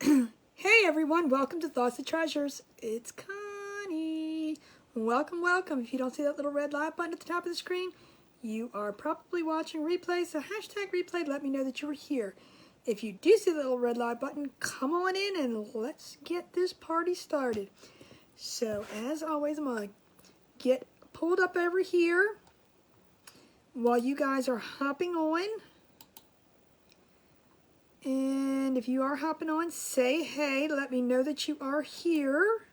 Hey everyone, welcome to Thoughts of Treasures. It's Connie. Welcome, welcome. If you don't see that little red live button at the top of the screen, you are probably watching replay, so hashtag replay, let me know that you were here. If you do see the little red live button, come on in and let's get this party started. So as always, I'm going to get pulled up over here while you guys are hopping on. And if you are hopping on, say hey. Let me know that you are here.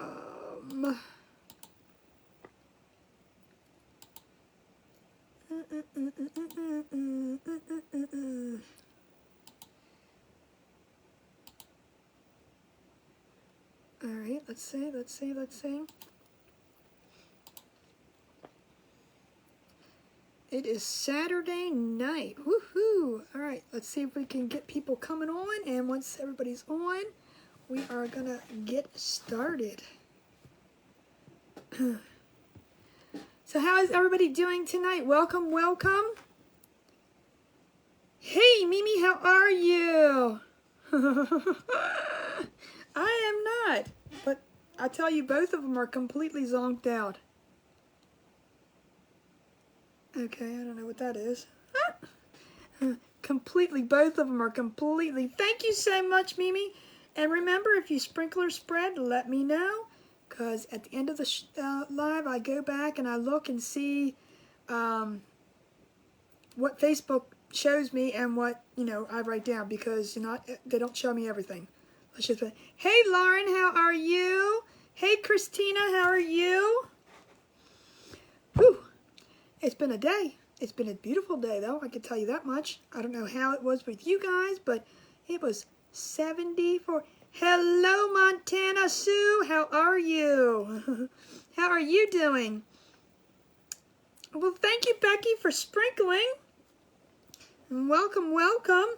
All right, let's see. It is Saturday night. Woohoo! All right, let's see if we can get people coming on. And once everybody's on, we are gonna get started. So how is everybody doing tonight? Welcome, welcome. Hey, Mimi, how are you? I am not, but I tell you, both of them are completely zonked out. Okay, I don't know what that is. Completely, both of them are completely. Thank you so much, Mimi. And remember, if you sprinkle or spread, let me know. Because at the end of the live, I go back and I look and see what Facebook shows me and what, I write down. Because they don't show me everything. Let's just say, hey, Lauren, how are you? Hey, Christina, how are you? Whew. It's been a day. It's been a beautiful day, though. I can tell you that much. I don't know how it was with you guys, but it was 74. Hello, Montana Sue. How are you? How are you doing? Well, thank you, Becky, for sprinkling. And welcome, welcome.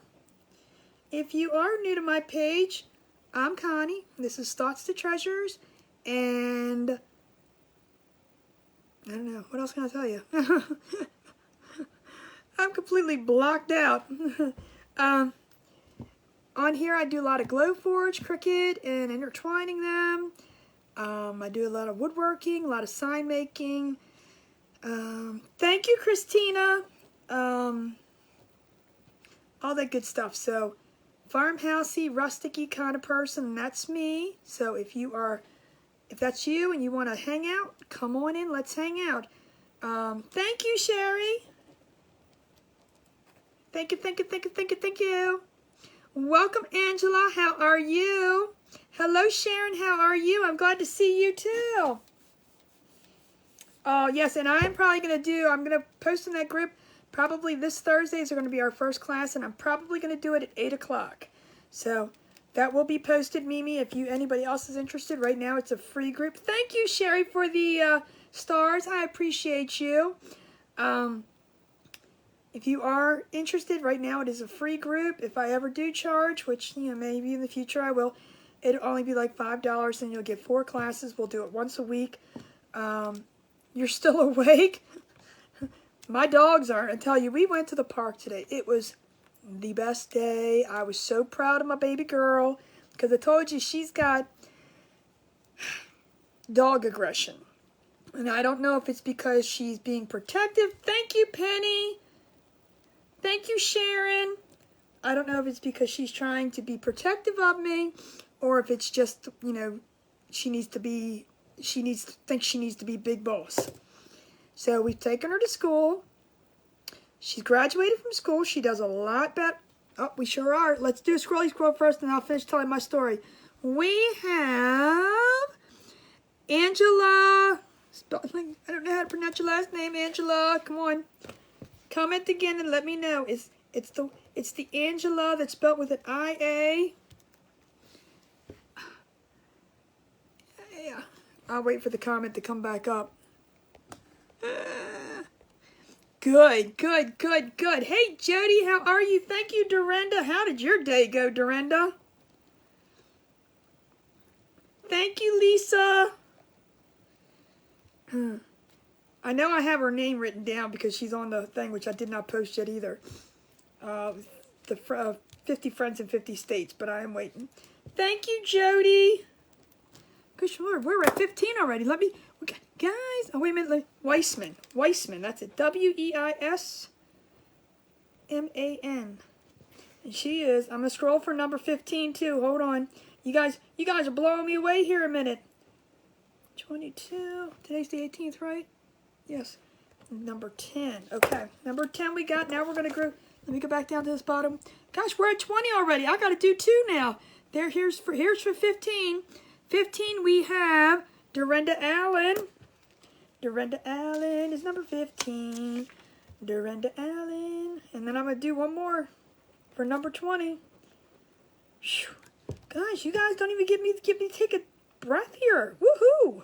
If you are new to my page, I'm Connie. This is Thoughts to Treasures, and I don't know. What else can I tell you? I'm completely blocked out. On here, I do a lot of Glowforge, Cricut, and intertwining them. I do a lot of woodworking, a lot of sign making. Thank you, Christina. All that good stuff. So, farmhousey, rusticy kind of person, that's me. So if that's you and you want to hang out, come on in, let's hang out. Thank you, Sherry. Thank you. Welcome, Angela. How are you? Hello, Sharon. How are you? I'm glad to see you, too. Oh, yes, and I'm probably going to post in that group. Probably this Thursday is going to be our first class, and I'm probably going to do it at 8 o'clock. So that will be posted, Mimi, if anybody else is interested. Right now, it's a free group. Thank you, Sherry, for the stars. I appreciate you. If you are interested, right now it is a free group. If I ever do charge, which maybe in the future I will, it'll only be like $5 and you'll get 4 classes. We'll do it once a week. You're still awake? My dogs aren't. I tell you, we went to the park today. It was the best day. I was so proud of my baby girl because I told you she's got dog aggression. And I don't know if it's because she's being protective. Thank you, Penny. Thank you, Sharon. I don't know if it's because she's trying to be protective of me or if it's just, she needs to think she needs to be big boss. So we've taken her to school. She's graduated from school. She does a lot better. Oh, we sure are. Let's do a scrolly scroll first and I'll finish telling my story. We have Angela. I don't know how to pronounce your last name, Angela. Come on. Comment again and let me know. It's the Angela that's spelled with an I-A. Yeah. I'll wait for the comment to come back up. Good. Hey, Jody, how are you? Thank you, Dorinda. How did your day go, Dorinda? Thank you, Lisa. I know I have her name written down because she's on the thing, which I did not post yet either. the 50 friends in 50 states, but I am waiting. Thank you, Jody. Good Lord, we're at 15 already. Let me, guys, oh, wait a minute. Weissman, that's it. W-E-I-S-M-A-N. And she is, I'm going to scroll for number 15 too. Hold on. You guys are blowing me away here a minute. 22, today's the 18th, right? Yes. Number 10. Okay, number 10 we got. Now we're going to go, let me go back down to this bottom. Gosh, we're at 20 already. I got to do 2 now. Here's for 15. 15 we have Dorinda Allen. Dorinda Allen is number 15. Dorinda Allen. And then I'm going to do one more for number 20. Whew. Gosh, you guys don't even give me take a breath here. Woohoo!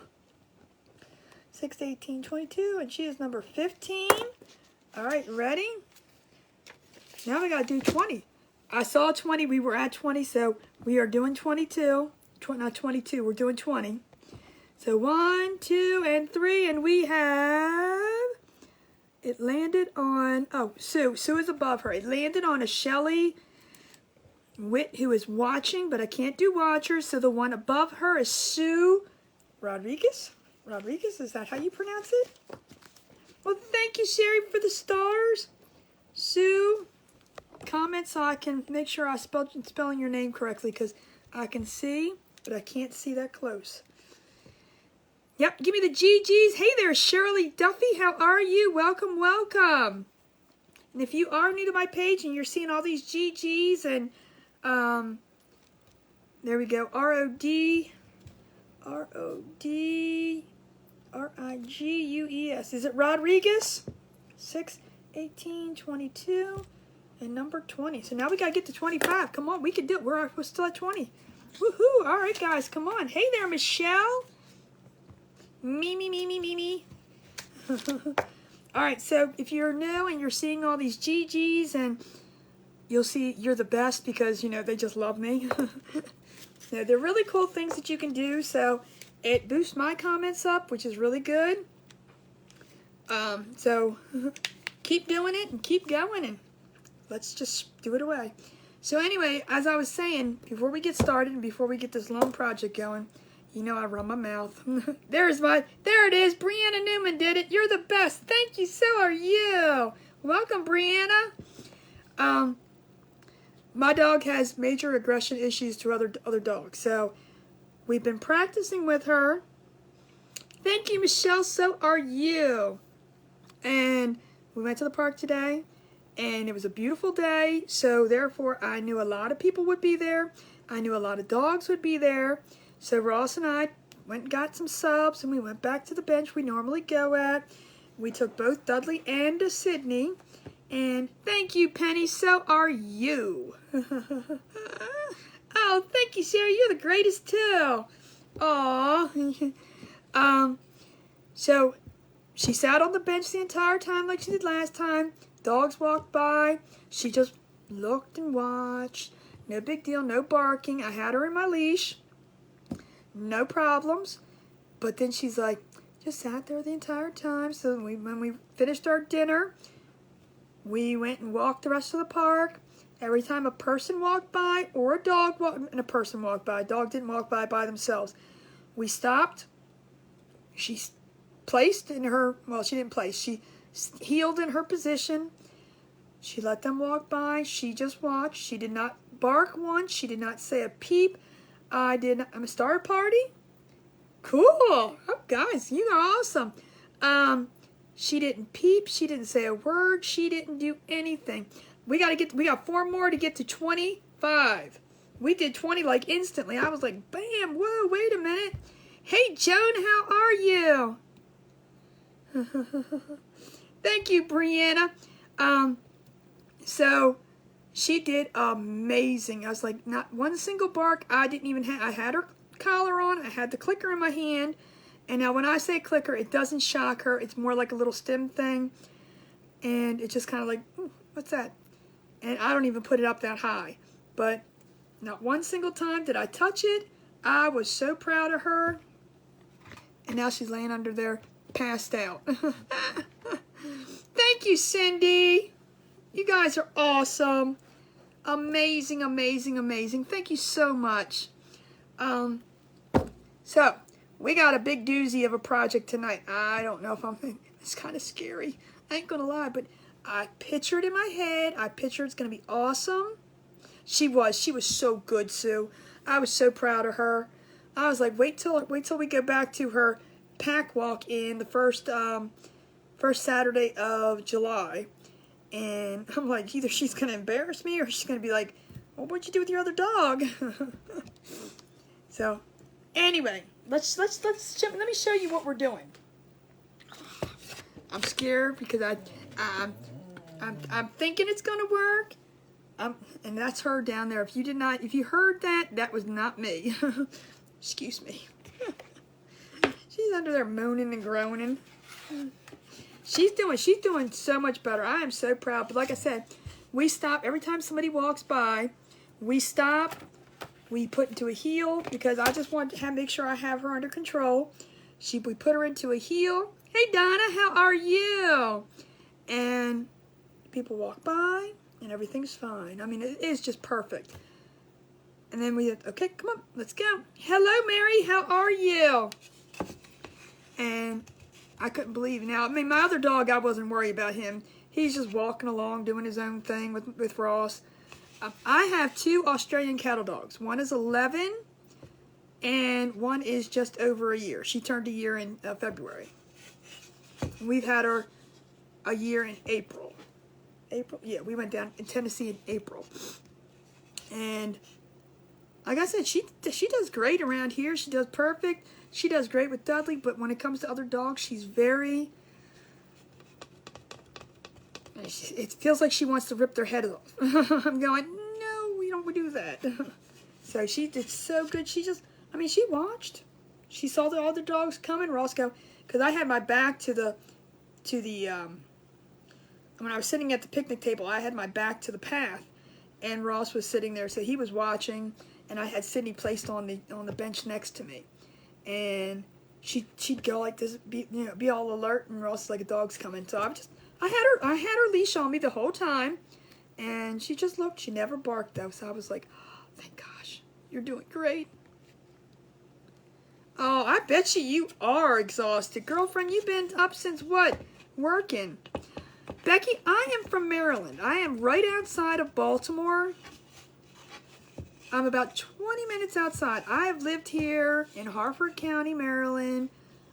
6, 18, 22, and she is number 15. All right, ready? Now we got to do 20. I saw 20. We were at 20, so we are doing 22. Not 22. We're doing 20. So 1, 2, and 3, and we have... It landed on... Oh, Sue. Sue is above her. It landed on a Shelly Witt who is watching, but I can't do watchers. So the one above her is Sue Rodriguez. Rodriguez, is that how you pronounce it? Well, thank you, Sherry, for the stars. Sue, comment so I can make sure I'm spelling your name correctly, because I can see, but I can't see that close. Yep, give me the GGs. Hey there, Shirley Duffy. How are you? Welcome, welcome. And if you are new to my page and you're seeing all these GGs and, there we go, R-O-D-R-I-G-U-E-S. Is it Rodriguez? 6, 18, 22, and number 20. So now we got to get to 25. Come on, we can do it. We're still at 20. Woohoo! All right, guys, come on. Hey there, Michelle. Me. All right, so if you're new and you're seeing all these GGs, and you'll see you're the best because, you know, they just love me. You know, they're really cool things that you can do, so it boosts my comments up, which is really good. So keep doing it and keep going, and let's just do it away. So anyway, as I was saying, before we get started and before we get this loan project going, you know I run my mouth. There it is. Brianna Newman did it. You're the best. Thank you. So are you. Welcome, Brianna. My dog has major aggression issues to other dogs, so we've been practicing with her. Thank you, Michelle. So are you. And we went to the park today, and it was a beautiful day, so therefore I knew a lot of people would be there. I knew a lot of dogs would be there. So Ross and I went and got some subs, and we went back to the bench we normally go at. We took both Dudley and Sydney. And thank you, Penny. So are you. Oh, thank you, Sarah. You're the greatest, too. Aw. So she sat on the bench the entire time like she did last time. Dogs walked by. She just looked and watched. No big deal. No barking. I had her in my leash. No problems. But then she's like, just sat there the entire time. So when we finished our dinner, we went and walked the rest of the park. Every time a person walked by or a dog walked, and a person walked by, a dog didn't walk by themselves, we stopped. She placed in her, well, she didn't place. She heeled in her position. She let them walk by. She just watched. She did not bark once. She did not say a peep. I'm a star party. Cool. Oh, guys, you are awesome. She didn't peep. She didn't say a word. She didn't do anything. We got 4 more to get to 25. We did 20 like instantly. I was like, bam, whoa, wait a minute. Hey, Joan, how are you? Thank you, Brianna. So she did amazing. I was like, not one single bark. I had her collar on. I had the clicker in my hand. And now when I say clicker, it doesn't shock her. It's more like a little stem thing. And it's just kind of like, ooh, what's that? And I don't even put it up that high. But not one single time did I touch it. I was so proud of her. And now she's laying under there, passed out. Thank you, Cindy. You guys are awesome. amazing, amazing, amazing. Thank you so much. So, we got a big doozy of a project tonight. I don't know if it's kind of scary. I ain't gonna lie, but I pictured in my head, I pictured it's gonna be awesome. She was so good, Sue. I was so proud of her. I was like, wait till we go back to her pack walk in the first Saturday of July. And I'm like, either she's gonna embarrass me or she's gonna be like, well, what'd you do with your other dog? So, anyway, let me show you what we're doing. I'm scared because I'm thinking it's gonna work. And that's her down there. If you heard that, that was not me. Excuse me. She's under there moaning and groaning. She's doing so much better. I am so proud. But like I said, we stop every time somebody walks by. We stop. We put into a heel because I just want to make sure I have her under control. We put her into a heel. Hey Donna, how are you? And people walk by and everything's fine. I mean, it is just perfect. And then okay, come on, let's go. Hello, Mary, how are you? And I couldn't believe it. Now, I mean, my other dog, I wasn't worried about him. He's just walking along, doing his own thing with Ross. I have 2 Australian cattle dogs. One is 11, and one is just over a year. She turned a year in February. We've had her a year in April. Yeah, we went down in Tennessee in April. And like I said, she does great around here. She does perfect. She does great with Dudley, but when it comes to other dogs, she's very... It feels like she wants to rip their head off. I'm going, no, we don't do that. So she did so good. She watched. She saw all the dogs coming. Ross go, because I had my back to the when I was sitting at the picnic table, I had my back to the path, and Ross was sitting there, so he was watching, and I had Sydney placed on the bench next to me, and she'd go like this, be all alert, and Ross is like, a dog's coming. So I had her leash on me the whole time, and she just looked. She never barked though, so I was like, oh, thank gosh, you're doing great. Oh, I bet you are exhausted. Girlfriend, you've been up since what? Working. Becky, I am from Maryland. I am right outside of Baltimore. I'm about 20 minutes outside. I have lived here in Harford County, Maryland,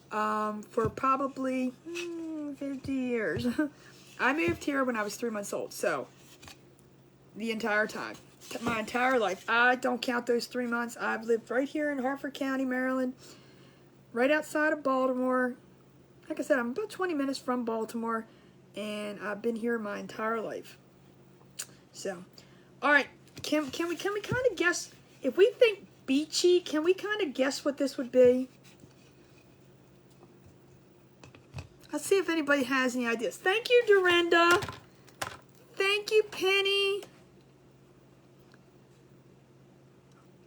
for probably 50 years. I moved here when I was 3 months old, so the entire time. My entire life. I don't count those 3 months. I've lived right here in Harford County, Maryland, right outside of Baltimore. Like I said, I'm about 20 minutes from Baltimore, and I've been here my entire life. So, all right, can we kind of guess, if we think beachy, can we kind of guess what this would be? Let's see if anybody has any ideas. Thank you, Dorinda. Thank you, Penny.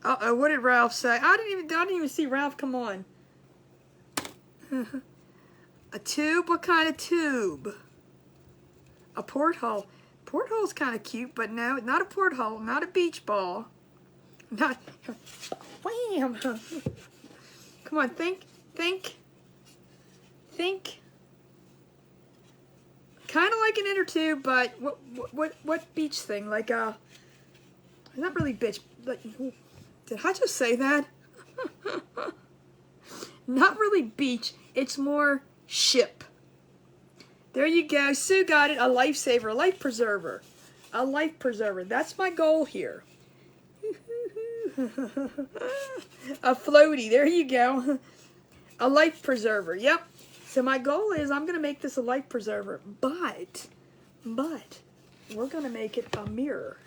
Uh-oh, what did Ralph say? I didn't even see Ralph come on. A tube? What kind of tube? A porthole. Porthole's kind of cute, but no, not a porthole, not a beach ball. Not, wham! Come on, think. Kind of like an inner tube, but what beach thing? Like not really beach. Like, did I just say that? Not really beach. It's more ship. There you go. Sue got it. A lifesaver, a life preserver. A life preserver. That's my goal here. A floaty. There you go. A life preserver. Yep. So my goal is I'm going to make this a life preserver, but we're going to make it a mirror.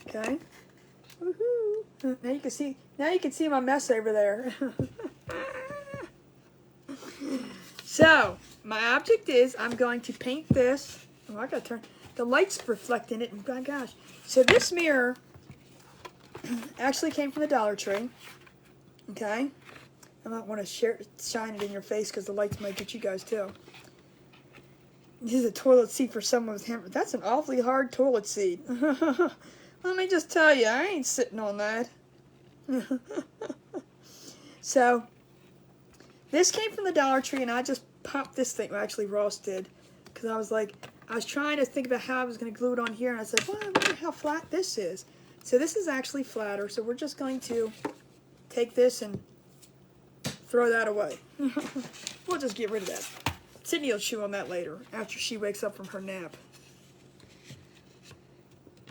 Okay. Woohoo! Now you can see my mess over there. So my object is I'm going to paint this. Oh, I got to turn the lights reflect in it. Oh my gosh! So this mirror actually came from the Dollar Tree. Okay. I might want to shine it in your face because the lights might get you guys too. This is a toilet seat for someone with hammer. That's an awfully hard toilet seat. Let me just tell you, I ain't sitting on that. So, this came from the Dollar Tree, and I just popped this thing. Well, actually, Ross did. Because I was trying to think about how I was going to glue it on here, and I said, well, I wonder how flat this is. So this is actually flatter, so we're just going to take this and throw that away. We'll just get rid of that. Sydney will chew on that later, after she wakes up from her nap.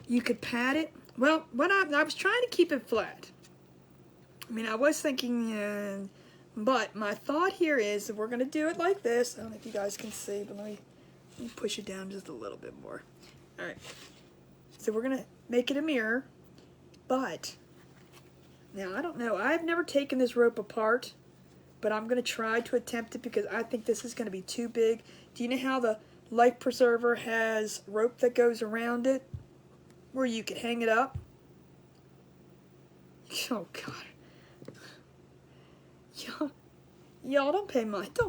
You could pat it. Well, I was trying to keep it flat. I mean, I was thinking, but my thought here is that we're going to do it like this. I don't know if you guys can see, but let me push it down just a little bit more. All right. So we're going to make it a mirror, but now I don't know. I've never taken this rope apart, but I'm going to try to attempt it because I think this is going to be too big. Do you know how the life preserver has rope that goes around it where you can hang it up? Oh, God. Y'all don't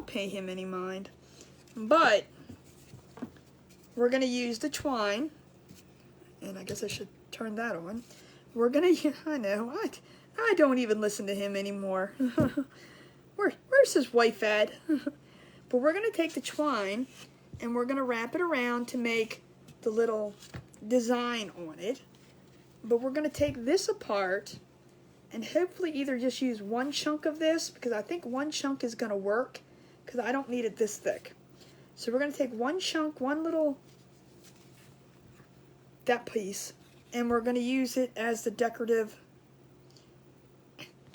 pay him any mind. But we're gonna use the twine, and I guess I should turn that on. We're gonna, I know, I don't even listen to him anymore. Where's his wife at? But we're gonna take the twine, and we're gonna wrap it around to make the little design on it. But we're gonna take this apart, and hopefully either just use one chunk of this, because I think one chunk is going to work, because I don't need it this thick. So we're going to take one chunk, that piece, and we're going to use it as the decorative,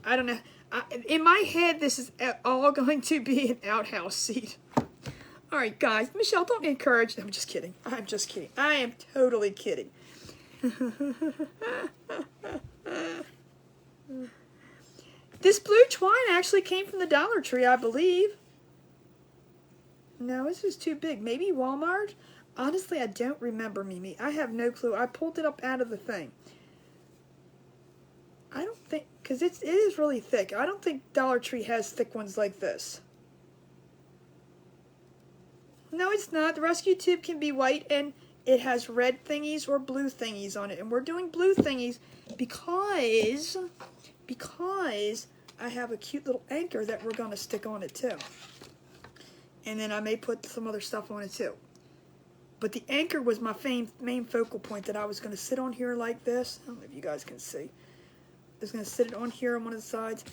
I don't know, in my head this is all going to be an outhouse seat. Alright guys, Michelle, don't encourage, I'm just kidding, I am totally kidding. This blue twine actually came from the Dollar Tree, I believe. No, this is too big. Maybe Walmart? Honestly, I don't remember, Mimi. I have no clue. I pulled it up out of the thing. I don't think, because it is really thick. I don't think Dollar Tree has thick ones like this. No, it's not. The rescue tube can be white, and it has red thingies or blue thingies on it. And we're doing blue thingies because I have a cute little anchor that we're going to stick on it too. And then I may put some other stuff on it too. But the anchor was my main focal point that I was going to sit on here like this. I don't know if you guys can see. I was going to sit it on here on one of the sides.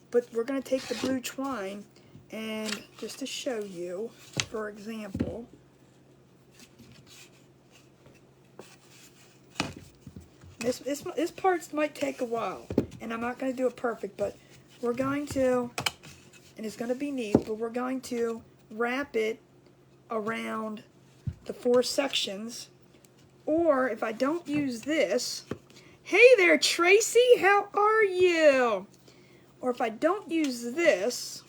But we're going to take the blue twine, and just to show you, for example, this part might take a while, and I'm not going to do it perfect, but we're going to, and it's going to be neat, but we're going to wrap it around the 4 sections, or if I don't use this, hey there Tracy, how are you? Or if I don't use this,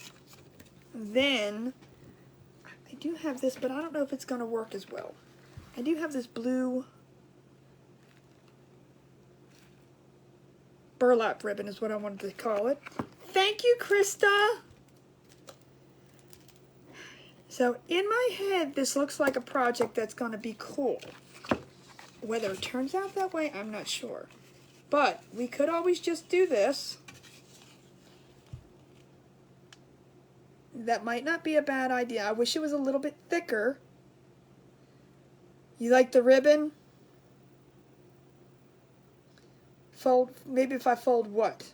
then I do have this, but I don't know if it's going to work as well. I do have this blue burlap ribbon is what I wanted to call it. Thank you, Krista. So in my head, this looks like a project that's going to be cool. Whether it turns out that way, I'm not sure. But we could always just do this. That might not be a bad idea. I wish it was a little bit thicker. You like the ribbon? Fold, maybe if I fold what?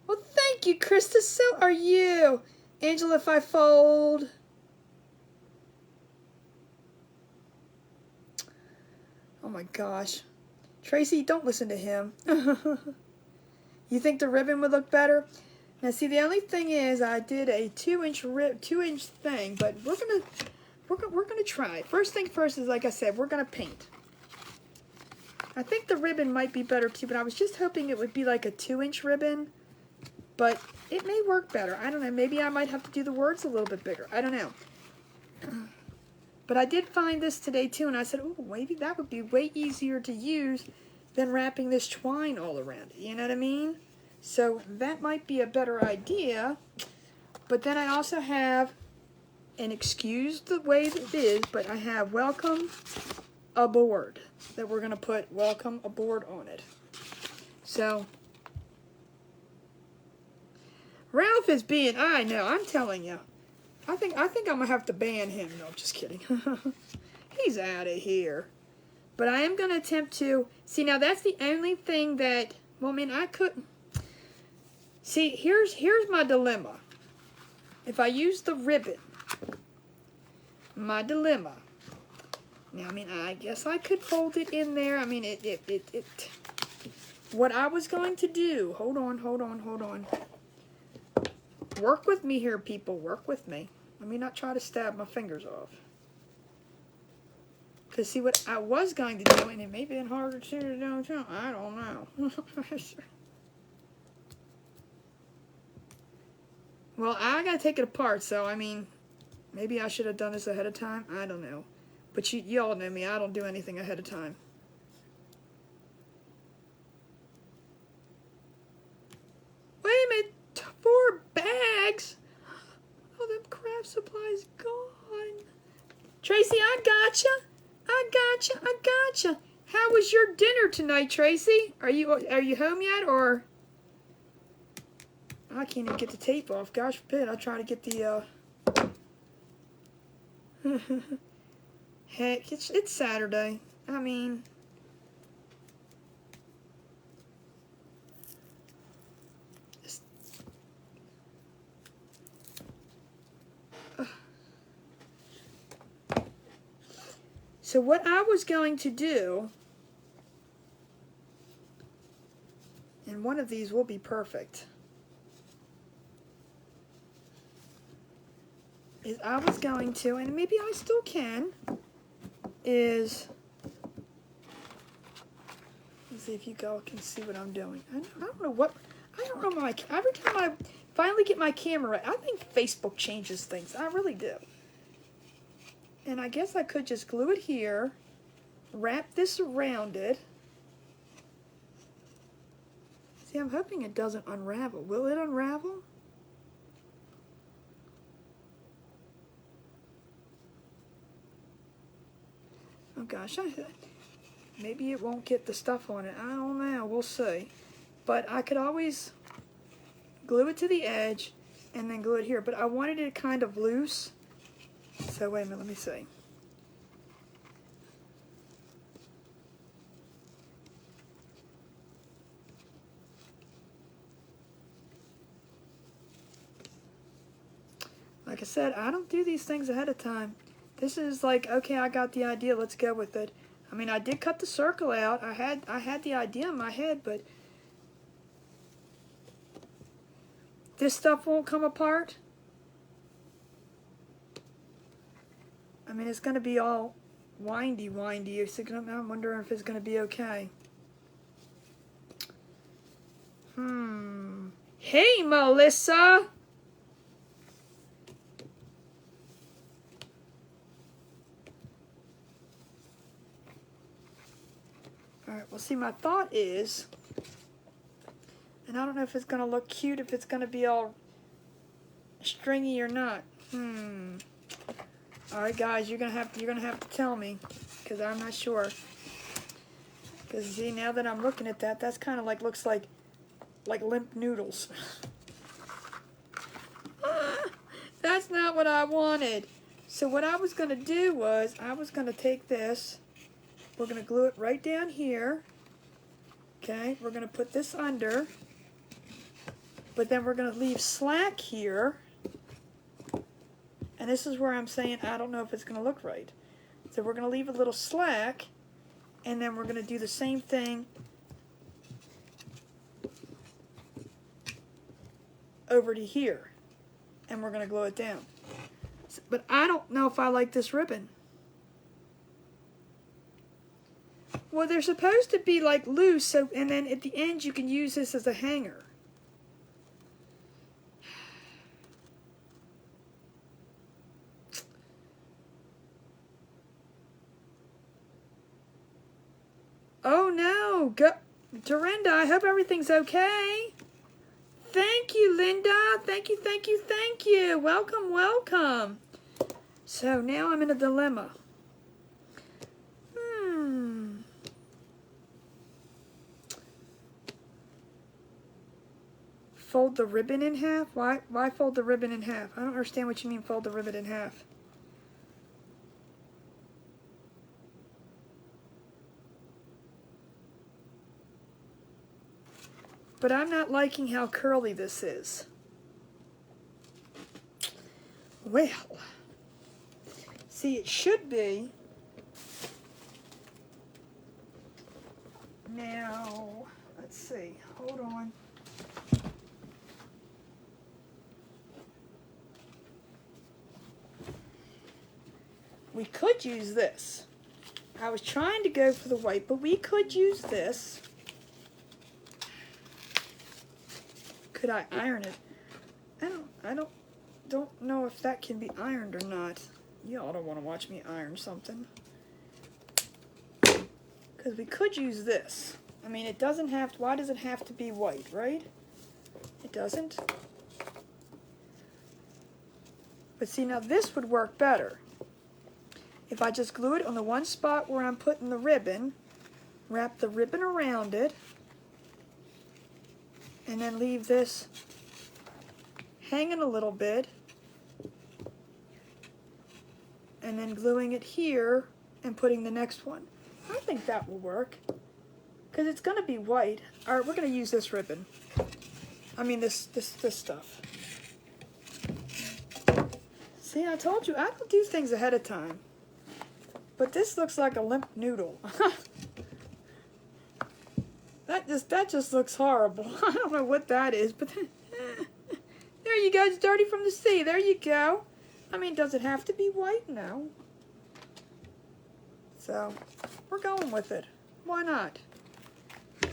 Well, thank you, Krista. So are you. Angela, if I fold... Oh my gosh. Tracy, don't listen to him. You think the ribbon would look better? Now see, the only thing is I did a 2-inch thing, but we're gonna try. First thing first is, like I said, we're gonna paint. I think the ribbon might be better too, but I was just hoping it would be like a 2-inch ribbon, but it may work better. I don't know, maybe I might have to do the words a little bit bigger. I don't know. But I did find this today too, and I said, oh, maybe that would be way easier to use than wrapping this twine all around it. You know what I mean? So that might be a better idea, But then I also have, and excuse the way that it is, but I have welcome aboard that we're going to put welcome aboard on it. So, Ralph is being, I know, I'm telling you. I think I'm going to have to ban him. No, just kidding. He's out of here. But I am going to attempt to, see now that's the only thing that, well I mean I couldn't. See, here's my dilemma. If I use the ribbon, my dilemma. Now, I mean, I guess I could fold it in there. I mean, what I was going to do, hold on. Work with me here, people, work with me. Let me not try to stab my fingers off. Because see, what I was going to do, and it may have been harder to do, I don't know. Well, I gotta take it apart, so I mean, maybe I should have done this ahead of time. I don't know. But you all know me, I don't do anything ahead of time. Wait a minute, 4 bags? Oh, them craft supplies gone. Tracy, I gotcha. How was your dinner tonight, Tracy? Are you home yet, or? I can't even get the tape off. Gosh forbid, I'll try to get the, Heck, it's Saturday. I mean, so what I was going to do, and one of these will be perfect, is I was going to, and maybe I still can, is, let's see if you all can see what I'm doing. I don't know my, every time I finally get my camera, I think Facebook changes things. I really do. And I guess I could just glue it here, wrap this around it. See, I'm hoping it doesn't unravel. Will it unravel? Oh gosh, maybe it won't get the stuff on it. I don't know, we'll see. But I could always glue it to the edge and then glue it here. But I wanted it kind of loose. So wait a minute, let me see. Like I said, I don't do these things ahead of time. This is like, okay, I got the idea, let's go with it. I mean, I did cut the circle out. I had the idea in my head, but this stuff won't come apart. I mean, it's going to be all windy. I'm wondering if it's going to be okay. Hey, Melissa! Alright, well see, my thought is, and I don't know if it's going to look cute, if it's going to be all stringy or not. Alright guys, you're gonna have to tell me, because I'm not sure. Because see, now that I'm looking at that, that's kind of like, looks like limp noodles. That's not what I wanted. So what I was gonna do was, I was gonna take this, we're gonna glue it right down here. Okay, we're gonna put this under, but then we're gonna leave slack here. And this is where I'm saying I don't know if it's going to look right. So we're going to leave a little slack, and then we're going to do the same thing over to here. And we're going to glue it down. But I don't know if I like this ribbon. Well, they're supposed to be like loose, so and then at the end you can use this as a hanger. Oh no, Dorinda, I hope everything's okay. thank you, Linda. Thank you, thank you, thank you. Welcome, welcome. So now I'm in a dilemma. Fold the ribbon in half? Why fold the ribbon in half? I don't understand what you mean fold the ribbon in half. But I'm not liking how curly this is. Well, see, it should be. Now, let's see, hold on. We could use this. I was trying to go for the white, but we could use this. Could I iron it? I don't know if that can be ironed or not. Y'all don't want to watch me iron something. Because we could use this. I mean, it doesn't have to, why does it have to be white, right? It doesn't. But see, now this would work better. If I just glue it on the one spot where I'm putting the ribbon, wrap the ribbon around it, and then leave this hanging a little bit, and then gluing it here and putting the next one. I think that will work, because it's going to be white. All right, we're going to use this ribbon. I mean this stuff. See, I told you, I don't do things ahead of time. But this looks like a limp noodle. That just looks horrible. I don't know what that is, but there you go. It's dirty from the sea. There you go. I mean, does it have to be white? No. So, we're going with it. Why not? I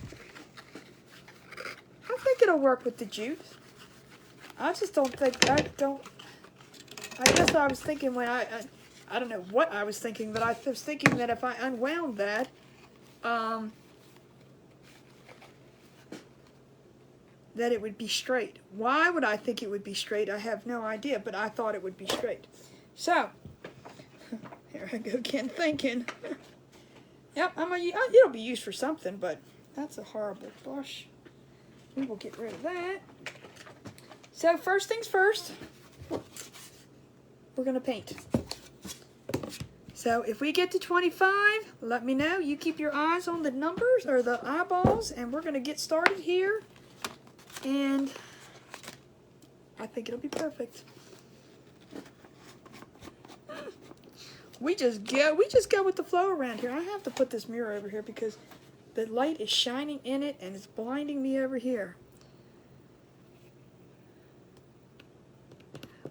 think it'll work with the jute. I just don't think, I guess I was thinking when I don't know what I was thinking, but I was thinking that if I unwound that, that it would be straight. Why would I think it would be straight? I have no idea, but I thought it would be straight. So, here I go again thinking. Yep, it'll be used for something, but that's a horrible brush. We will get rid of that. So first things first, we're going to paint. So if we get to 25, let me know. You keep your eyes on the numbers or the eyeballs, and we're going to get started here. And I think it'll be perfect. We just go with the flow around here. I have to put this mirror over here because the light is shining in it and it's blinding me over here.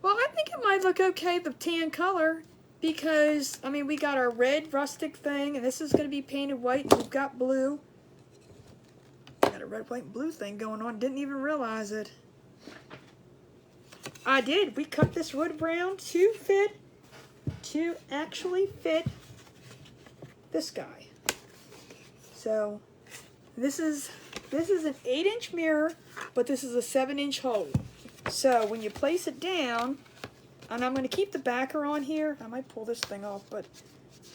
Well, I think it might look okay, the tan color, because, I mean, we got our red rustic thing, and this is going to be painted white, and we've got blue. Got a red, white, and blue thing going on. Didn't even realize it. I did. We cut this wood brown to actually fit this guy. So, this is an 8-inch mirror, but this is a 7-inch hole. So when you place it down, and I'm going to keep the backer on here. I might pull this thing off, but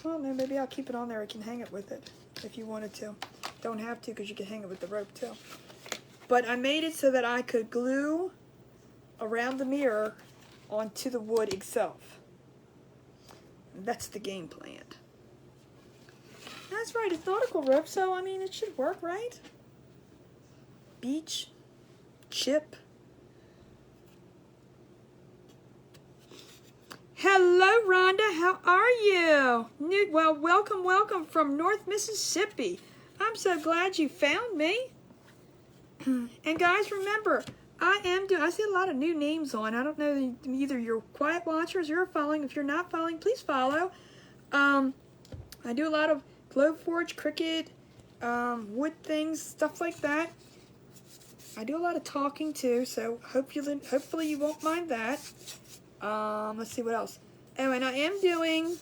well, maybe I'll keep it on there. I can hang it with it if you wanted to. Don't have to because you can hang it with the rope too. But I made it so that I could glue around the mirror onto the wood itself. That's the game plan. That's right, it's nautical rope, so I mean it should work, right? Beach, chip. Hello, Rhonda. How are you? Well, welcome from North Mississippi. I'm so glad you found me. And guys, remember, I see a lot of new names on. I don't know, either you're quiet watchers or you're following. If you're not following, please follow. I do a lot of Glowforge, Cricut, wood things, stuff like that. I do a lot of talking too, so hopefully you won't mind that. Let's see what else. Oh, and I am doing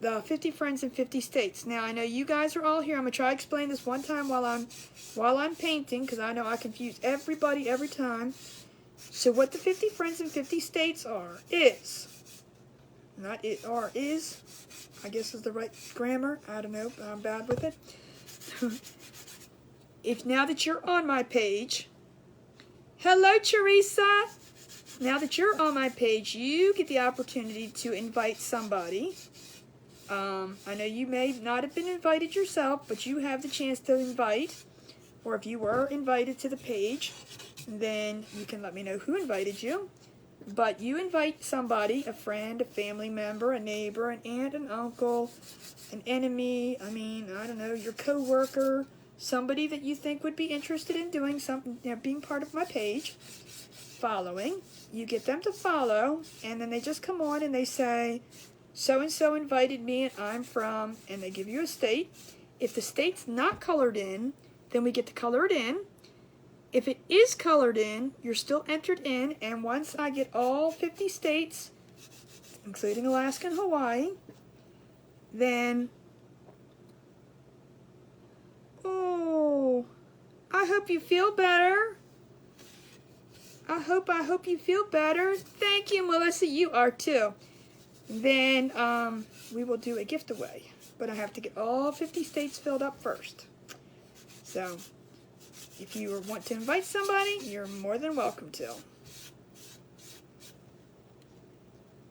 the 50 Friends in 50 States. Now, I know you guys are all here. I'm going to try to explain this one time while I'm painting, because I know I confuse everybody every time. So what the 50 Friends in 50 States are is, not it, are, is, I guess is the right grammar. I don't know, I'm bad with it. If now that you're on my page, hello Teresa. Now that you're on my page, you get the opportunity to invite somebody. I know you may not have been invited yourself, but you have the chance to invite. Or if you were invited to the page, then you can let me know who invited you. But you invite somebody, a friend, a family member, a neighbor, an aunt, an uncle, an enemy, I don't know, your co-worker, somebody that you think would be interested in doing something, being part of my page, following. You get them to follow, and then they just come on and they say, so-and-so invited me and I'm from, and they give you a state. If the state's not colored in, then we get to color it in. If it is colored in, you're still entered in, and once I get all 50 states, including Alaska and Hawaii, then, oh, I hope you feel better. I hope you feel better. Thank you, Melissa, you are too. Then we will do a gift away, but I have to get all 50 states filled up first. So, if you want to invite somebody, you're more than welcome to.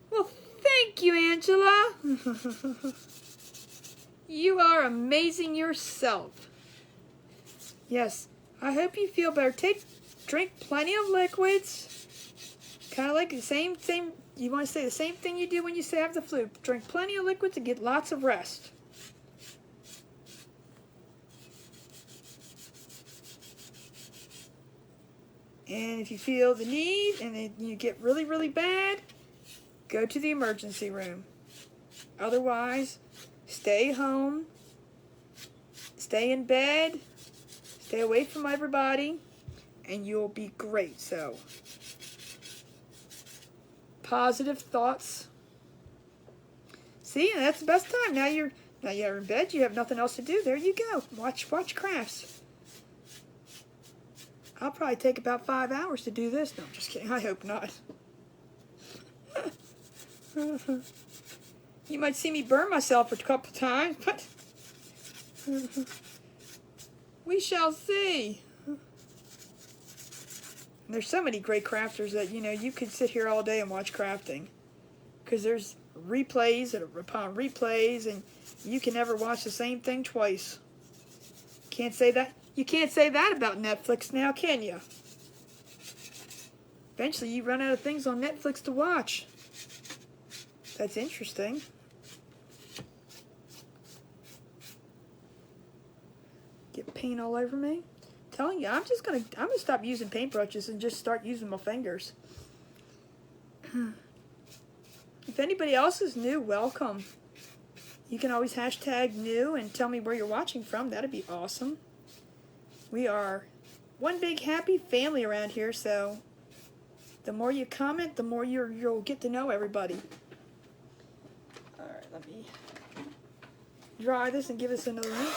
Well, thank you, Angela. You are amazing yourself. Yes, I hope you feel better. Drink plenty of liquids. Kind of like the same, you want to say the same thing you do when you have the flu. Drink plenty of liquids and get lots of rest. And if you feel the need and then you get really, really bad, go to the emergency room. Otherwise, stay home, stay in bed, stay away from everybody, and you'll be great. So, positive thoughts. See, that's the best time. Now you're in bed, you have nothing else to do. There you go. Watch crafts. I'll probably take about 5 hours to do this. No, I'm just kidding. I hope not. You might see me burn myself a couple times, but we shall see. There's so many great crafters that, you could sit here all day and watch crafting. Because there's replays upon replays, and you can never watch the same thing twice. Can't say that. You can't say that about Netflix now, can you? Eventually, you run out of things on Netflix to watch. That's interesting. Get paint all over me. I'm telling you, I'm gonna stop using paintbrushes and just start using my fingers. If anybody else is new, welcome. You can always hashtag new and tell me where you're watching from. That'd be awesome. We are one big happy family around here, so the more you comment, the more you'll get to know everybody. Alright, let me dry this and give us another one.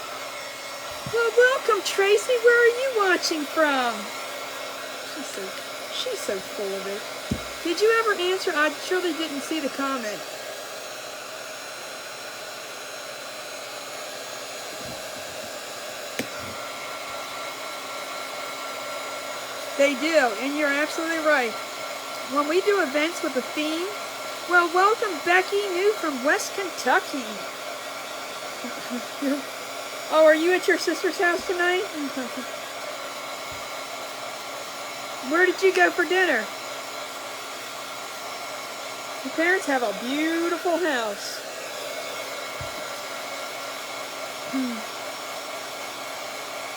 Well, welcome, Tracy. Where are you watching from? She's so full of it. Did you ever answer? I surely didn't see the comment. They do, and you're absolutely right. When we do events with a theme, well, welcome Becky, new from West Kentucky. Oh, are you at your sister's house tonight? Where did you go for dinner? Your parents have a beautiful house.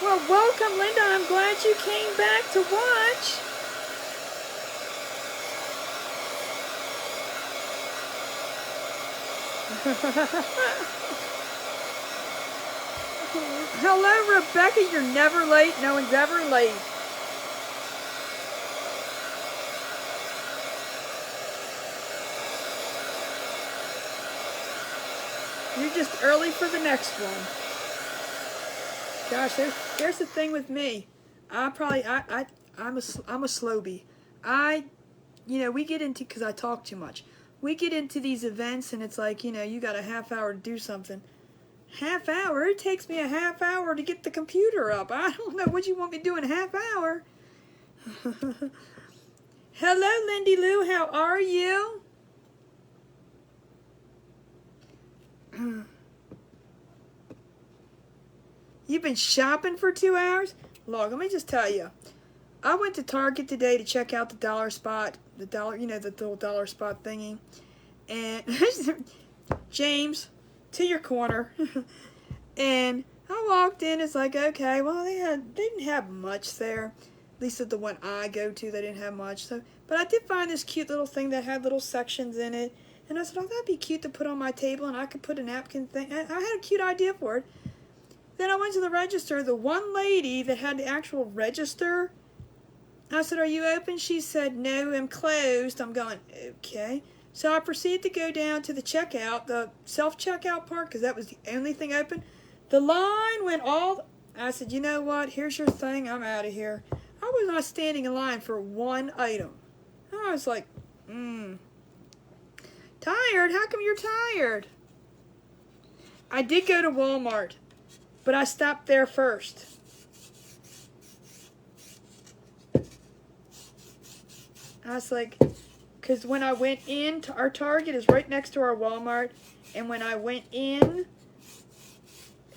Well, welcome, Linda. I'm glad you came back to watch. Hello, Rebecca. You're never late. No one's ever late. You're just early for the next one. Gosh, there's the thing with me. I'm a slowbie. We get into, because I talk too much. We get into these events and it's like, you got a half hour to do something. Half hour? It takes me a half hour to get the computer up. I don't know what you want me to do in a half hour. Hello, Lindy Lou. How are you? You've been shopping for 2 hours? Look, let me just tell you. I went to Target today to check out the dollar spot, the little dollar spot thingy. And James, to your corner. And I walked in, it's like, okay, well, they didn't have much there. At least at the one I go to, they didn't have much. So, but I did find this cute little thing that had little sections in it. And I said, oh, that'd be cute to put on my table, and I could put a napkin thing. I had a cute idea for it. Then I went to the register. The one lady that had the actual register, I said, are you open? She said, no, I'm closed. I'm going, okay. So I proceeded to go down to the checkout, the self-checkout part, because that was the only thing open. The line went I said, you know what? Here's your thing. I'm out of here. I was not standing in line for one item. I was like, Tired? How come you're tired? I did go to Walmart, but I stopped there first. I was like, because when I went in, our Target is right next to our Walmart, and when I went in,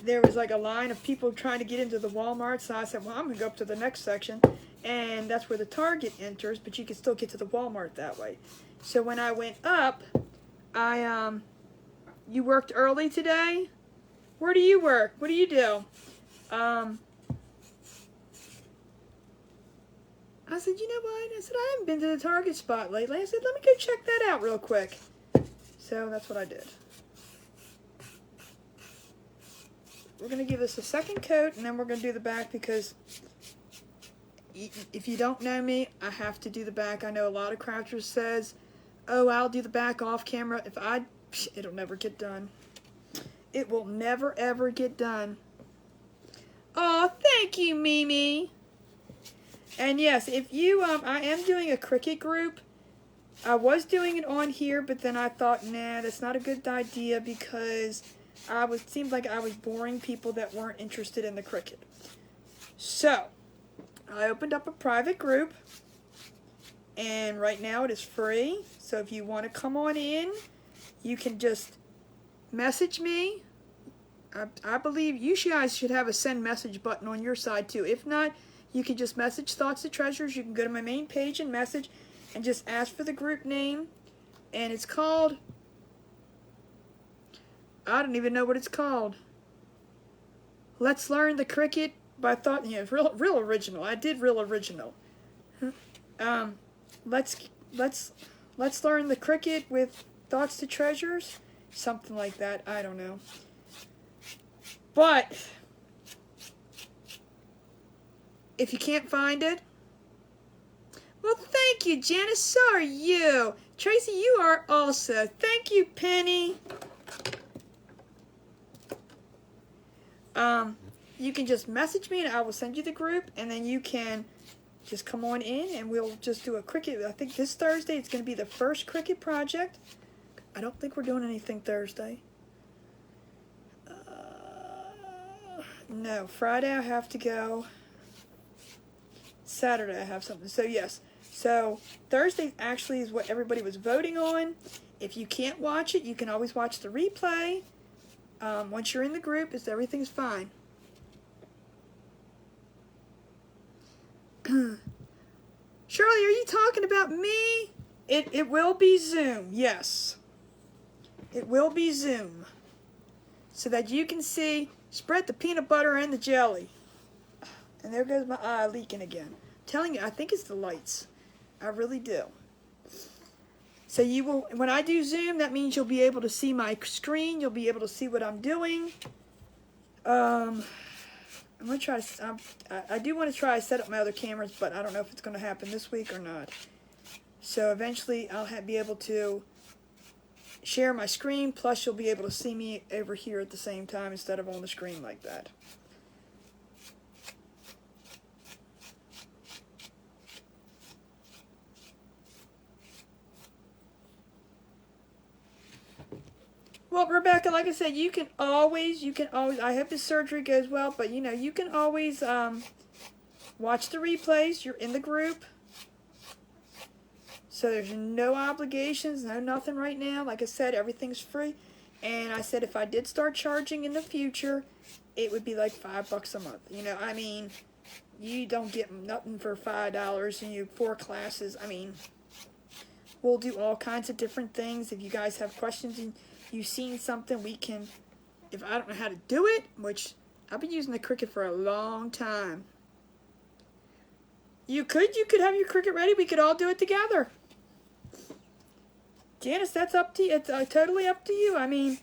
there was like a line of people trying to get into the Walmart, so I said, well, I'm going to go up to the next section, and that's where the Target enters, but you can still get to the Walmart that way. So when I went up, you worked early today? Where do you work? What do you do? I said, you know what? I said, I haven't been to the Target spot lately. I said, let me go check that out real quick. So that's what I did. We're going to give this a second coat, and then we're going to do the back, because if you don't know me, I have to do the back. I know a lot of crafters says, oh, I'll do the back off camera. It'll never get done. It will never, ever get done. Oh, thank you, Mimi. And yes, if you, I am doing a Cricut group. I was doing it on here, but then I thought, nah, that's not a good idea, because seemed like I was boring people that weren't interested in the Cricut. So, I opened up a private group, and right now it is free. So if you want to come on in, you can just message me. I believe you guys should have a send message button on your side too. If not, you can just message Thoughts to Treasures. You can go to my main page and message and just ask for the group name. And it's called, I don't even know what it's called. Let's Learn the Cricut by Thought. Yeah, real original. I did real original. Let's Learn the Cricut with Thoughts to Treasures. Something like that. I don't know. But if you can't find it, well, thank you, Janice. So are you. Tracy, you are also. Thank you, Penny. You can just message me and I will send you the group, and then you can just come on in and we'll just do a Cricut. I think this Thursday it's going to be the first Cricut project. I don't think we're doing anything Thursday. No, Friday I have to go. Saturday I have something. So yes. So Thursday actually is what everybody was voting on. If you can't watch it, you can always watch the replay. Once you're in the group, everything's fine. Shirley, are you talking about me? It will be Zoom, yes. It will be Zoom. So that you can see, spread the peanut butter and the jelly. And there goes my eye leaking again. I'm telling you, I think it's the lights. I really do. So you will, when I do Zoom, that means you'll be able to see my screen. You'll be able to see what I'm doing. I'm going to try to, I do want to try to set up my other cameras, but I don't know if it's going to happen this week or not. So eventually I'll be able to share my screen, plus you'll be able to see me over here at the same time instead of on the screen like that. Well, Rebecca, like I said, you can always, I hope the surgery goes well, but you know, you can always watch the replays. You're in the group. So there's no obligations, no nothing right now. Like I said, everything's free. And I said if I did start charging in the future, it would be like $5 a month. You know, I mean, you don't get nothing for $5 and you 4 classes. I mean, we'll do all kinds of different things. If you guys have questions and you've seen something, we can, if I don't know how to do it, which I've been using the Cricut for a long time. You could have your Cricut ready. We could all do it together. Janice, that's up to you. It's totally up to you. I mean,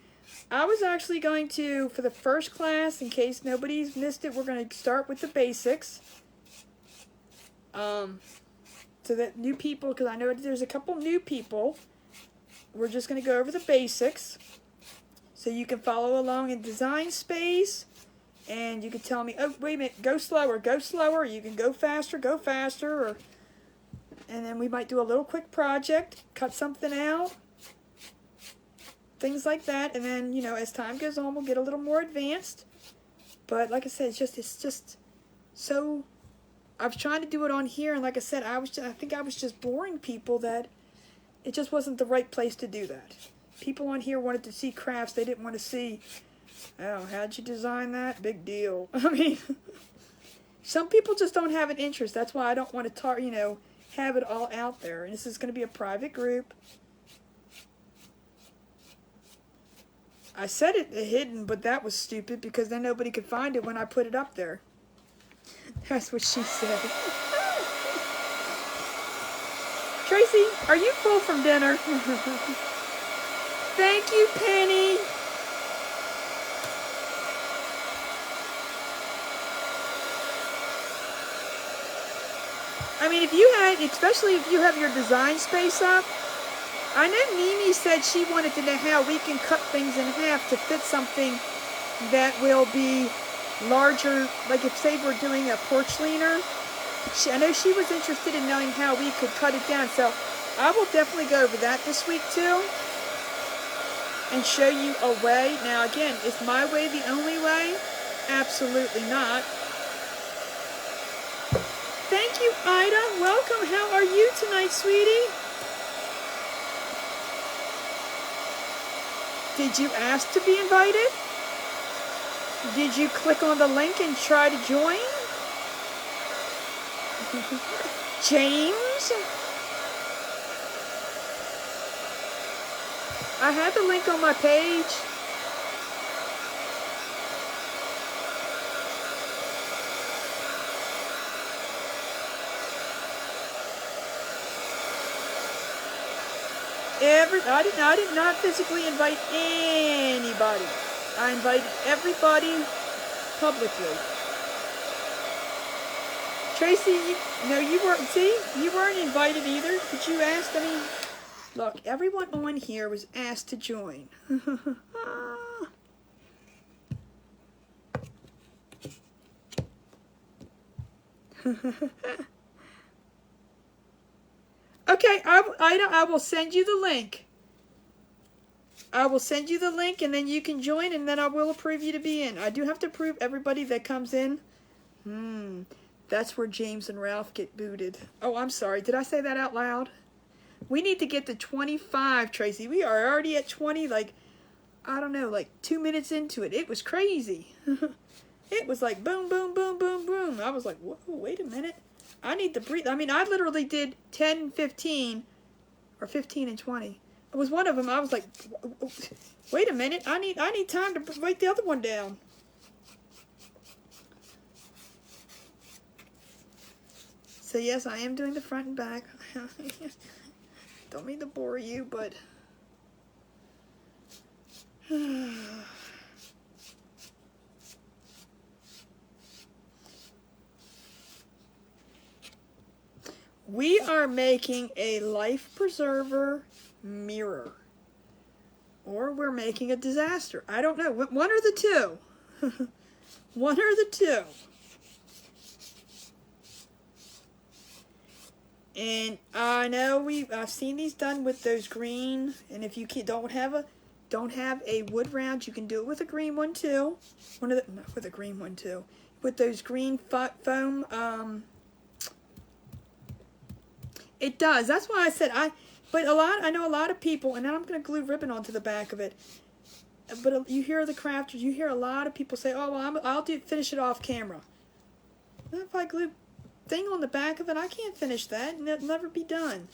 I was actually going to, for the first class, in case nobody's missed it, we're going to start with the basics. So that new people, because I know there's a couple new people, we're just going to go over the basics. So you can follow along in Design Space. And you can tell me, oh, wait a minute, go slower, go slower. You can go faster, or, and then we might do a little quick project, cut something out, things like that. And then, you know, as time goes on, we'll get a little more advanced. But like I said, it's just so, I was trying to do it on here. And like I said, I think I was just boring people that it just wasn't the right place to do that. People on here wanted to see crafts. They didn't want to see, oh, how'd you design that? Big deal. I mean, some people just don't have an interest. That's why I don't want to, have it all out there. And this is going to be a private group. I said it hidden, but that was stupid because then nobody could find it when I put it up there. That's what she said. Tracy, are you full from dinner? Thank you, Penny. I mean, if you had, especially if you have your Design Space up, I know Mimi said she wanted to know how we can cut things in half to fit something that will be larger, like if, say, we're doing a porch leaner. I know she was interested in knowing how we could cut it down, so I will definitely go over that this week, too, and show you a way. Now, again, is my way the only way? Absolutely not. Thank you, Ida. Welcome. How are you tonight, sweetie? Did you ask to be invited? Did you click on the link and try to join? James? I had the link on my page. I did not physically invite anybody. I invited everybody publicly. Tracy, you weren't invited either. Did you ask? I mean, look, everyone on here was asked to join. Okay, I will send you the link. I will send you the link, and then you can join, and then I will approve you to be in. I do have to approve everybody that comes in. That's where James and Ralph get booted. Oh, I'm sorry. Did I say that out loud? We need to get to 25, Tracy. We are already at 20, like, I don't know, like 2 minutes into it. It was crazy. It was like boom, boom, boom, boom, boom. I was like, whoa, wait a minute. I need to breathe. I mean, I literally did 10, 15, or 15 and 20. It was one of them. I was like, wait a minute. I need time to write the other one down. So yes, I am doing the front and back. Don't mean to bore you, but we are making a life preserver mirror. or we're making a disaster. I don't know. One or the two. One or the two. And I know I've seen these done with those green, and if you don't have a wood round, you can do it with a green one too. With a green one too. With those green foam, it does. That's why I said I know a lot of people, and then I'm going to glue ribbon onto the back of it. But you hear the crafters, you hear a lot of people say, "Oh, well, I'll finish it off camera." Well, if I glue thing on the back of it, I can't finish that, and it'll never be done.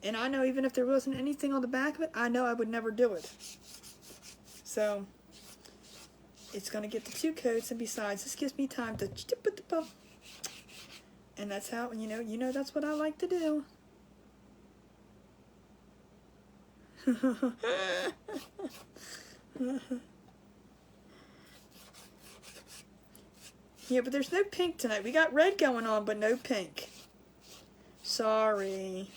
And I know even if there wasn't anything on the back of it, I know I would never do it. So it's going to get the 2 coats, and besides, this gives me time to and that's how, you know that's what I like to do. Yeah, but there's no pink tonight. We got red going on, but no pink. Sorry.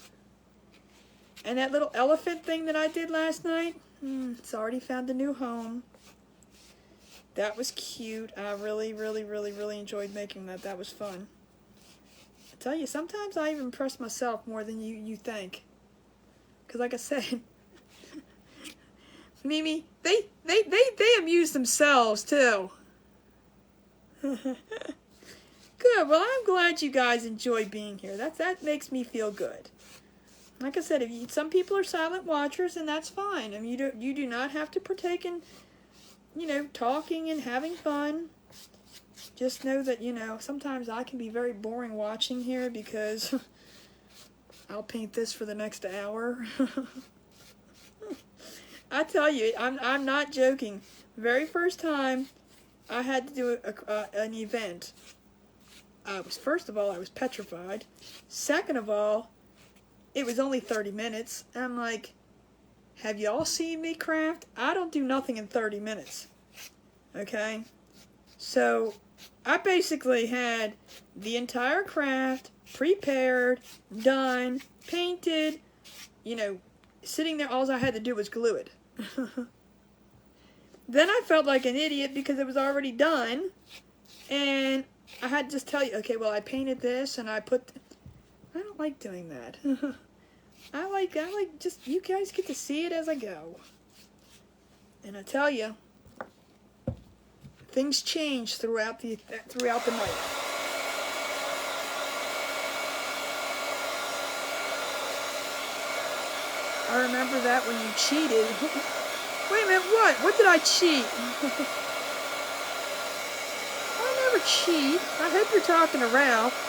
And that little elephant thing that I did last night, it's already found a new home. That was cute. I really, really, really, really enjoyed making that. That was fun. I tell you, sometimes I even impress myself more than you think. Because like I said, Mimi, they amuse themselves too. Good. Well, I'm glad you guys enjoy being here. That makes me feel good. Like I said, some people are silent watchers, and that's fine. I mean, you do not have to partake in, talking and having fun. Just know that, sometimes I can be very boring watching here because I'll paint this for the next hour. I tell you, I'm not joking. Very first time I had to do an event, first of all, I was petrified. Second of all, it was only 30 minutes. And I'm like, have y'all seen me craft? I don't do nothing in 30 minutes. Okay? So, I basically had the entire craft prepared, done, painted, sitting there. All I had to do was glue it. Then I felt like an idiot because it was already done. And I had to just tell you, okay, well, I painted this and I don't like doing that. I like just, you guys get to see it as I go. And I tell you, things change throughout the night. I remember that when you cheated. Wait a minute, what? What did I cheat? I never cheat. I hope you're talking to Ralph.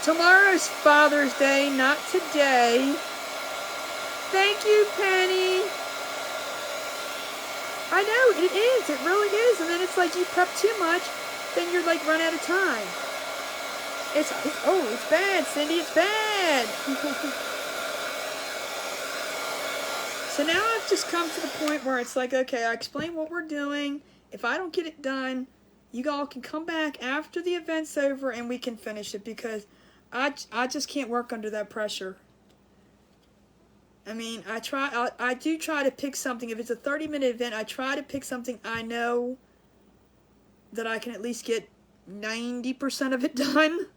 Tomorrow's Father's Day, not today. Thank you, Penny. I know, it is. It really is. And then it's like you prep too much, then you're like run out of time. It's bad, Cindy. It's bad. So now I've just come to the point where it's like, okay, I explain what we're doing. If I don't get it done, you all can come back after the event's over and we can finish it because I just can't work under that pressure. I mean, I do try to pick something. If it's a 30-minute event, I try to pick something I know that I can at least get 90% of it done.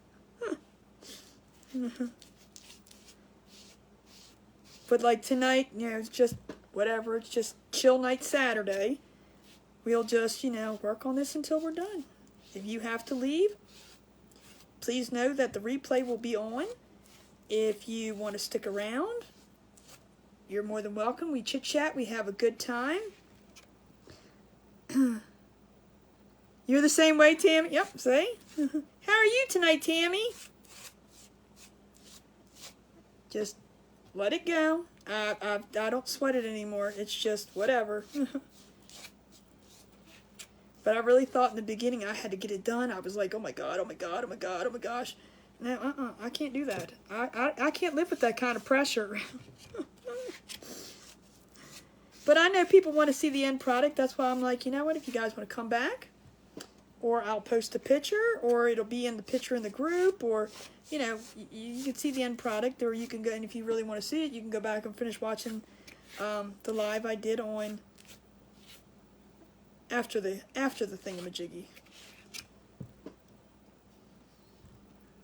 But like tonight, it's just whatever. It's just chill night Saturday. We'll just, work on this until we're done. If you have to leave, please know that the replay will be on. If you want to stick around, you're more than welcome. We chit-chat. We have a good time. You're the same way, Tammy? Yep, see? How are you tonight, Tammy? Just let it go. I don't sweat it anymore. It's just whatever. But I really thought in the beginning I had to get it done. I was like, oh my God, oh my God, oh my God, oh my gosh. No, I can't do that. I can't live with that kind of pressure. But I know people want to see the end product. That's why I'm like, you know what? If you guys want to come back, or I'll post a picture, or it'll be in the picture in the group, or, you know, you can see the end product, or you can go, and if you really want to see it, you can go back and finish watching the live I did on after the thingamajiggy.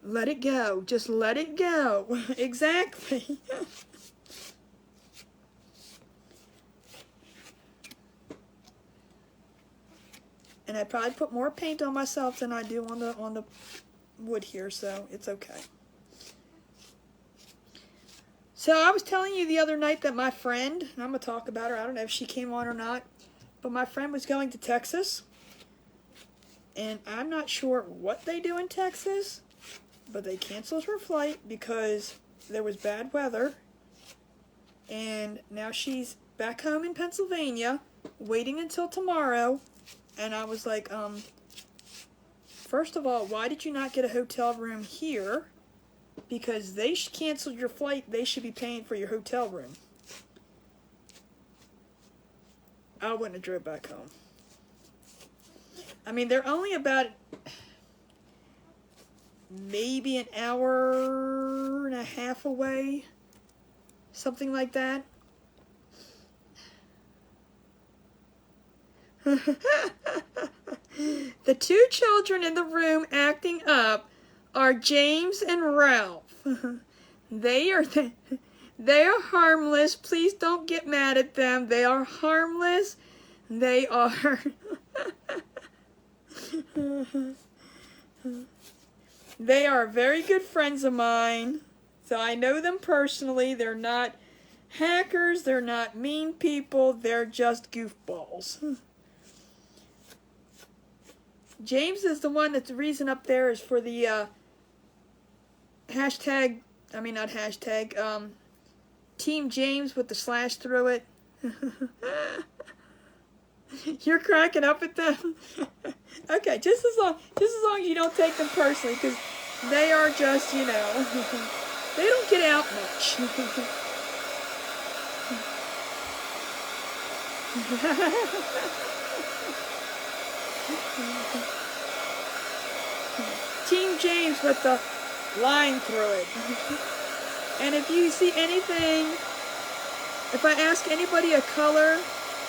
Let it go. Just let it go. Exactly. And I probably put more paint on myself than I do on the wood here, so it's okay. So I was telling you the other night that my friend, and I'm going to talk about her, I don't know if she came on or not, but my friend was going to Texas, and I'm not sure what they do in Texas, but they canceled her flight because there was bad weather, and now she's back home in Pennsylvania, waiting until tomorrow. And I was like, first of all, why did you not get a hotel room here? Because they canceled your flight, they should be paying for your hotel room. I wouldn't have drove back home. I mean, they're only about maybe an hour and a half away, something like that. The two children in the room acting up are James and Ralph. They are harmless. Please don't get mad at them. They are harmless. They are they are very good friends of mine. So I know them personally. They're not hackers. They're not mean people. They're just goofballs. James is the one that's the reason up there is for the hashtag, I mean not hashtag, Team James with the slash through it. You're cracking up at them? Okay, just as long as you don't take them personally, because they are just, you know, they don't get out much. Team James with the line through it. And if you see anything, if I ask anybody a color,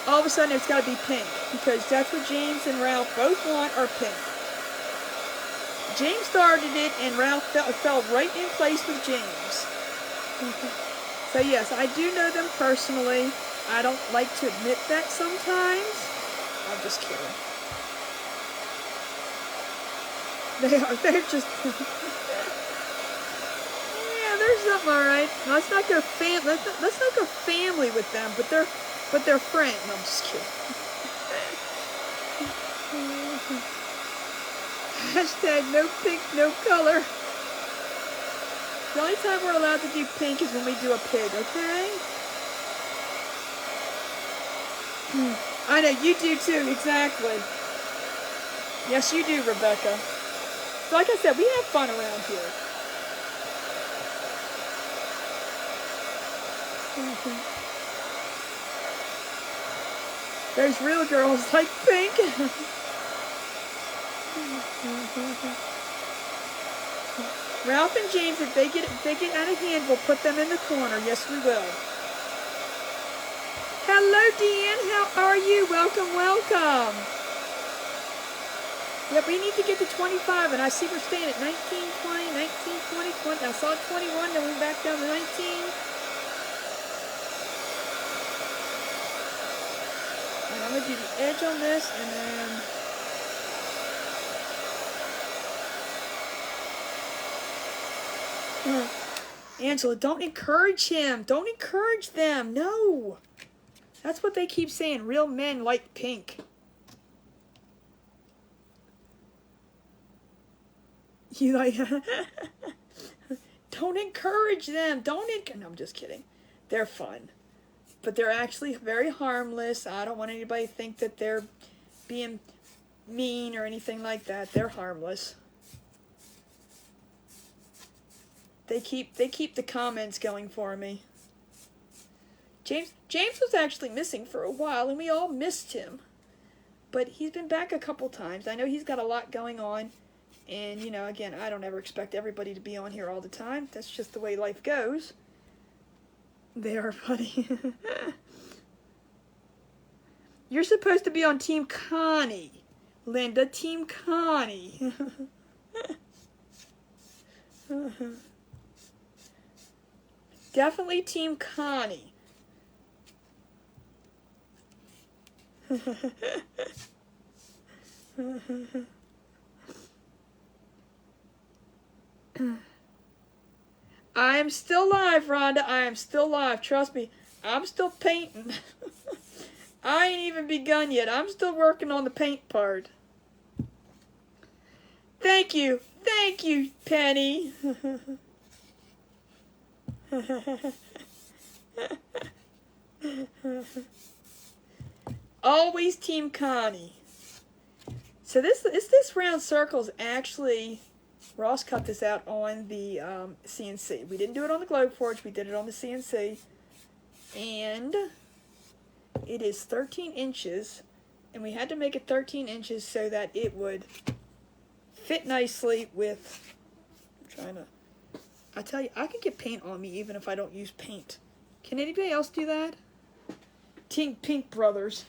all of a sudden it's got to be pink, because that's what James and Ralph both want, are pink. James started it, and Ralph fell right in place with James. So yes, I do know them personally. I don't like to admit that sometimes. I'm just kidding. They're just, yeah, there's something alright. Let's not go family with them, but they're friends. No, I'm just kidding. Hashtag no pink, no color. The only time we're allowed to do pink is when we do a pig, okay? I know, you do too, exactly. Yes, you do, Rebecca. So like I said, we have fun around here. Those real girls like pink. Ralph and James, if they get out of hand, we'll put them in the corner. Yes, we will. Hello, Deanne. How are you? Welcome, welcome. Yep, we need to get to 25, and I see we're staying at 19, 20, 19, 20, 20. I saw 21, then we're back down to 19. And I'm going to do the edge on this, and then... Angela, don't encourage him. Don't encourage them. No. That's what they keep saying. Real men like pink. You like... Don't encourage them. No, I'm just kidding. They're fun. But they're actually very harmless. I don't want anybody to think that they're being mean or anything like that. They're harmless. They keep the comments going for me. James was actually missing for a while, and we all missed him. but he's been back a couple times. I know he's got a lot going on. And, you know, again, I don't ever expect everybody to be on here all the time. That's just the way life goes. They are funny. You're supposed to be on Team Connie. Linda, Team Connie. Definitely Team Connie. I am still live, Rhonda. I am still live. Trust me, I'm still painting. I ain't even begun yet. I'm still working on the paint part. Thank you. Thank you, Penny. Always Team Connie. So this round circle is actually, Ross cut this out on the CNC. We didn't do it on the Glowforge. We did it on the CNC. And it is 13 inches. And we had to make it 13 inches so that it would fit nicely with, I tell you, I can get paint on me even if I don't use paint. Can anybody else do that? Team Pink Brothers.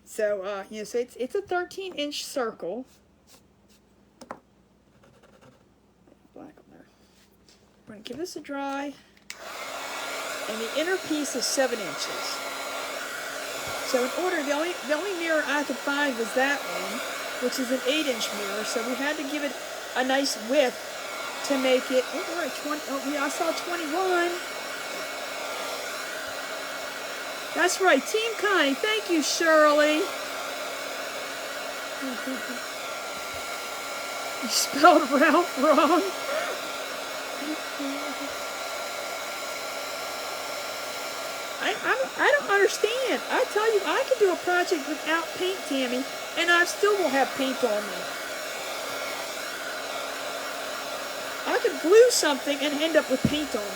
So, you know, so it's a 13-inch circle. Black on there. We're going to give this a dry. And the inner piece is 7 inches. So in order, the only mirror I could find was that one, which is an 8-inch mirror. So we had to give it a nice width to make it. Oh, we're at 20. Oh, yeah, I saw 21. That's right, Team Connie. Thank you, Shirley. You spelled Ralph wrong. I don't understand. I tell you, I can do a project without paint, Tammy, and I still will have paint on me. I could glue something and end up with paint on me.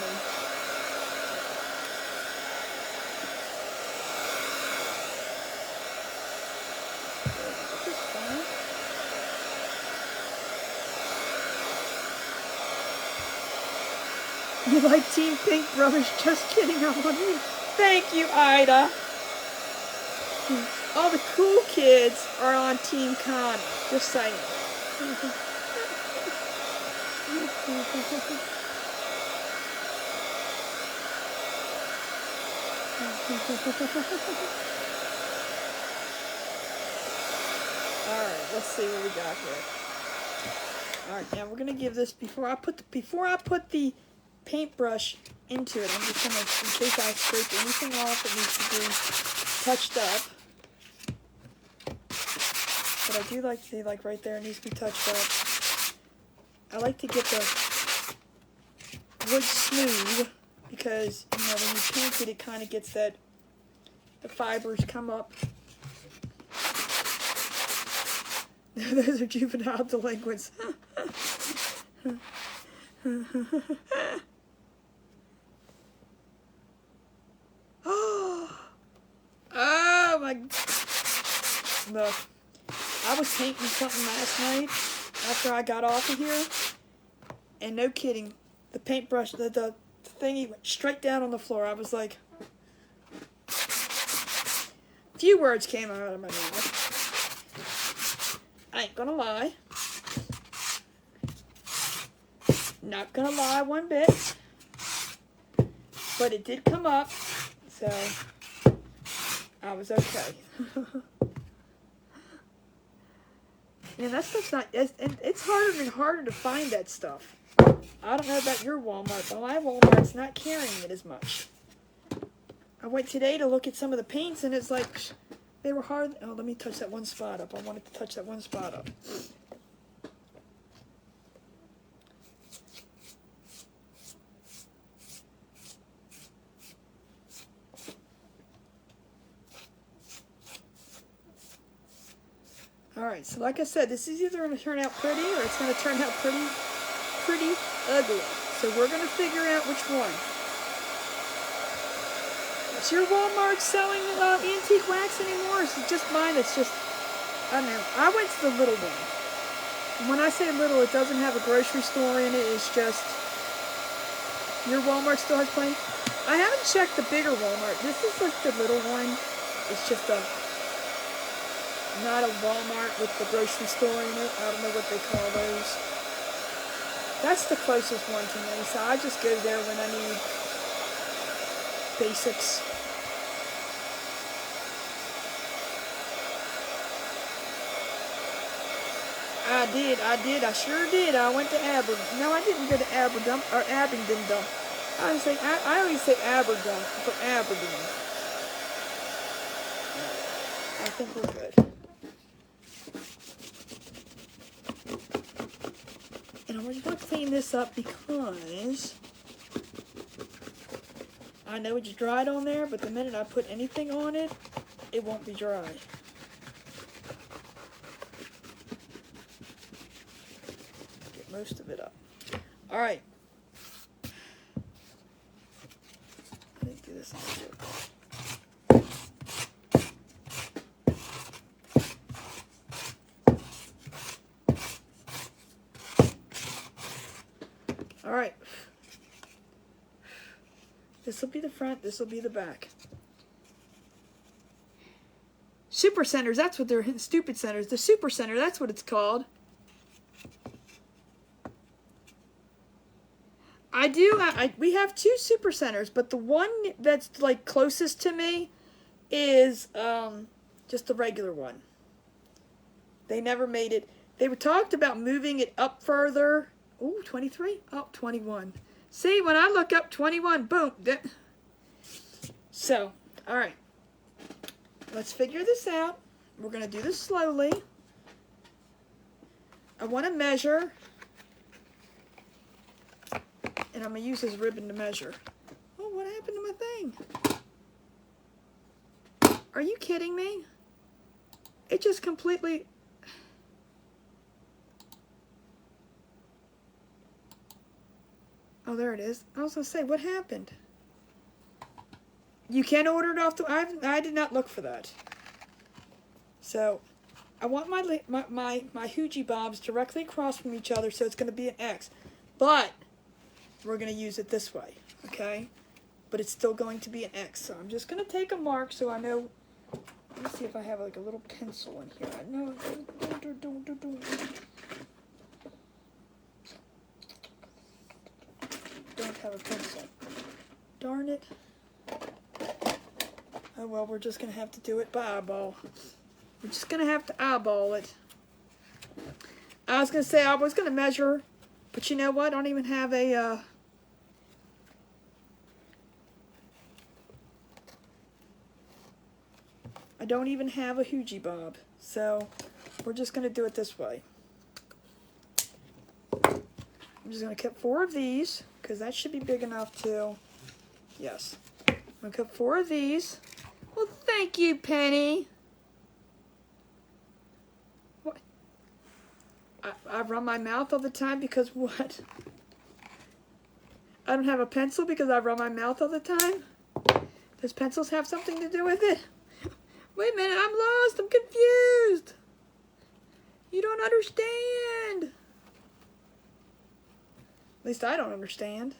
You like Team Pink Brothers? Just kidding, I'm on you. Thank you, Ida. All the cool kids are on Team Connie. Just saying. Alright, let's see what we got here. Alright, now we're gonna give this before I put the paintbrush into it. I'm just gonna, in case I scrape anything off that needs to be touched up. But I do like to say, like right there, it needs to be touched up. I like to get the wood smooth because, you know, when you paint it, it kind of gets that, the fibers come up. Those are juvenile delinquents. Oh my! Look, I was painting something last night after I got off of here, and no kidding, the paintbrush, the thingy went straight down on the floor. I was like, few words came out of my mouth. I ain't gonna lie. Not gonna lie one bit. But it did come up, so I was okay. And that stuff's not, it's harder and harder to find that stuff. I don't know about your Walmart, but my Walmart's not carrying it as much. I went today to look at some of the paints, and it's like, they were hard. Oh, let me touch that one spot up. I wanted to touch that one spot up. Alright, so like I said, this is either going to turn out pretty or it's going to turn out pretty ugly. So we're going to figure out which one. Is your Walmart selling antique wax anymore? Or is it just mine that's just, I don't know. I went to the little one. And when I say little, it doesn't have a grocery store in it. It's just, your Walmart still has plenty. I haven't checked the bigger Walmart. This is like the little one. It's just not a Walmart with the grocery store in it. I don't know what they call those. That's the closest one to me. So I just go there when I need basics. I sure did. I went to Aberdeen. No, I didn't go to Aberdeen or Abingdon. I always say Aberdeen for Aberdeen. I think we're good. And I'm just going to clean this up because I know it's dried on there, but the minute I put anything on it, it won't be dry. Get most of it up. All right. Let me do this on the All right. This will be the front, this will be the back. Super centers, that's what they're, stupid centers. The super center, that's what it's called. We have two super centers, but the one that's like closest to me is just the regular one. They never made it. They were talked about moving it up further. Ooh, 23? Oh, 21. See, when I look up 21, boom. So, all right. Let's figure this out. We're going to do this slowly. I want to measure. And I'm going to use this ribbon to measure. Oh, what happened to my thing? Are you kidding me? It just completely... Oh, there it is. I was going to say, what happened? You can order it off the... I did not look for that. So, I want my Hoogie Bobs directly across from each other, so it's going to be an X. But, we're going to use it this way, okay? But it's still going to be an X. So, I'm just going to take a mark so I know... Let me see if I have like a little pencil in here. I know... Don't have a pencil. Darn it. Oh well, we're just going to have to do it by eyeball. We're just going to have to eyeball it. I was going to say I was going to measure, but you know what? I don't even have a... I don't even have a Hoogie Bob. So, we're just going to do it this way. I'm just going to cut 4 of these, because that should be big enough to... Yes. I'm going to cut 4 of these. Well, thank you, Penny. What? I run my mouth all the time because what? I don't have a pencil because I run my mouth all the time? Does pencils have something to do with it? Wait a minute, I'm lost. I'm confused. You don't understand. At least I don't understand.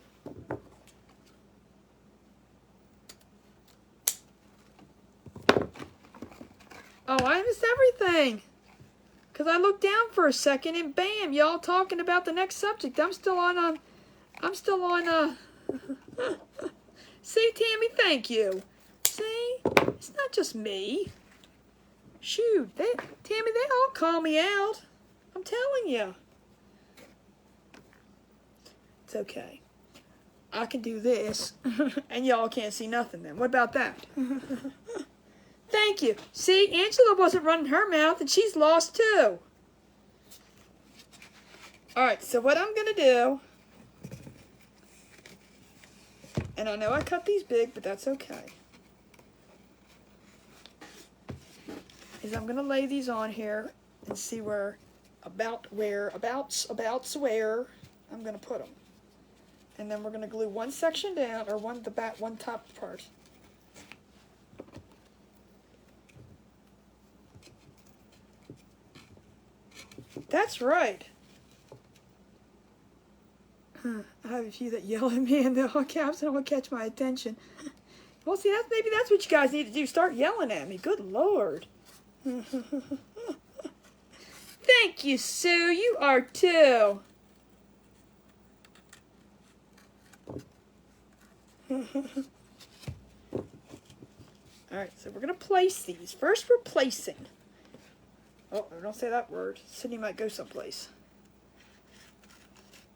Oh, I missed everything. Because I looked down for a second and bam, y'all talking about the next subject. I'm still on, See, Tammy, thank you. See, it's not just me. Shoot, Tammy, they all call me out. I'm telling you. It's okay. I can do this, and y'all can't see nothing then. What about that? Thank you. See, Angela wasn't running her mouth, and she's lost too. Alright, so what I'm going to do, and I know I cut these big, but that's okay, is I'm going to lay these on here and see where I'm going to put them. And then we're going to glue one section down, or one top part. That's right. I have a few that yell at me, and the all caps don't catch my attention. Well, see, maybe that's what you guys need to do. Start yelling at me. Good Lord. Thank you, Sue. You are too. Alright, so we're going to place these. First, we're placing. Oh, don't say that word. Sydney might go someplace.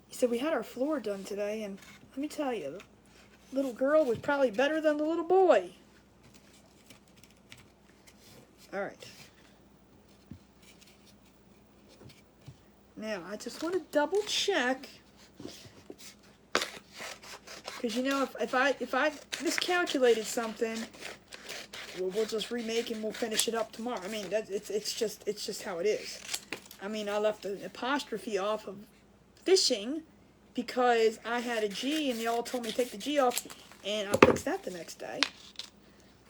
He said we had our floor done today, and let me tell you, the little girl was probably better than the little boy. Alright. Now, I just want to double check. Because, you know, if I miscalculated something, we'll just remake and we'll finish it up tomorrow. I mean, it's just how it is. I mean, I left an apostrophe off of fishing because I had a G and they all told me to take the G off, and I'll fix that the next day.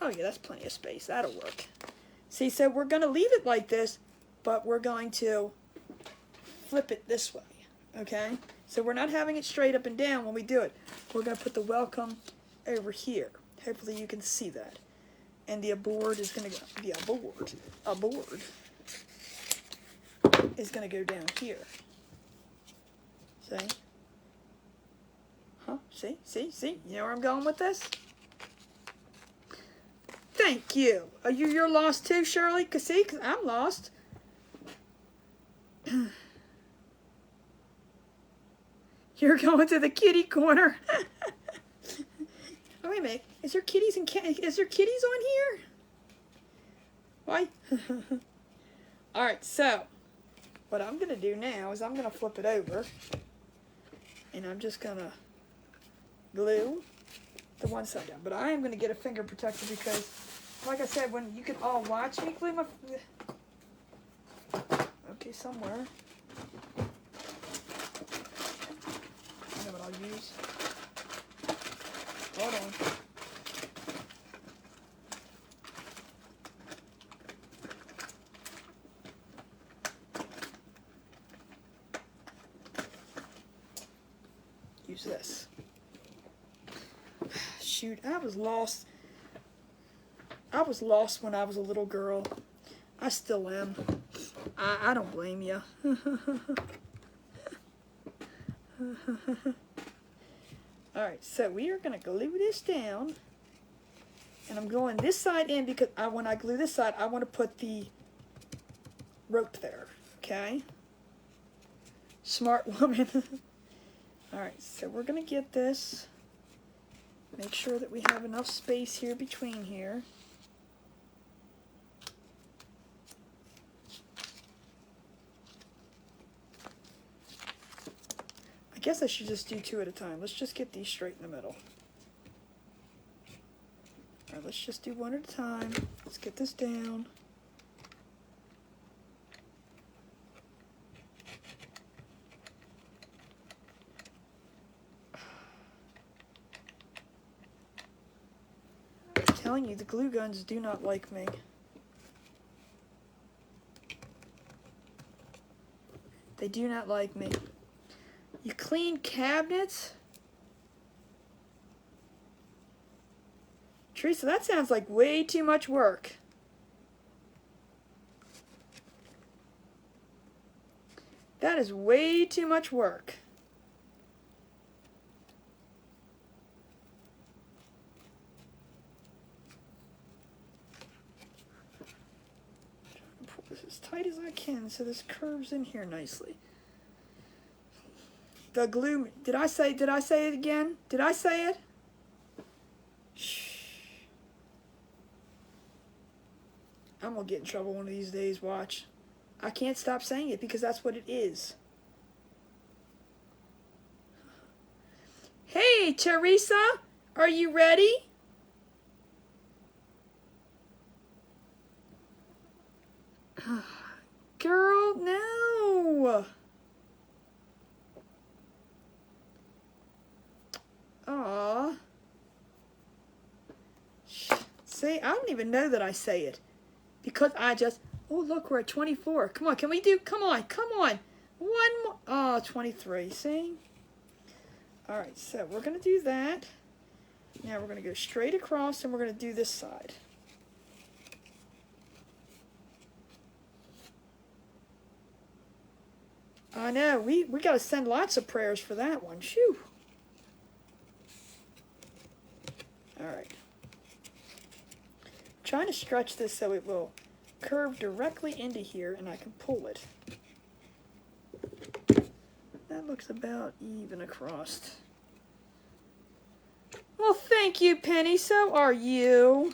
Oh yeah, that's plenty of space. That'll work. See, so we're going to leave it like this, but we're going to flip it this way, okay? So we're not having it straight up and down when we do it. We're going to put the welcome over here. Hopefully you can see that. And the aboard is going to go, the aboard is going to go down here. See? Huh? See? You know where I'm going with this? Thank you. Are you're lost too, Shirley? Cause I'm lost. You're going to the kitty corner. Oh, wait a minute. Is there kitties on here? Why? All right. So, what I'm gonna do now is I'm gonna flip it over, and I'm just gonna glue the one side down. But I am gonna get a finger protector because, like I said, when you can all watch me glue my. Okay, somewhere. I know what I'll use. Hold on. Use this. Shoot, I was lost. I was lost when I was a little girl. I still am. I don't blame you. Alright, so we are going to glue this down. And I'm going this side in because when I glue this side, I want to put the rope there. Okay? Smart woman. Alright, so we're going to get this. Make sure that we have enough space here between here. I guess I should just do two at a time. Let's just get these straight in the middle. Alright, let's just do one at a time. Let's get this down. I'm telling you, the glue guns do not like me. They do not like me. You clean cabinets? Teresa, that sounds like way too much work. That is way too much work. Pull this as tight as I can so this curves in here nicely. The glue, did I say it again? Did I say it? Shh. I'm gonna get in trouble one of these days, watch. I can't stop saying it because that's what it is. Hey, Teresa, are you ready? Girl, no. See, I don't even know that I say it. Because I just, oh, look, we're at 24. Come on, can we do, come on. One more, oh, 23, see? All right, so we're going to do that. Now we're going to go straight across and we're going to do this side. I know, we got to send lots of prayers for that one. Shoo. All right. I'm trying to stretch this so it will curve directly into here and I can pull it. That looks about even across. Well, thank you, Penny. So are you.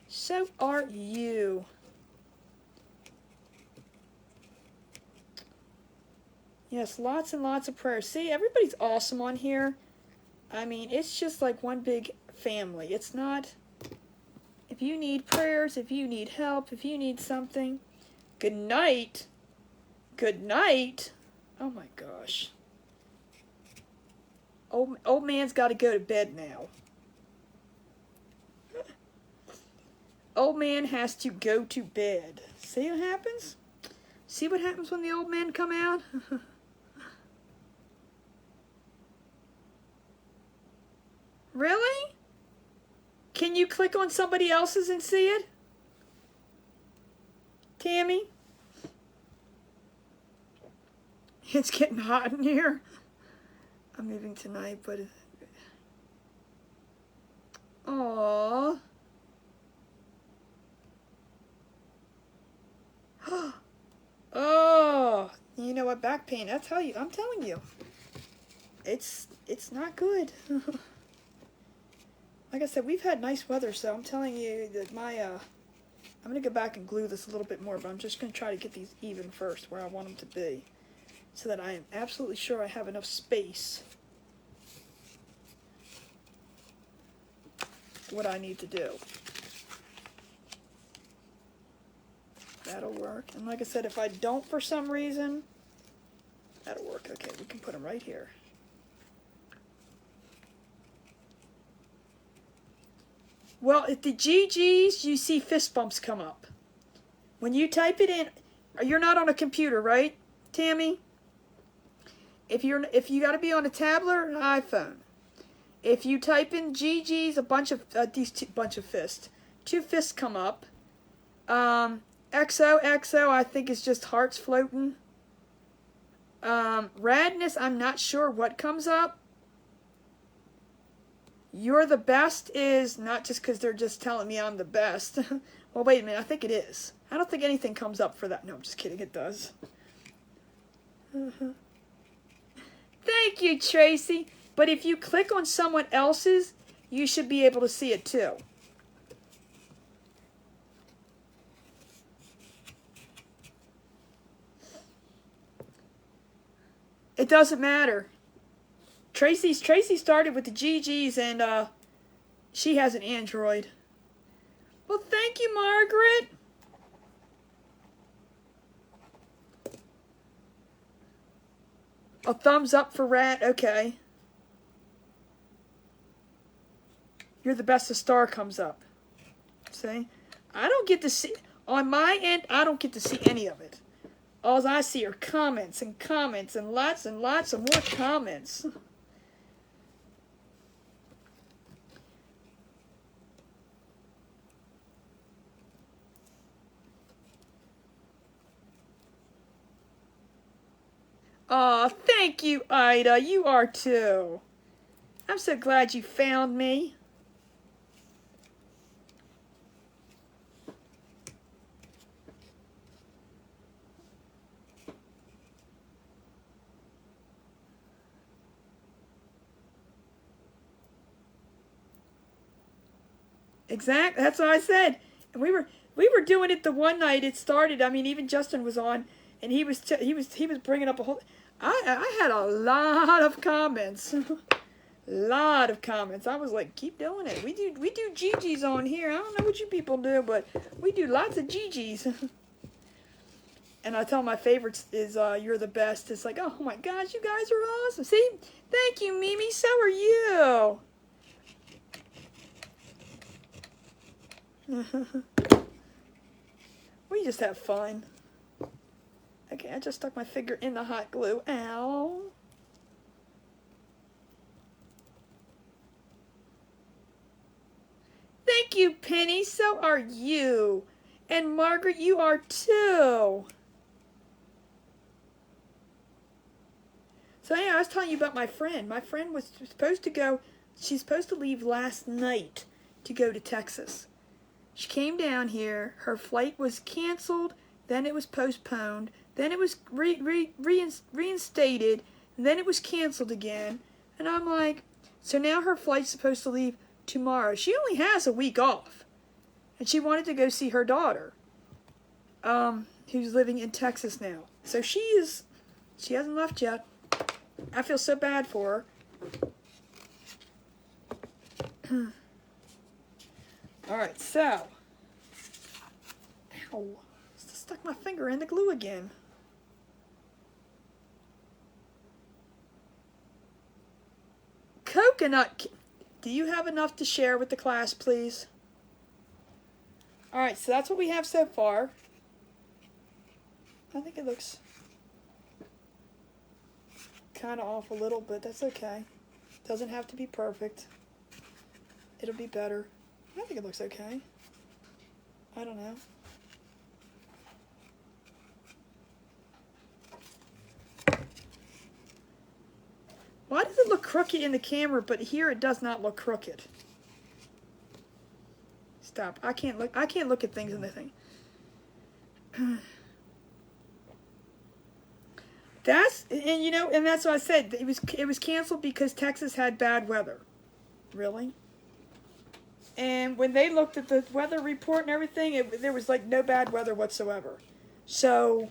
So are you. Yes, lots and lots of prayers. See, everybody's awesome on here. I mean, it's just like one big family. It's not, if you need prayers, if you need help, if you need something. Good night. Good night. Oh my gosh. Old man's got to go to bed now. Old man has to go to bed. See what happens? See what happens when the old men come out? Really? Can you click on somebody else's and see it? Tammy? It's getting hot in here. I'm moving tonight, but... Aww. Oh, you know what, back pain, I'm telling you. It's not good. Like I said, we've had nice weather, so I'm telling you that my, I'm going to go back and glue this a little bit more, but I'm just going to try to get these even first, where I want them to be, so that I am absolutely sure I have enough space for what I need to do. That'll work. And like I said, if I don't for some reason, that'll work. Okay, we can put them right here. Well, at the GGs, you see fist bumps come up. When you type it in, you're not on a computer, right, Tammy? If you got to be on a tablet or an iPhone. If you type in GGs, a bunch of bunch of fists. 2 fists come up. XO, I think is just hearts floating. Radness, I'm not sure what comes up. You're the best is not just because they're just telling me I'm the best. Well, wait a minute, I think it is. I don't think anything comes up for that. No, I'm just kidding, it does. Thank you, Tracy. But if you click on someone else's, you should be able to see it too. It doesn't matter. Tracy started with the GGs and she has an Android. Well, thank you, Margaret. A thumbs up for Rat. Okay. You're the best. A star comes up. See? I don't get to see, on my end, I don't get to see any of it. All I see are comments and comments and lots of more comments. Aw, thank you, Ida. You are too. I'm so glad you found me. Exactly. That's what I said. And we were doing it the one night it started. I mean, even Justin was on, and he was bringing up a whole. I had a lot of comments. Lot of comments. I was like, keep doing it. We do GGs on here. I don't know what you people do, but we do lots of GGs. And I tell my favorites is you're the best. It's like, oh my gosh, you guys are awesome. See? Thank you, Mimi. So are you. We just have fun. Okay, I just stuck my finger in the hot glue. Ow. Thank you, Penny. So are you. And Margaret, you are too. So yeah, I was telling you about my friend. My friend was supposed to go, she's supposed to leave last night to go to Texas. She came down here, her flight was canceled, then it was postponed, then it was reinstated, and then it was canceled again. And I'm like, so now her flight's supposed to leave tomorrow. She only has a week off. And she wanted to go see her daughter, who's living in Texas now. So she hasn't left yet. I feel so bad for her. Alright, so. Ow. Stuck my finger in the glue again. Coconut. Do you have enough to share with the class, please? Alright, so that's what we have so far. I think it looks kind of off a little, but that's okay. Doesn't have to be perfect. It'll be better. I think it looks okay. I don't know. Why does it look crooked in the camera, but here it does not look crooked? Stop. I can't look at things in the thing. And that's what I said. It was canceled because Texas had bad weather. Really? And when they looked at the weather report and everything, there was like no bad weather whatsoever. So,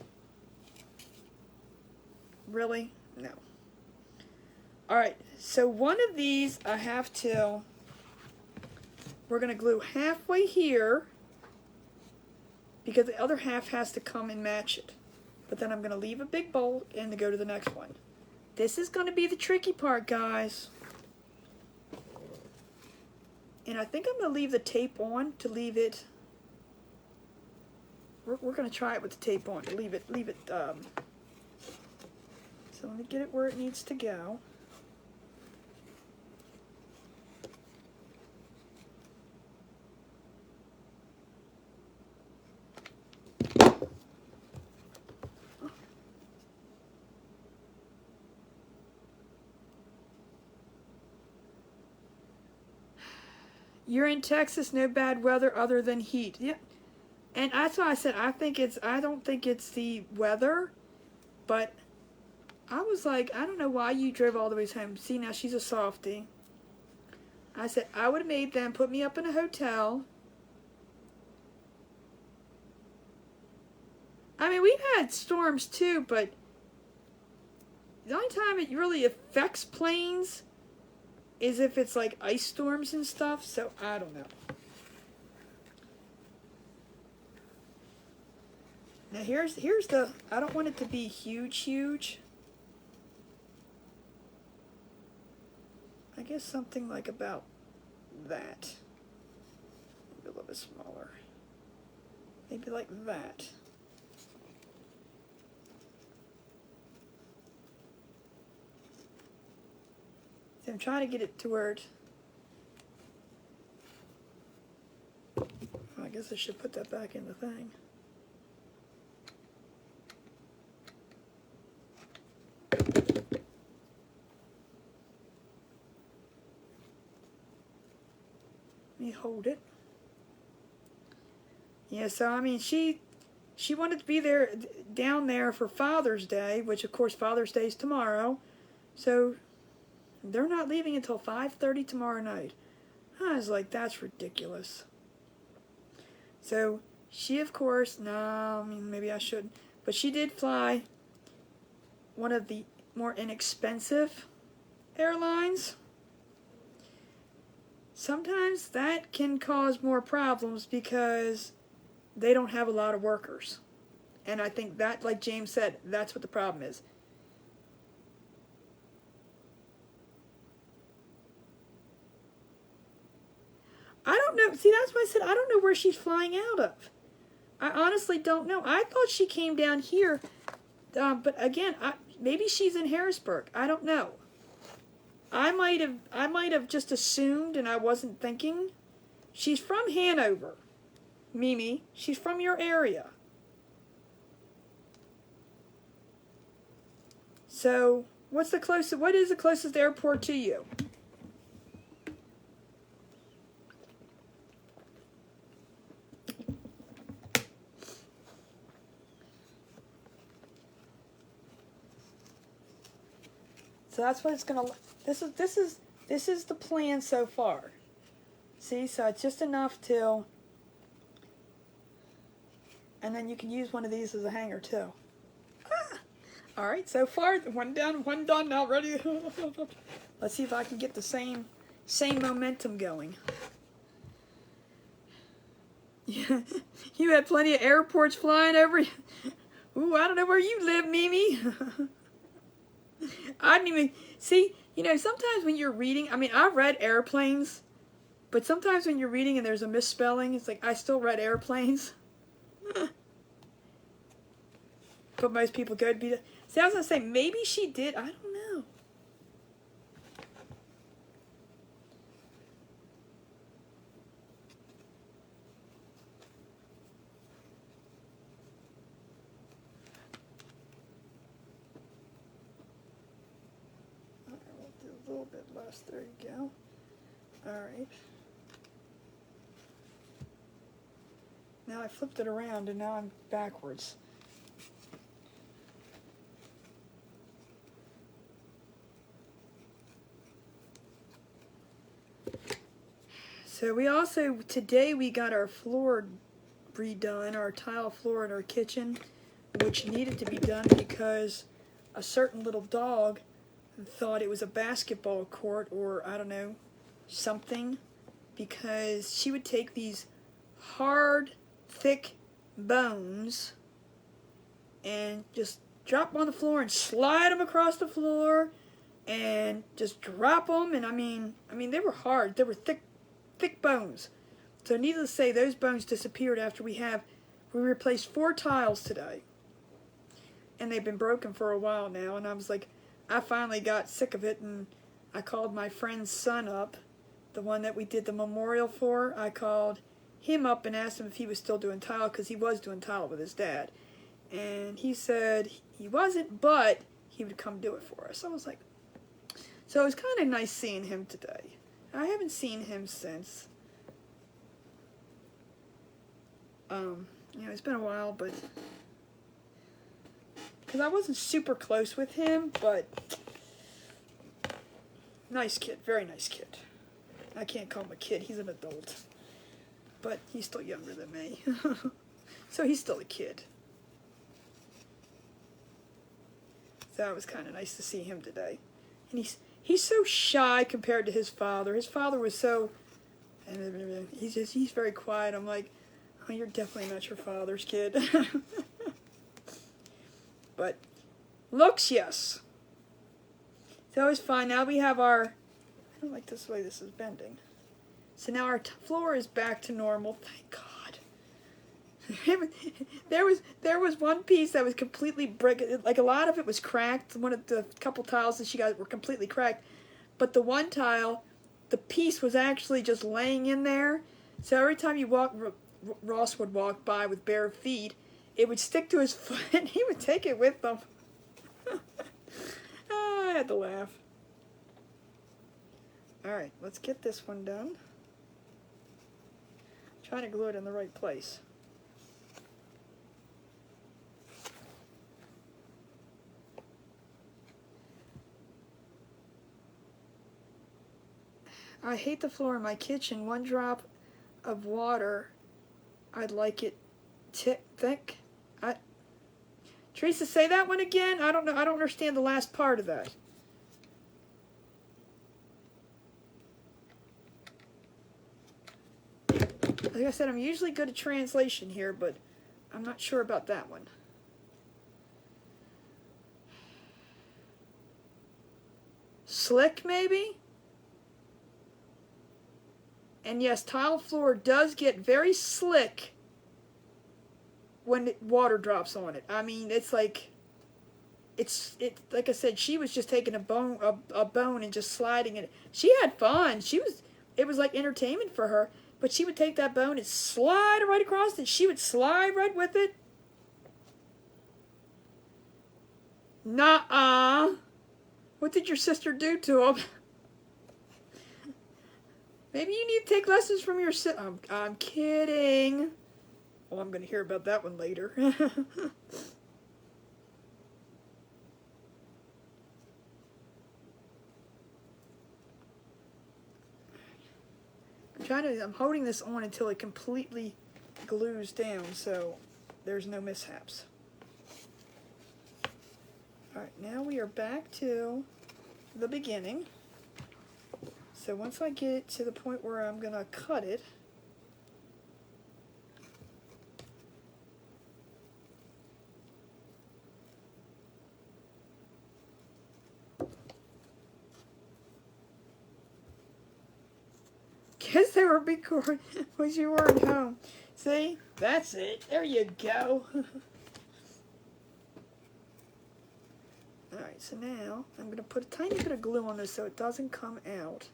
really? No. Alright, so one of these we're going to glue halfway here because the other half has to come and match it. But then I'm going to leave a big bowl and to go to the next one. This is going to be the tricky part, guys. And I think I'm going to leave the tape on to leave it. We're going to try it with the tape on to leave it. So let me get it where it needs to go. You're in Texas, no bad weather other than heat. Yeah. And that's why I said I don't think it's the weather, but I was like, I don't know why you drove all the way home. See, now she's a softie. I said, I would have made them put me up in a hotel. I mean, we've had storms too, but the only time it really affects planes is if it's like ice storms and stuff, so I don't know. Now here's the, I don't want it to be huge. I guess something like about that. Maybe a little bit smaller. Maybe like that. So I'm trying to get it to where it, I guess I should put that back in the thing. Let me hold it. Yeah, so I mean, she wanted to be down there for Father's Day, which of course Father's Day is tomorrow. So they're not leaving until 5:30 tomorrow night. I was like, that's ridiculous. So she, of course, no, I mean, maybe I shouldn't, but she did fly one of the more inexpensive airlines. sometimes that can cause more problems because they don't have a lot of workers. And I think that, like James said, that's what the problem is. I don't know. See, that's why I said I don't know where she's flying out of. I honestly don't know. I thought she came down here. But again, maybe she's in Harrisburg. I don't know. I might have just assumed and I wasn't thinking. She's from Hanover, Mimi. She's from your area. So, what is the closest airport to you? So that's what it's gonna. This is the plan so far. See, so it's just enough till, and then you can use one of these as a hanger too. Ah! All right, so far one down, one done. Now ready. Let's see if I can get the same momentum going. Yeah, you had plenty of airports flying over. Ooh, I don't know where you live, Mimi. I didn't even see, sometimes when you're reading, I mean, I've read airplanes, but sometimes when you're reading and there's a misspelling, it's like, I still read airplanes. But most people go to be, see, I was going to say, maybe she did, I don't know. A little bit less. There you go. All right. Now I flipped it around and now I'm backwards. So today we got our floor redone, our tile floor in our kitchen, which needed to be done because a certain little dog thought it was a basketball court or I don't know, something, because she would take these hard, thick bones and just drop them on the floor and slide them across the floor and just drop them. And I mean they were hard, they were thick bones. So needless to say, those bones disappeared after we replaced 4 tiles today, and they've been broken for a while now. And I was like, I finally got sick of it, and I called my friend's son up, the one that we did the memorial for. I called him up and asked him if he was still doing tile, because he was doing tile with his dad. And he said he wasn't, but he would come do it for us. I was like, so it was kind of nice seeing him today. I haven't seen him since. It's been a while, but because I wasn't super close with him, but nice kid, very nice kid. I can't call him a kid, he's an adult, but he's still younger than me. So he's still a kid. So it was kind of nice to see him today. And he's so shy compared to his father. His father was so, he's very quiet. I'm like, oh, you're definitely not your father's kid. But looks, yes. So it's fine. Now we have I don't like this way this is bending. So now our floor is back to normal. Thank God. there was one piece that was completely like a lot of it was cracked. One of the couple tiles that she got were completely cracked. But the one tile, the piece was actually just laying in there. So every time you walk, Ross would walk by with bare feet, it would stick to his foot and he would take it with him. I had to laugh. Alright, let's get this one done. I'm trying to glue it in the right place. I hate the floor in my kitchen. One drop of water, I'd like it thick. Teresa, say that one again. I don't know. I don't understand the last part of that. Like I said, I'm usually good at translation here, but I'm not sure about that one. Slick, maybe? And yes, tile floor does get very slick when water drops on it. I mean, it's like, like I said, she was just taking a bone and just sliding it. She had fun. It was like entertainment for her. But she would take that bone and slide it right across it. She would slide right with it. Nuh-uh. What did your sister do to him? Maybe you need to take lessons from your sister. I'm kidding. Well, I'm going to hear about that one later. I'm holding this on until it completely glues down, so there's no mishaps. Alright, now we are back to the beginning. So once I get it to the point where I'm going to cut it, guess they were big corn when you weren't home. See? That's it. There you go. Alright, so now I'm going to put a tiny bit of glue on this so it doesn't come out.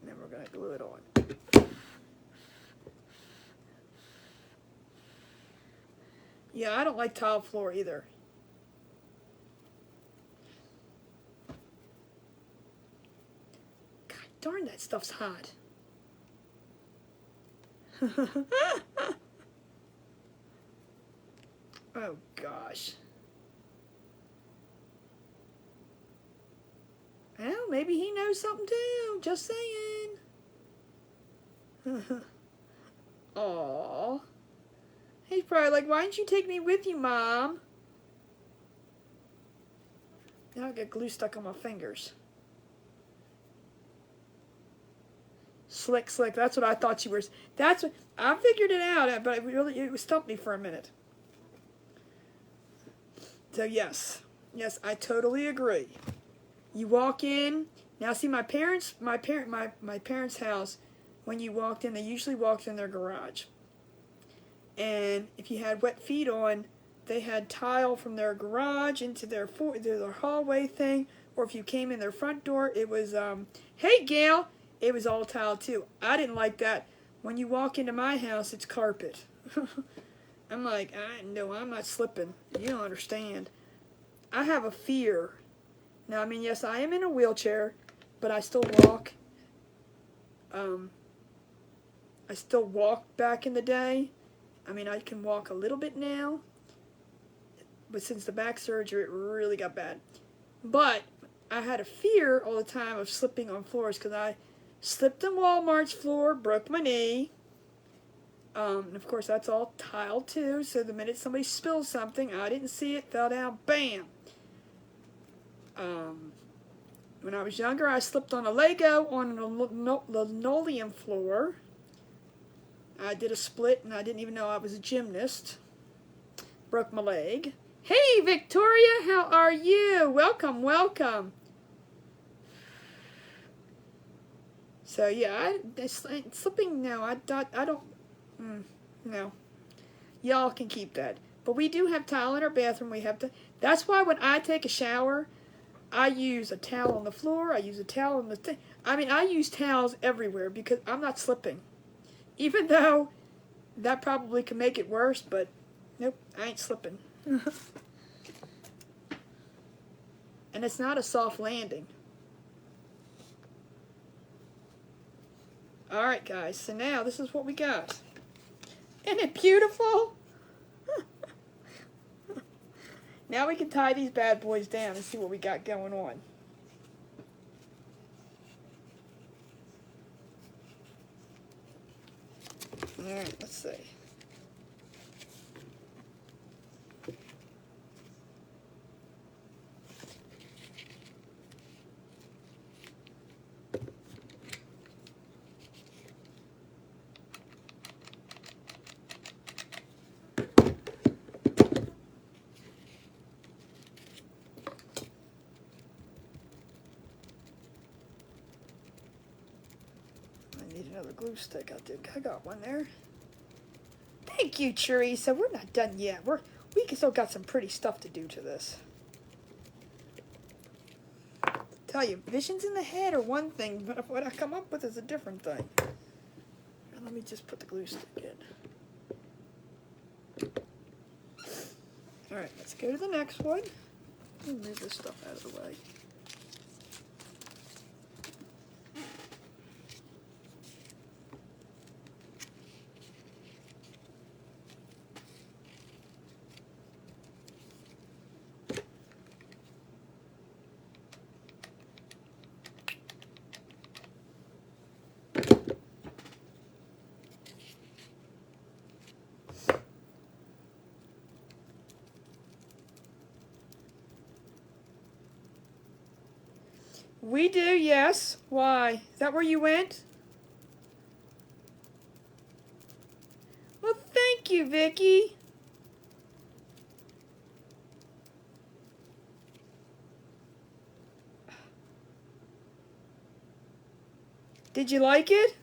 And then we're going to glue it on. Yeah, I don't like tile floor either. God darn, that stuff's hot. Oh, gosh. Well, maybe he knows something too. Just saying. Aww. He's probably like, why didn't you take me with you, Mom? Now I got glue stuck on my fingers. Slick, slick. That's what I thought you were. That's what I figured it out, but it stumped me for a minute. So yes, I totally agree. You walk in. Now see, my parents' house, when you walked in, they usually walked in their garage. And if you had wet feet on, they had tile from their garage into their hallway thing. Or if you came in their front door, it was, hey Gail, it was all tile too. I didn't like that. When you walk into my house, it's carpet. I'm like, no, I'm not slipping. You don't understand. I have a fear. Now, I mean, yes, I am in a wheelchair, but I still walk. I still walk back in the day. I mean, I can walk a little bit now. But since the back surgery, it really got bad. But I had a fear all the time of slipping on floors because I slipped on Walmart's floor, broke my knee. And of course, that's all tiled too. So the minute somebody spills something, I didn't see it, fell down, bam. When I was younger, I slipped on a Lego on a linoleum floor. I did a split, and I didn't even know I was a gymnast. Broke my leg. Hey, Victoria, how are you? Welcome, welcome. So yeah, slipping. No, I don't. No, y'all can keep that. But we do have tile in our bathroom. We have to. That's why when I take a shower, I use a towel on the floor. I use a towel on the thing. I mean, I use towels everywhere because I'm not slipping. Even though that probably can make it worse, but nope, I ain't slipping. And it's not a soft landing. Alright guys, so now this is what we got. Isn't it beautiful? Now we can tie these bad boys down and see what we got going on. Alright, let's see. another glue stick. I think I got one there. Thank you, Teresa. We're not done yet. We still got some pretty stuff to do to this. Tell you, visions in the head are one thing, but what I come up with is a different thing. Let me just put the glue stick in. Alright, let's go to the next one. Move this stuff out of the way. We do, yes. Why? Is that where you went? Well, thank you, Vicky. Did you like it?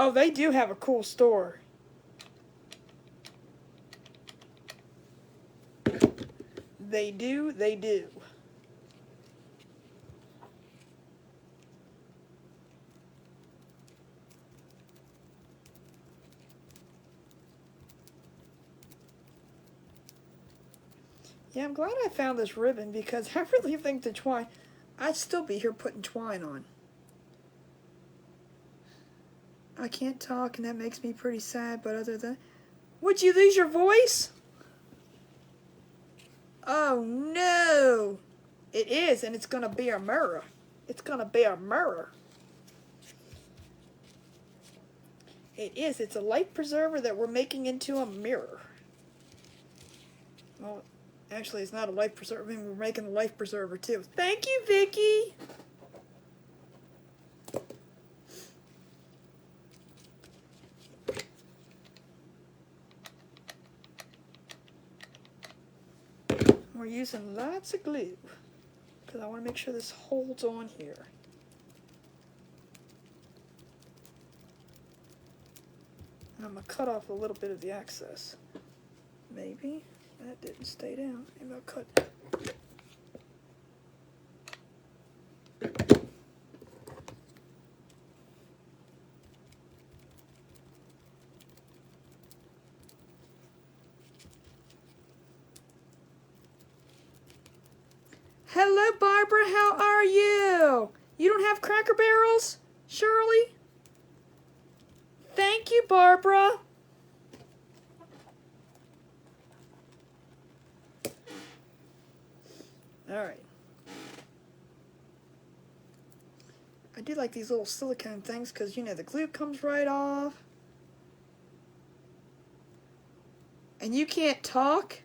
Oh, they do have a cool store. They do, they do. Yeah, I'm glad I found this ribbon because I really think the twine, I'd still be here putting twine on. I can't talk and that makes me pretty sad, but other than... Would you lose your voice? Oh no! It is, and it's going to be a mirror. It's going to be a mirror. It is. It's a light preserver that we're making into a mirror. Well, actually, it's not a life preserver. I mean, we're making a life preserver, too. Thank you, Vicky! We're using lots of glue because I want to make sure this holds on here. And I'm going to cut off a little bit of the excess. Maybe. That didn't stay down. Maybe I'll cut. Hello, Barbara. How are you? You don't have Cracker Barrels, Shirley? Thank you, Barbara. All right. I do like these little silicone things because, you know, the glue comes right off. And you can't talk?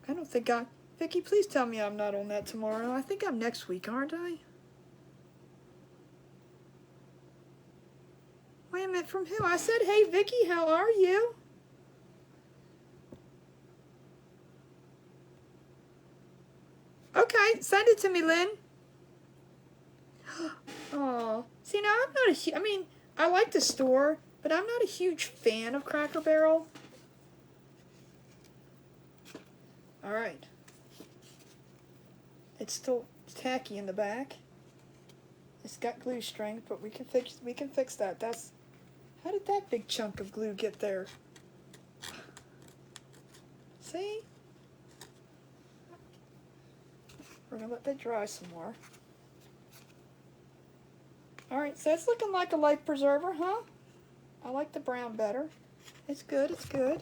I don't think I... Vicky, please tell me I'm not on that tomorrow. I think I'm next week, aren't I? Wait a minute, from who? I said, hey, Vicky, how are you? Okay, send it to me, Lynn. Oh, see, now I'm not I mean, I like the store, but I'm not a huge fan of Cracker Barrel. All right. It's still tacky in the back. It's got glue strength, but we can fix that. That's... How did that big chunk of glue get there? See? We're going to let that dry some more. Alright, so it's looking like a life preserver, huh? I like the brown better. It's good, it's good.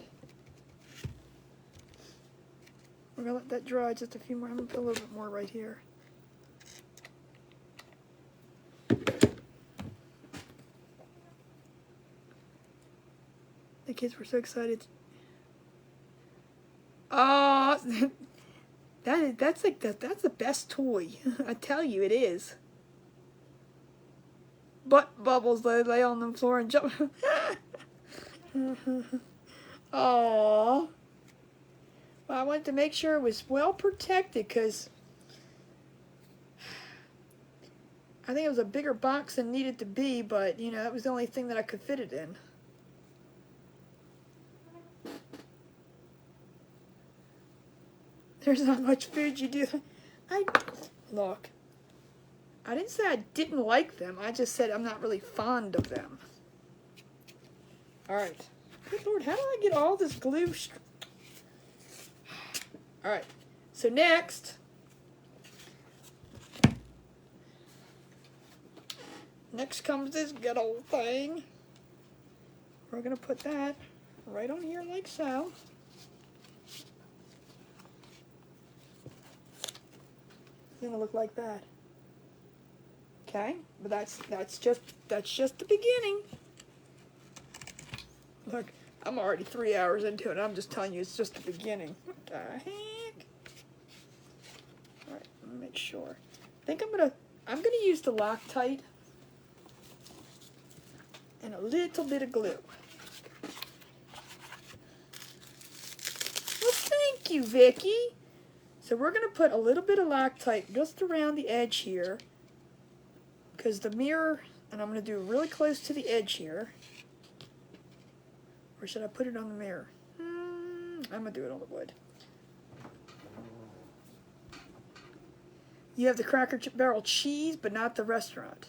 We're going to let that dry just a few more. I'm going to put a little bit more right here. The kids were so excited. Oh, That's the best toy. I tell you, it is. Butt bubbles, they lay on the floor and jump. Aww. Well, I wanted to make sure it was well protected because I think it was a bigger box than needed to be, but you know, that was the only thing that I could fit it in. There's not much food you do. Look, I didn't say I didn't like them. I just said I'm not really fond of them. All right. Good Lord, how do I get all this glue? All right. So next comes this good old thing. We're going to put that right on here like so. It's going to look like that. Okay? But that's just the beginning. Look, I'm already 3 hours into it. I'm just telling you it's just the beginning. What the heck? All right, let me make sure. I think I'm gonna use the Loctite and a little bit of glue. Well, thank you, Vicky. So we're gonna put a little bit of Loctite just around the edge here, because the mirror, and I'm gonna do really close to the edge here. Or should I put it on the mirror? I'm gonna do it on the wood. You have the Cracker Barrel cheese, but not the restaurant.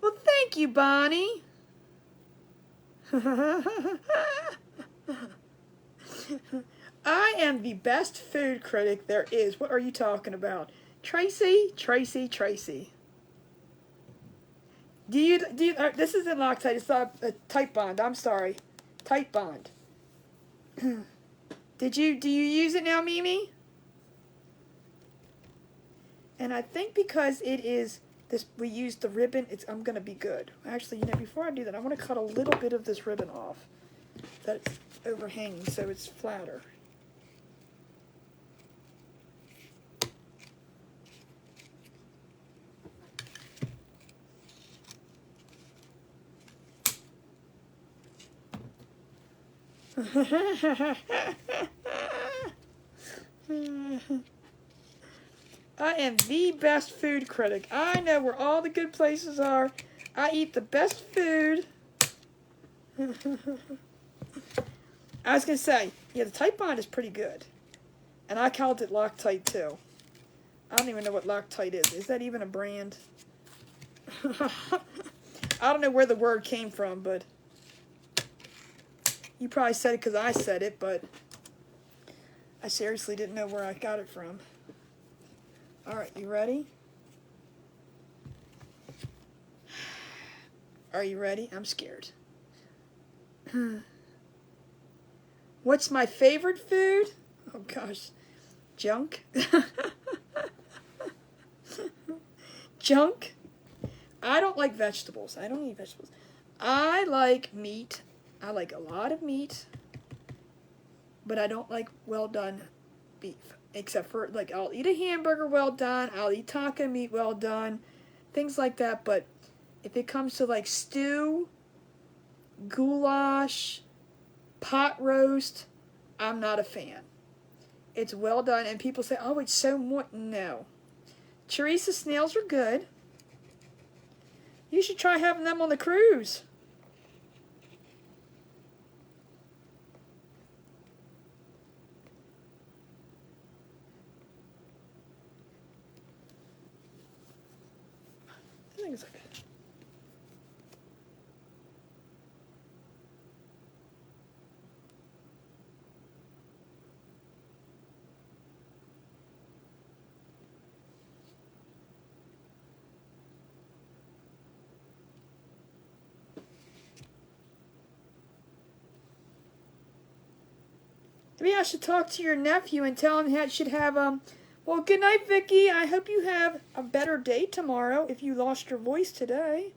Well, thank you, Bonnie. I am the best food critic there is. What are you talking about? Tracy. This isn't Loctite, it's not a Titebond, I'm sorry. Titebond. Do you use it now, Mimi? And I think because it is this, we used the ribbon, I'm gonna be good. Actually, you know, before I do that, I want to cut a little bit of this ribbon off that it's overhanging so it's flatter. I am the best food critic. I know where all the good places are. I eat the best food. I was going to say, yeah, the Titebond is pretty good. And I called it Loctite too. I don't even know what Loctite is. Is that even a brand? I don't know where the word came from, but you probably said it because I said it, but I seriously didn't know where I got it from. All right, you ready? Are you ready? I'm scared. What's my favorite food? Oh gosh, junk. Junk. I don't like vegetables. I don't eat vegetables. I like meat. I like a lot of meat, but I don't like well done beef. Except for, like, I'll eat a hamburger well done, I'll eat taco meat well done, things like that, but if it comes to, like, stew, goulash, pot roast, I'm not a fan. It's well done, and people say, oh, it's so no. Teresa snails are good. You should try having them on the cruise. I think it's okay. Maybe I should talk to your nephew and tell him he should have, well, good night, Vicky. I hope you have a better day tomorrow if you lost your voice today.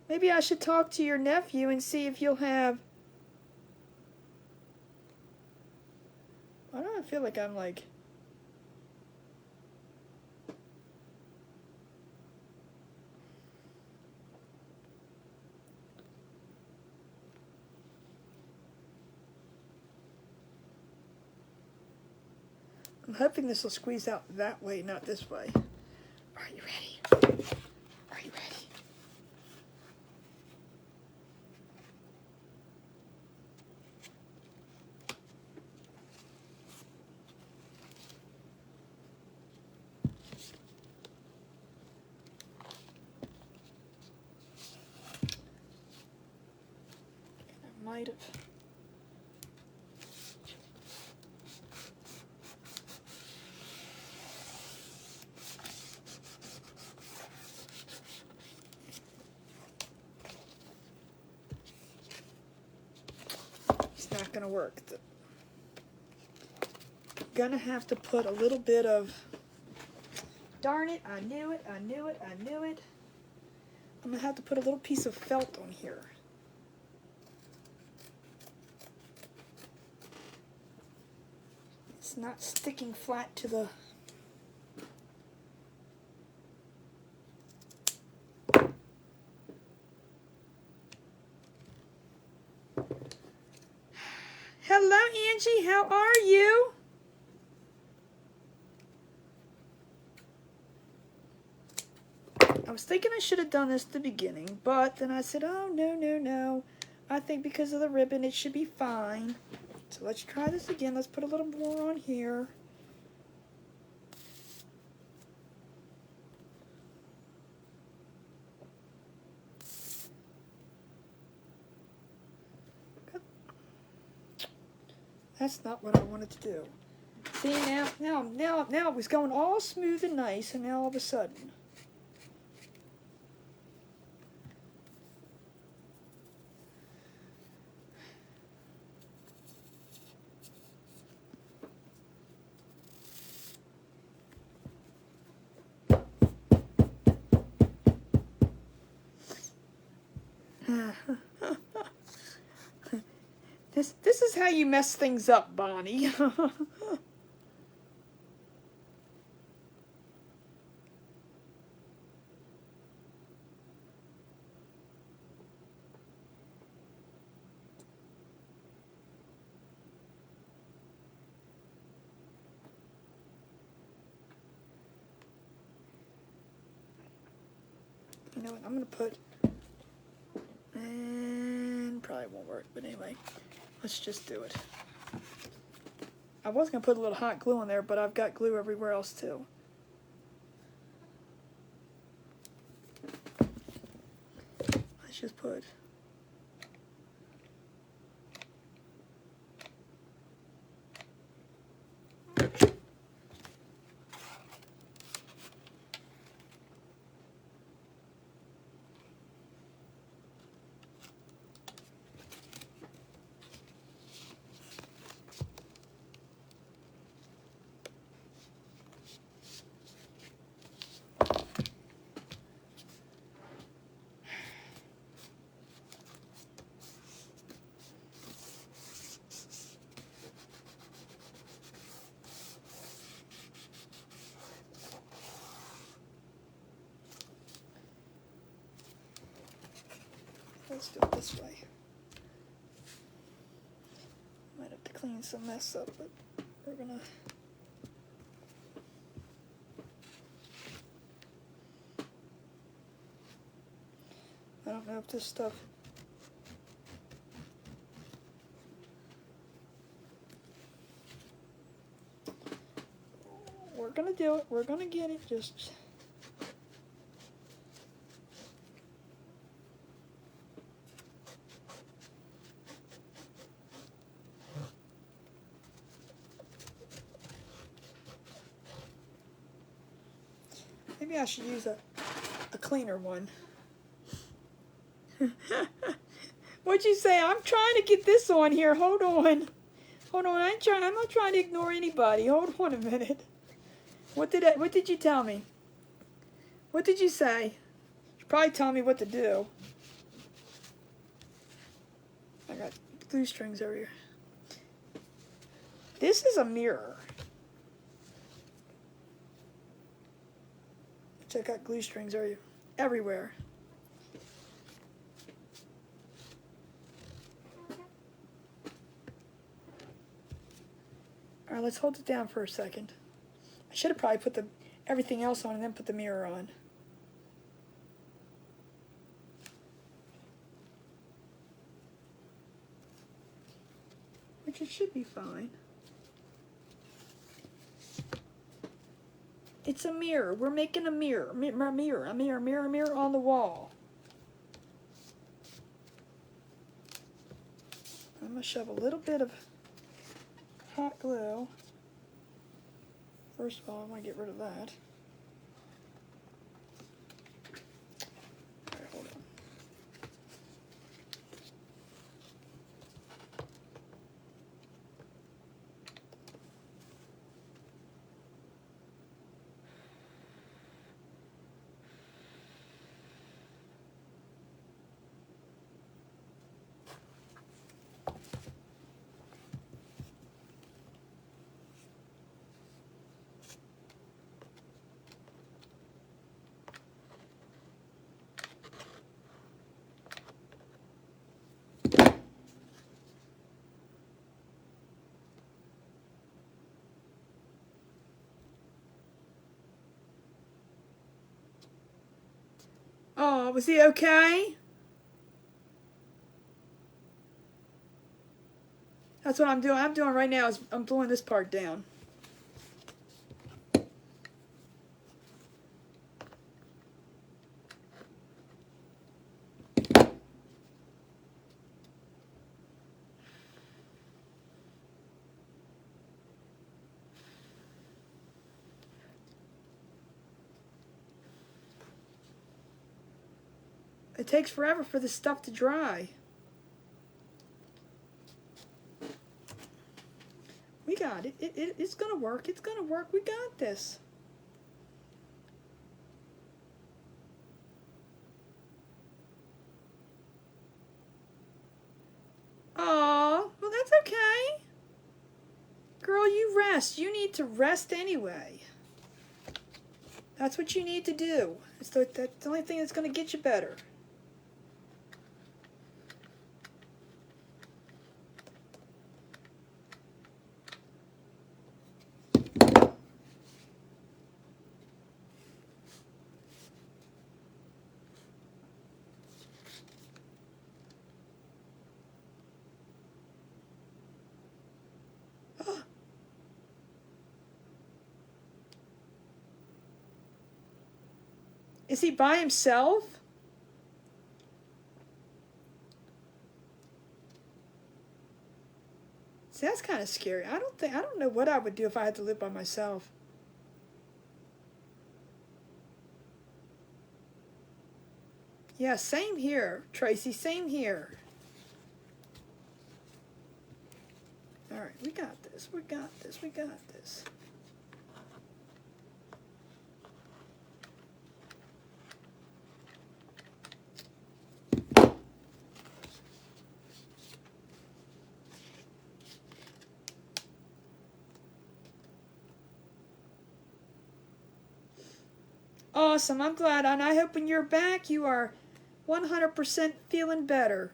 Maybe I should talk to your nephew and see if you'll have Why do I feel like I'm like... I'm hoping this will squeeze out that way, not this way. Are you ready? Are you ready? I might have... Not gonna work. Gonna have to put a little bit of... Darn it, I knew it, I knew it, I knew it. I'm gonna have to put a little piece of felt on here. It's not sticking flat to the... Hello, Angie. How are you? I was thinking I should have done this at the beginning, but then I said, oh, no, no, no. I think because of the ribbon, it should be fine. So let's try this again. Let's put a little more on here. That's not what I wanted to do. See, now it was going all smooth and nice, and now all of a sudden. This is how you mess things up, Bonnie. You know what, I'm going to put, and probably won't work, but anyway, let's just do it. I was going to put a little hot glue on there, but I've got glue everywhere else too. Let's just put... Let's do it this way. Might have to clean some mess up, but we're gonna... I don't know if this stuff... We're gonna do it. We're gonna get it. Just... Maybe I should use a cleaner one. What'd you say? I'm trying to get this on here. Hold on. Hold on. I'm not trying to ignore anybody. Hold on a minute. What did you tell me? What did you say? You probably tell me what to do. I got glue strings over here. This is a mirror. Check out glue strings are everywhere. All right, let's hold it down for a second. I should have probably put everything else on and then put the mirror on. Which it should be fine. It's a mirror. We're making a mirror. A mirror on the wall. I'm going to shove a little bit of hot glue. First of all, I want to get rid of that. All right, hold on. Oh, was he okay? That's what I'm doing. I'm doing right now is I'm blowing this part down. It takes forever for this stuff to dry. We got it. It's going to work. It's going to work. We got this. Aw, well that's okay. Girl, you rest. You need to rest anyway. That's what you need to do. That's the only thing that's going to get you better. Is he by himself? See, that's kind of scary. I don't know what I would do if I had to live by myself. Yeah, same here, Tracy, same here. All right, we got this, we got this, we got this. Awesome, I'm glad, and I hope when you're back you are 100% feeling better.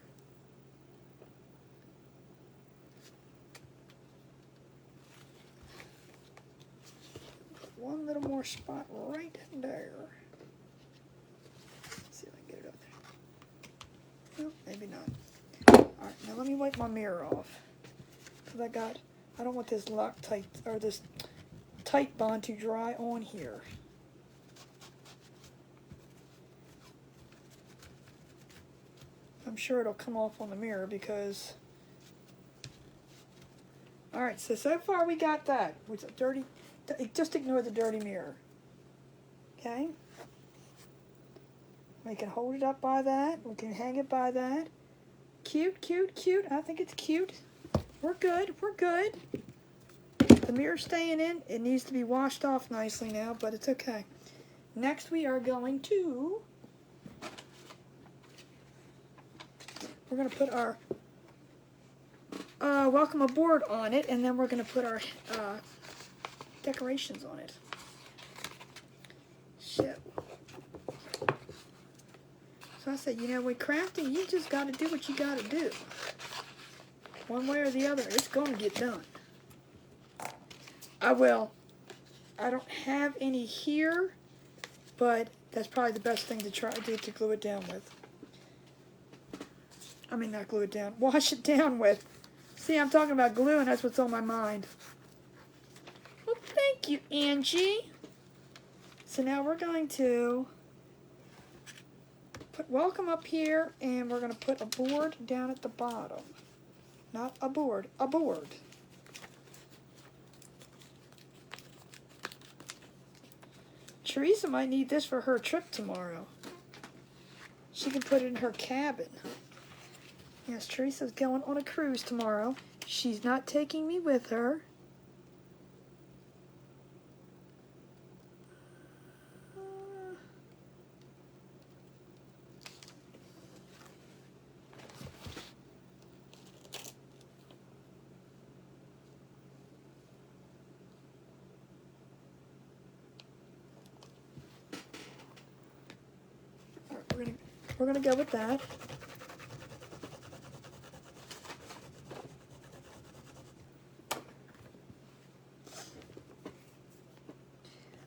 One little more spot right there. Let's see if I can get it up there. No, maybe not. Alright, now let me wipe my mirror off. Because I don't want this Loctite, or this Titebond to dry on here. I'm sure it'll come off on the mirror because... Alright, so far we got that. With a dirty... Just ignore the dirty mirror. Okay? We can hold it up by that. We can hang it by that. Cute, cute, cute. I think it's cute. We're good. We're good. The mirror's staying in. It needs to be washed off nicely now, but it's okay. Next we are going to... We're going to put our welcome aboard on it, and then we're going to put our decorations on it. So I said, you know, with crafting, you just got to do what you got to do. One way or the other, it's going to get done. I don't have any here, but that's probably the best thing to try to glue it down with. I mean, not glue it down, wash it down with. See, I'm talking about glue, and that's what's on my mind. Well, thank you, Angie. So now we're going to put welcome up here, and we're going to put a board down at the bottom. Not a board, a board. Teresa might need this for her trip tomorrow. She can put it in her cabin. Yes, Teresa's going on a cruise tomorrow. She's not taking me with her. We're gonna go with that.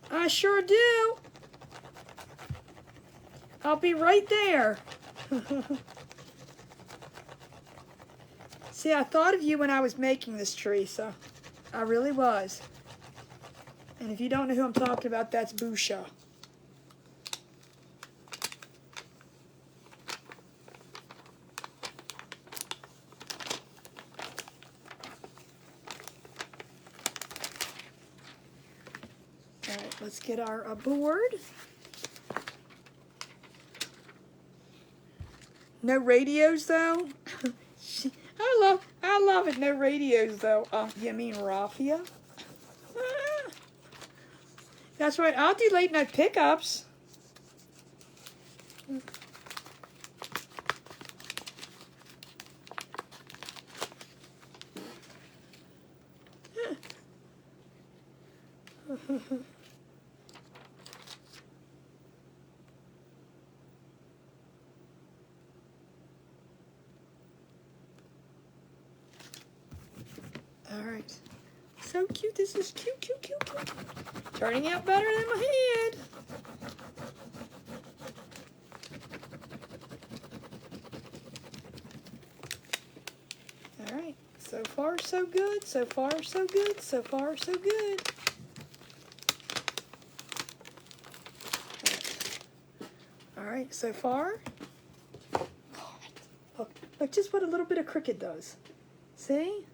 I sure do. I'll be right there. See, I thought of you when I was making this, Teresa. I really was. And if you don't know who I'm talking about, that's Busha. Alright, let's get our board. No radios though. I love it. No radios though. You mean Raffia? That's right. I'll do late night pickups. Alright. So cute. This is cute, cute, cute, cute. Turning out better than my head. Alright. So far, so good. So far, so good. So far, so good. Alright, so far. Look just what a little bit of Cricut does. See?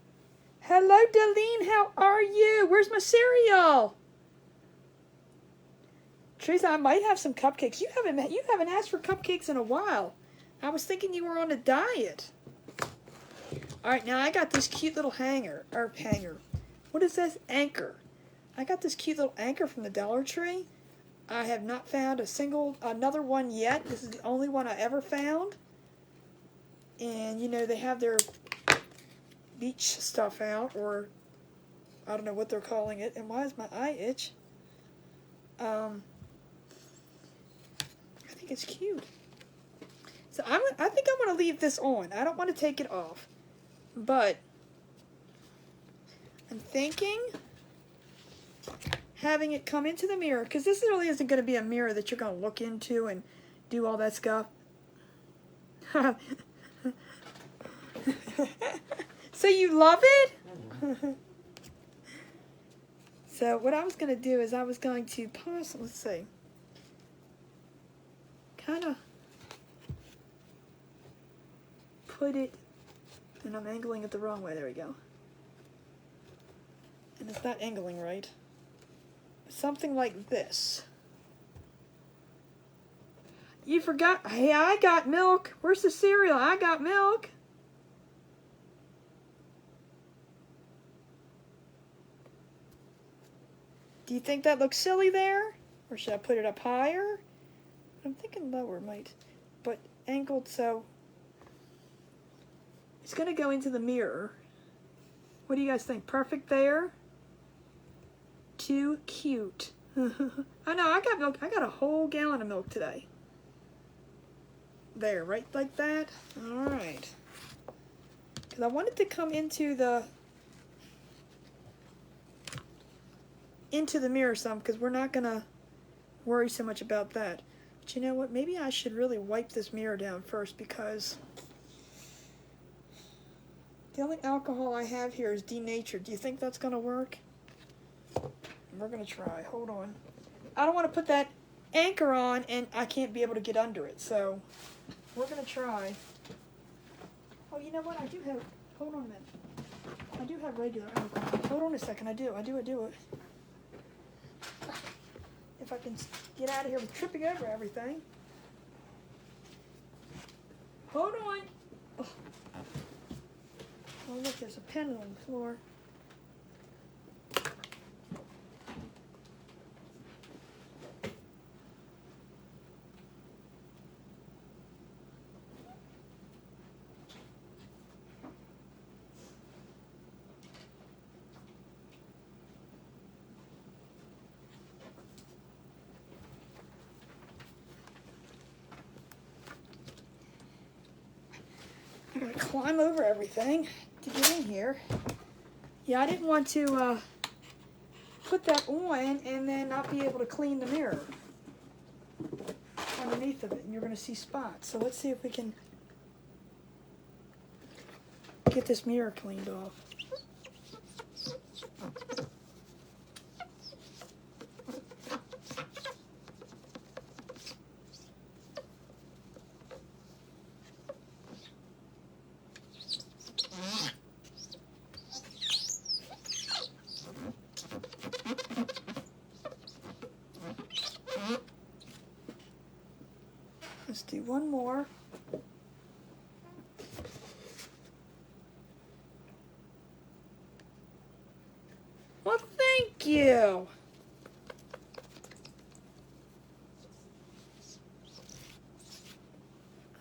Hello, Darlene. How are you? Where's my cereal? Teresa, I might have some cupcakes. You haven't asked for cupcakes in a while. I was thinking you were on a diet. All right, now I got this cute little hanger. What is this? Anchor. I got this cute little anchor from the Dollar Tree. I have not found another one yet. This is the only one I ever found. And, you know, they have their beach stuff out, or I don't know what they're calling it. And why is my eye itch? I think it's cute. So I think I'm going to leave this on. I don't want to take it off. But I'm thinking having it come into the mirror, because this really isn't going to be a mirror that you're going to look into and do all that stuff. So you love it? So what I was going to do is I was going to possibly, let's see, kind of put it, and I'm angling it the wrong way. There we go. And it's not angling right. Something like this. You forgot. Hey, I got milk. Where's the cereal? I got milk. Do you think that looks silly there? Or should I put it up higher? I'm thinking lower might. But angled, so it's going to go into the mirror. What do you guys think? Perfect there? Too cute. I know, I got milk. I got a whole gallon of milk today. There, right like that. All right. Because I wanted to come into the mirror some, because we're not going to worry so much about that. But you know what? Maybe I should really wipe this mirror down first, because the only alcohol I have here is denatured. Do you think that's going to work? We're going to try. Hold on. I don't want to put that anchor on and I can't be able to get under it. So we're going to try. Oh, you know what? I do have, hold on a minute. I do have regular alcohol. Hold on a second. I do. If I can get out of here with tripping over everything. Hold on. Oh, look, there's a pen on the floor. I'm going to climb over everything to get in here. Yeah, I didn't want to put that on and then not be able to clean the mirror underneath of it, and you're going to see spots. So let's see if we can get this mirror cleaned off. Let's do one more. Well, thank you.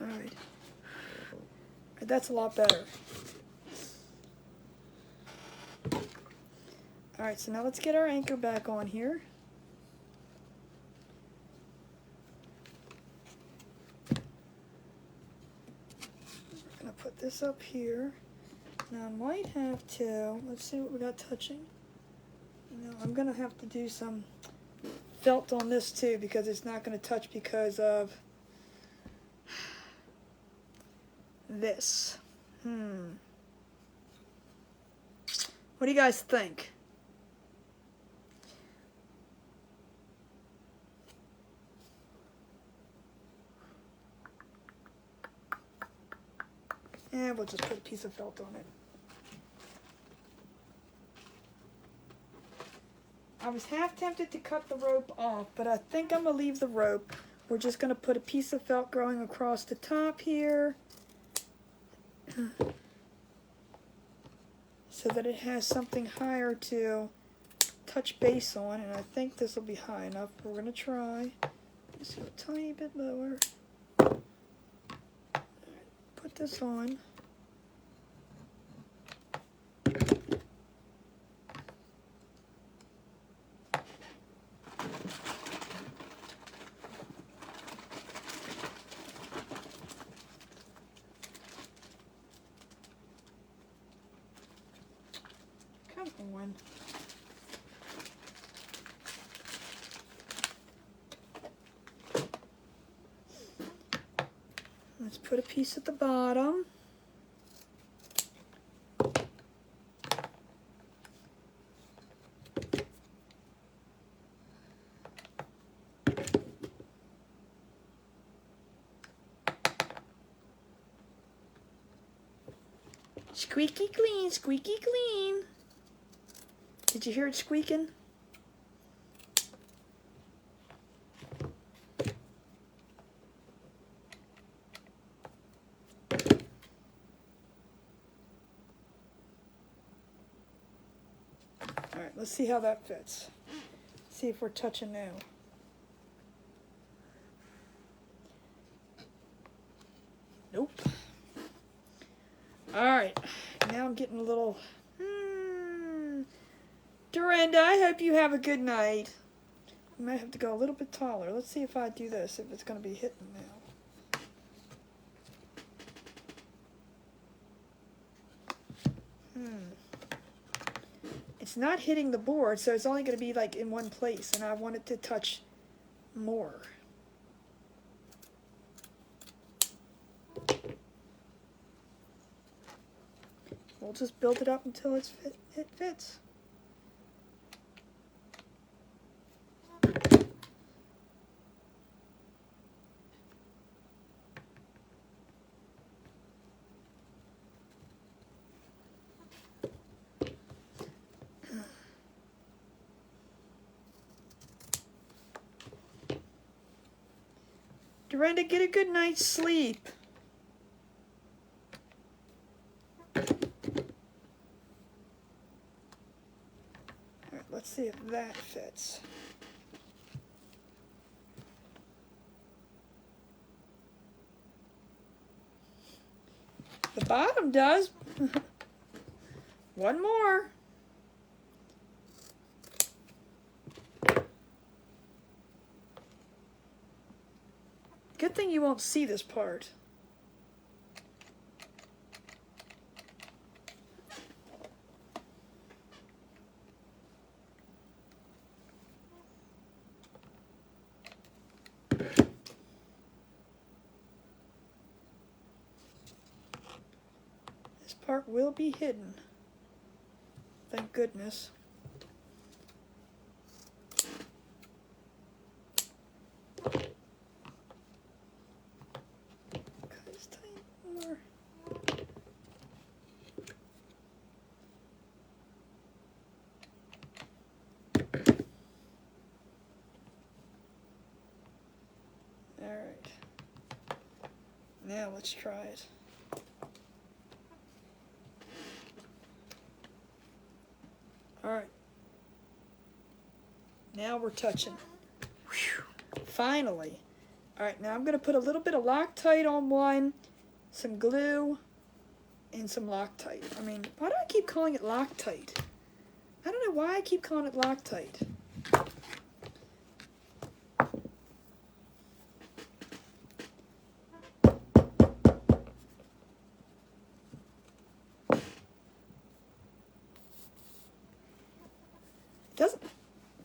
All right. That's a lot better. All right, so now let's get our anchor back on here. We're going to put this up here. Now I might have to, let's see what we got touching. You know, I'm going to have to do some felt on this too, because it's not going to touch because of this. What do you guys think? And we'll just put a piece of felt on it. I was half tempted to cut the rope off, but I think I'm going to leave the rope. We're just going to put a piece of felt going across the top here, so that it has something higher to touch base on, and I think this will be high enough. We're going to try. Just a tiny bit lower. Put this on. Come on. Let's put a piece at the bottom. Squeaky clean, squeaky clean. Did you hear it squeaking? All right, let's see how that fits. See if we're touching now. Nope. All right, now I'm getting a little, Dorinda, I hope you have a good night. I might have to go a little bit taller. Let's see if I do this, if it's going to be hitting now. It's not hitting the board, so it's only going to be like in one place, and I want it to touch more. We'll just build it up until it fits. Dorinda, get a good night's sleep. Alright, let's see if that fits. The bottom does. One more. Good thing you won't see this part. This part will be hidden. Thank goodness. Alright. Now let's try it. Alright. Now we're touching. Whew. Finally. Alright, now I'm going to put a little bit of Loctite on one, some glue, and some Loctite. I mean, why do I keep calling it Loctite? I don't know why I keep calling it Loctite.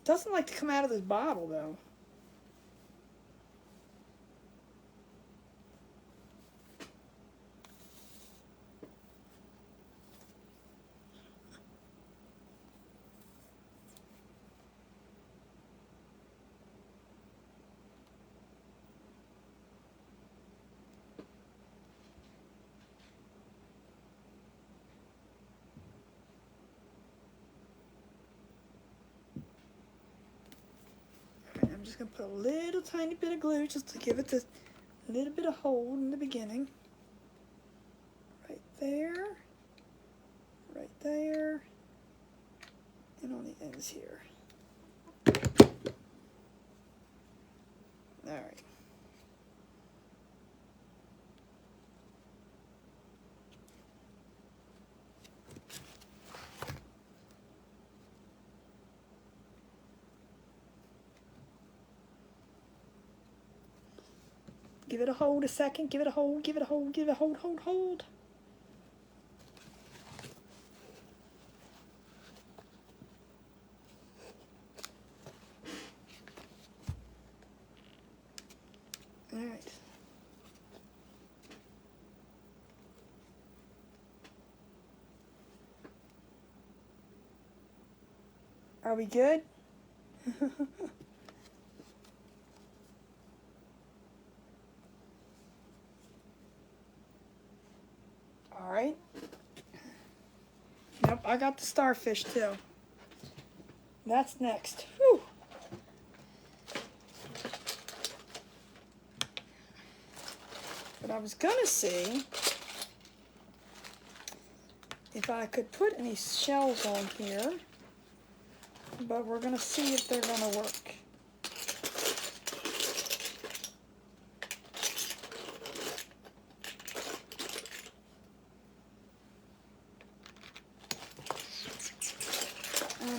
Doesn't like to come out of this bottle though. I'm just going to put a little tiny bit of glue just to give it a little bit of hold in the beginning. Right there, and on the ends here. All right. Give it a hold a second, give it a hold, give it a hold, give it a hold, hold. All right. Are we good? All right. Nope, I got the starfish too. That's next. Whew. But I was gonna see if I could put any shells on here, but we're gonna see if they're gonna work.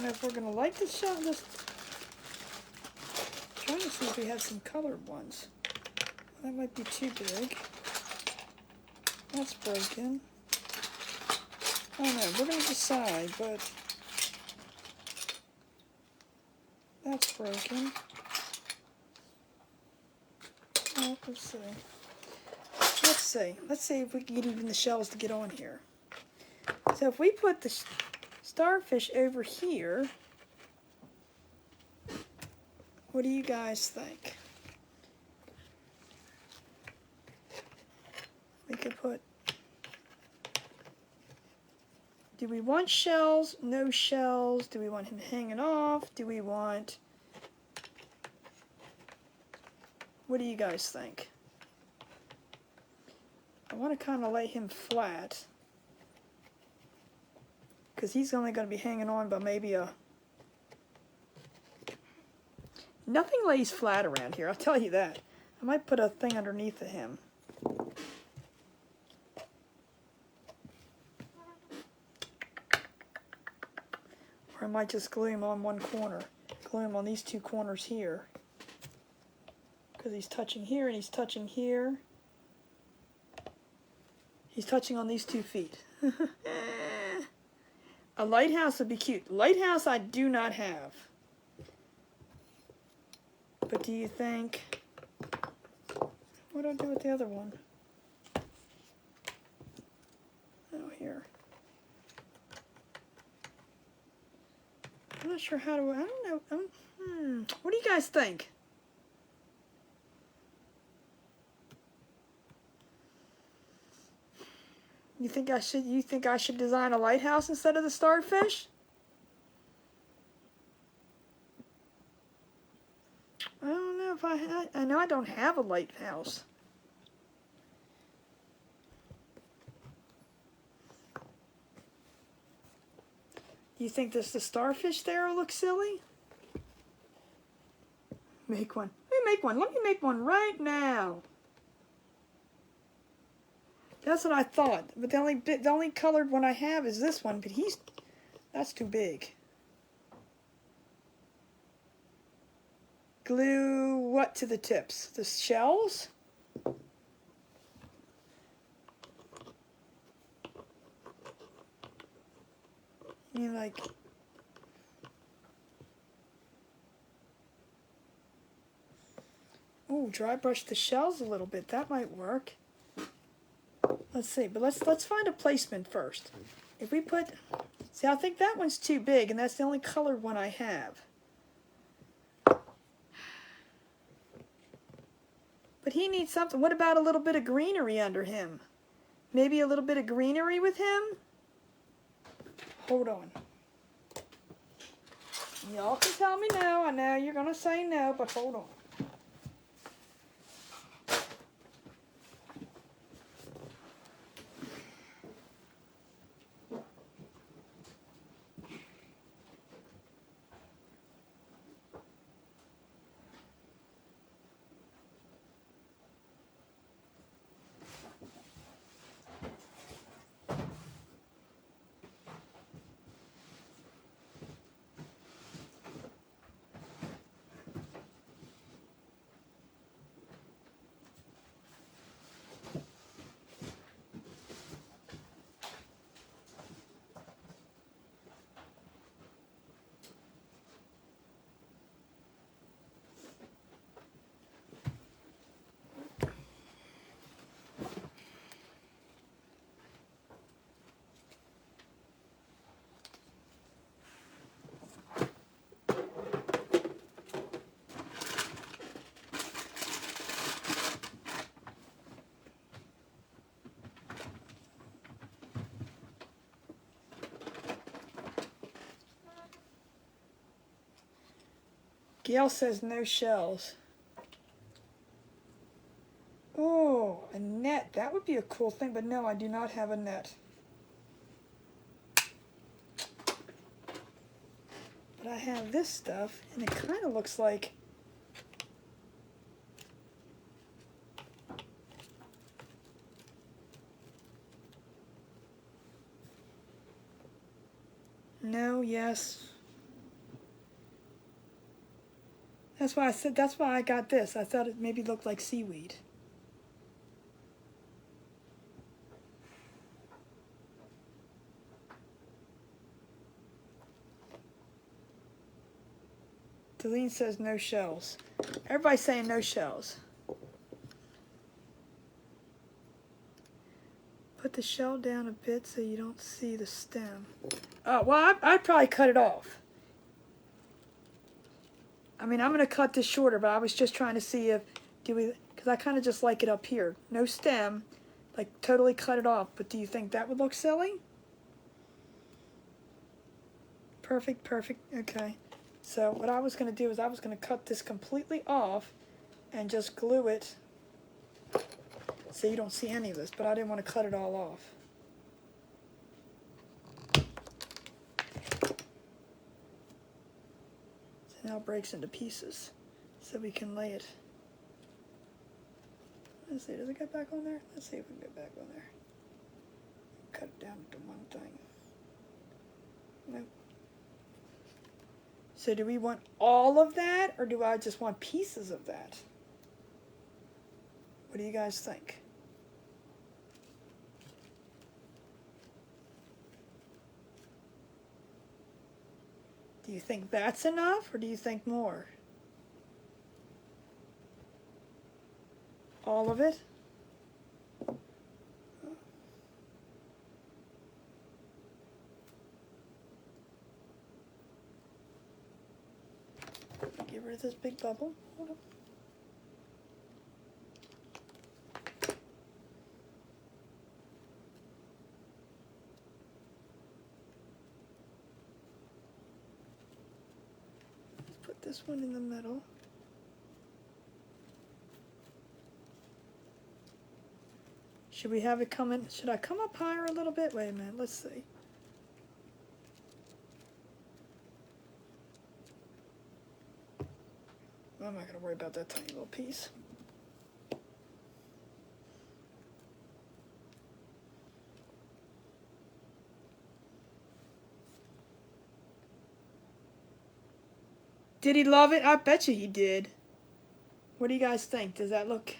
know if we're going to like the shell. Just trying to see if we have some colored ones. That might be too big. That's broken. I don't know. We're going to decide, but that's broken. Well, let's see. Let's see if we can get even the shells to get on here. So if we put the starfish over here, what do you guys think? We could put, do we want shells? No shells? Do we want him hanging off? Do we want, what do you guys think? I want to kind of lay him flat, because he's only going to be hanging on by maybe a... Nothing lays flat around here, I'll tell you that. I might put a thing underneath of him. Or I might just glue him on one corner. Glue him on these two corners here. Because he's touching here and he's touching here. He's touching on these 2 feet. A lighthouse would be cute. Lighthouse I do not have. But do you think... What do I do with the other one? Oh, here. I'm not sure how to... I don't know. What do you guys think? You think I should design a lighthouse instead of the starfish? I don't know if I know I don't have a lighthouse. You think the starfish there will look silly? Make one. Let me make one. Let me make one right now. That's what I thought, but the only colored one I have is this one, but that's too big. Glue what to the tips? The shells? You mean like... Ooh, dry brush the shells a little bit. That might work. Let's see, but let's find a placement first. If we put, see, I think that one's too big, and that's the only colored one I have. But he needs something. What about a little bit of greenery under him? Maybe a little bit of greenery with him? Hold on. Y'all can tell me no. I know you're gonna say no, but hold on. Gail says no shells. Oh, a net. That would be a cool thing, but no, I do not have a net. But I have this stuff, and it kind of looks like... No, yes. That's why I said, that's why I got this. I thought it maybe looked like seaweed. Deline says no shells. Everybody's saying no shells. Put the shell down a bit so you don't see the stem. Oh, well, I'd probably cut it off. I mean, I'm going to cut this shorter, but I was just trying to see if, because I kind of just like it up here. No stem, like totally cut it off. But do you think that would look silly? Perfect, perfect, okay. So what I was going to do is I was going to cut this completely off and just glue it so you don't see any of this, but I didn't want to cut it all off. So now it breaks into pieces so we can lay it. Let's see, does it get back on there? Let's see if we can get back on there. Cut it down to one thing. Nope. So do we want all of that, or do I just want pieces of that? What do you guys think? Do you think that's enough, or do you think more? All of it? Get rid of this big bubble. Hold on. Let's put this one in the middle. Should we have it come in? Should I come up higher a little bit? Wait a minute, let's see. I'm not going to worry about that tiny little piece. Did he love it? I bet you he did. What do you guys think? Does that look...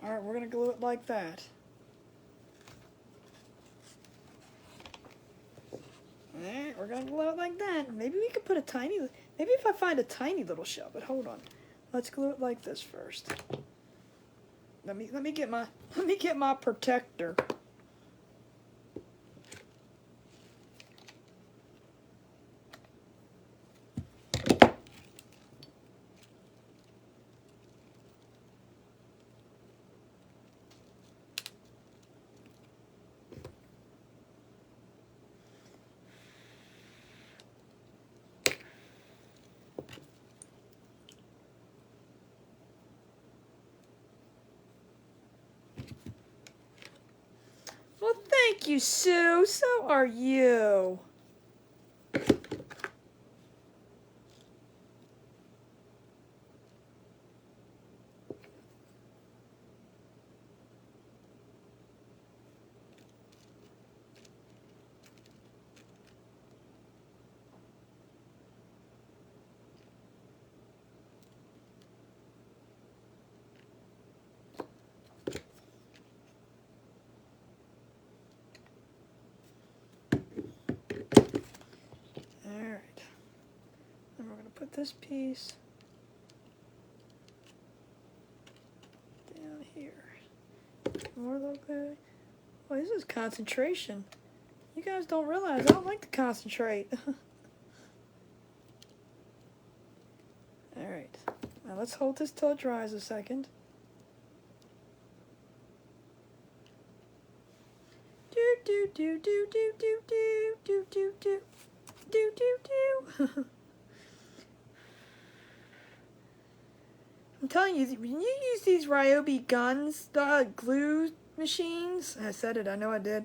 Alright, we're going to glue it like that. Alright, we're going to glue it like that. Maybe we could put a tiny... Maybe if I find a tiny little shell, but hold on. Let's glue it like this first. Let me get my protector. Well, thank you, Sue. So are you. Alright. Then we're going to put this piece down here. More little glue. Well, this is concentration. You guys don't realize I don't like to concentrate. Alright. Now let's hold this till it dries a second. Do do do do do do do do do do do do do. I'm telling you, when you use these Ryobi guns, the glue machines, I said it, I know I did.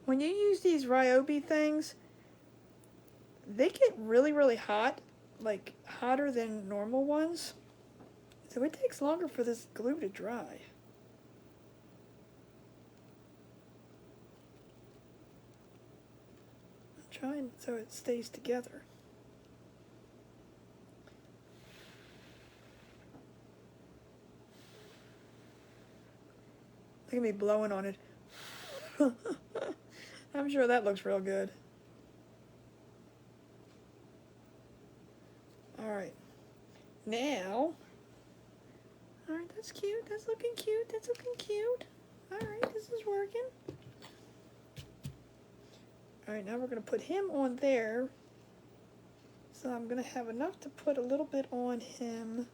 When you use these Ryobi things, they get really, really hot, like hotter than normal ones. So it takes longer for this glue to dry. trying so it stays together. Look at me blowing on it. I'm sure that looks real good. Alright. Now, alright, that's cute. That's looking cute. That's looking cute. Alright, this is working. Alright, now we're going to put him on there. So I'm going to have enough to put a little bit on him.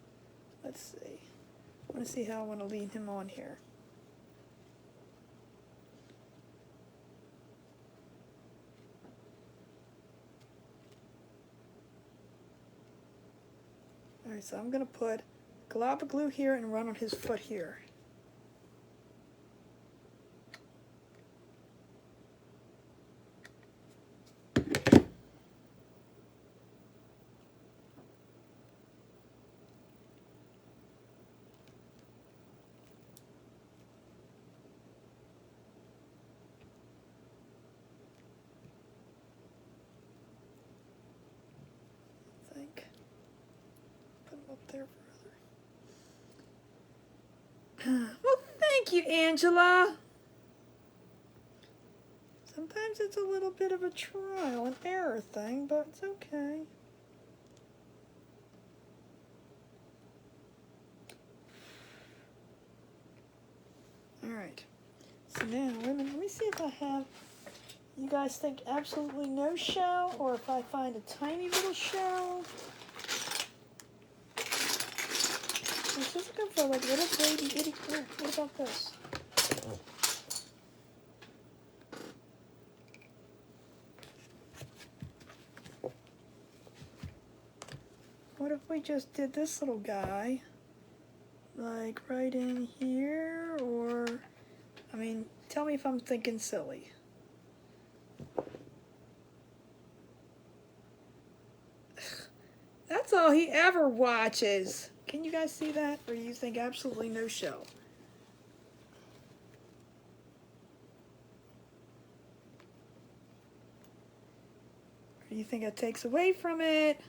Let's see. I want to see how I want to lean him on here. Alright, so I'm going to put a glob of glue here and run on his foot here. I think. Put him up there further. Well, thank you, Angela. Sometimes it's a little bit of a trial and error thing, but it's okay. Alright. So now, wait a minute, let me see if I have, you guys think absolutely no shell, or if I find a tiny little shell. I was just looking for like little baby itty, oh, what about this? What if we just did this little guy, like right in here, or, I mean, tell me if I'm thinking silly. That's all he ever watches. Can you guys see that? Or do you think absolutely no shell? Or do you think it takes away from it?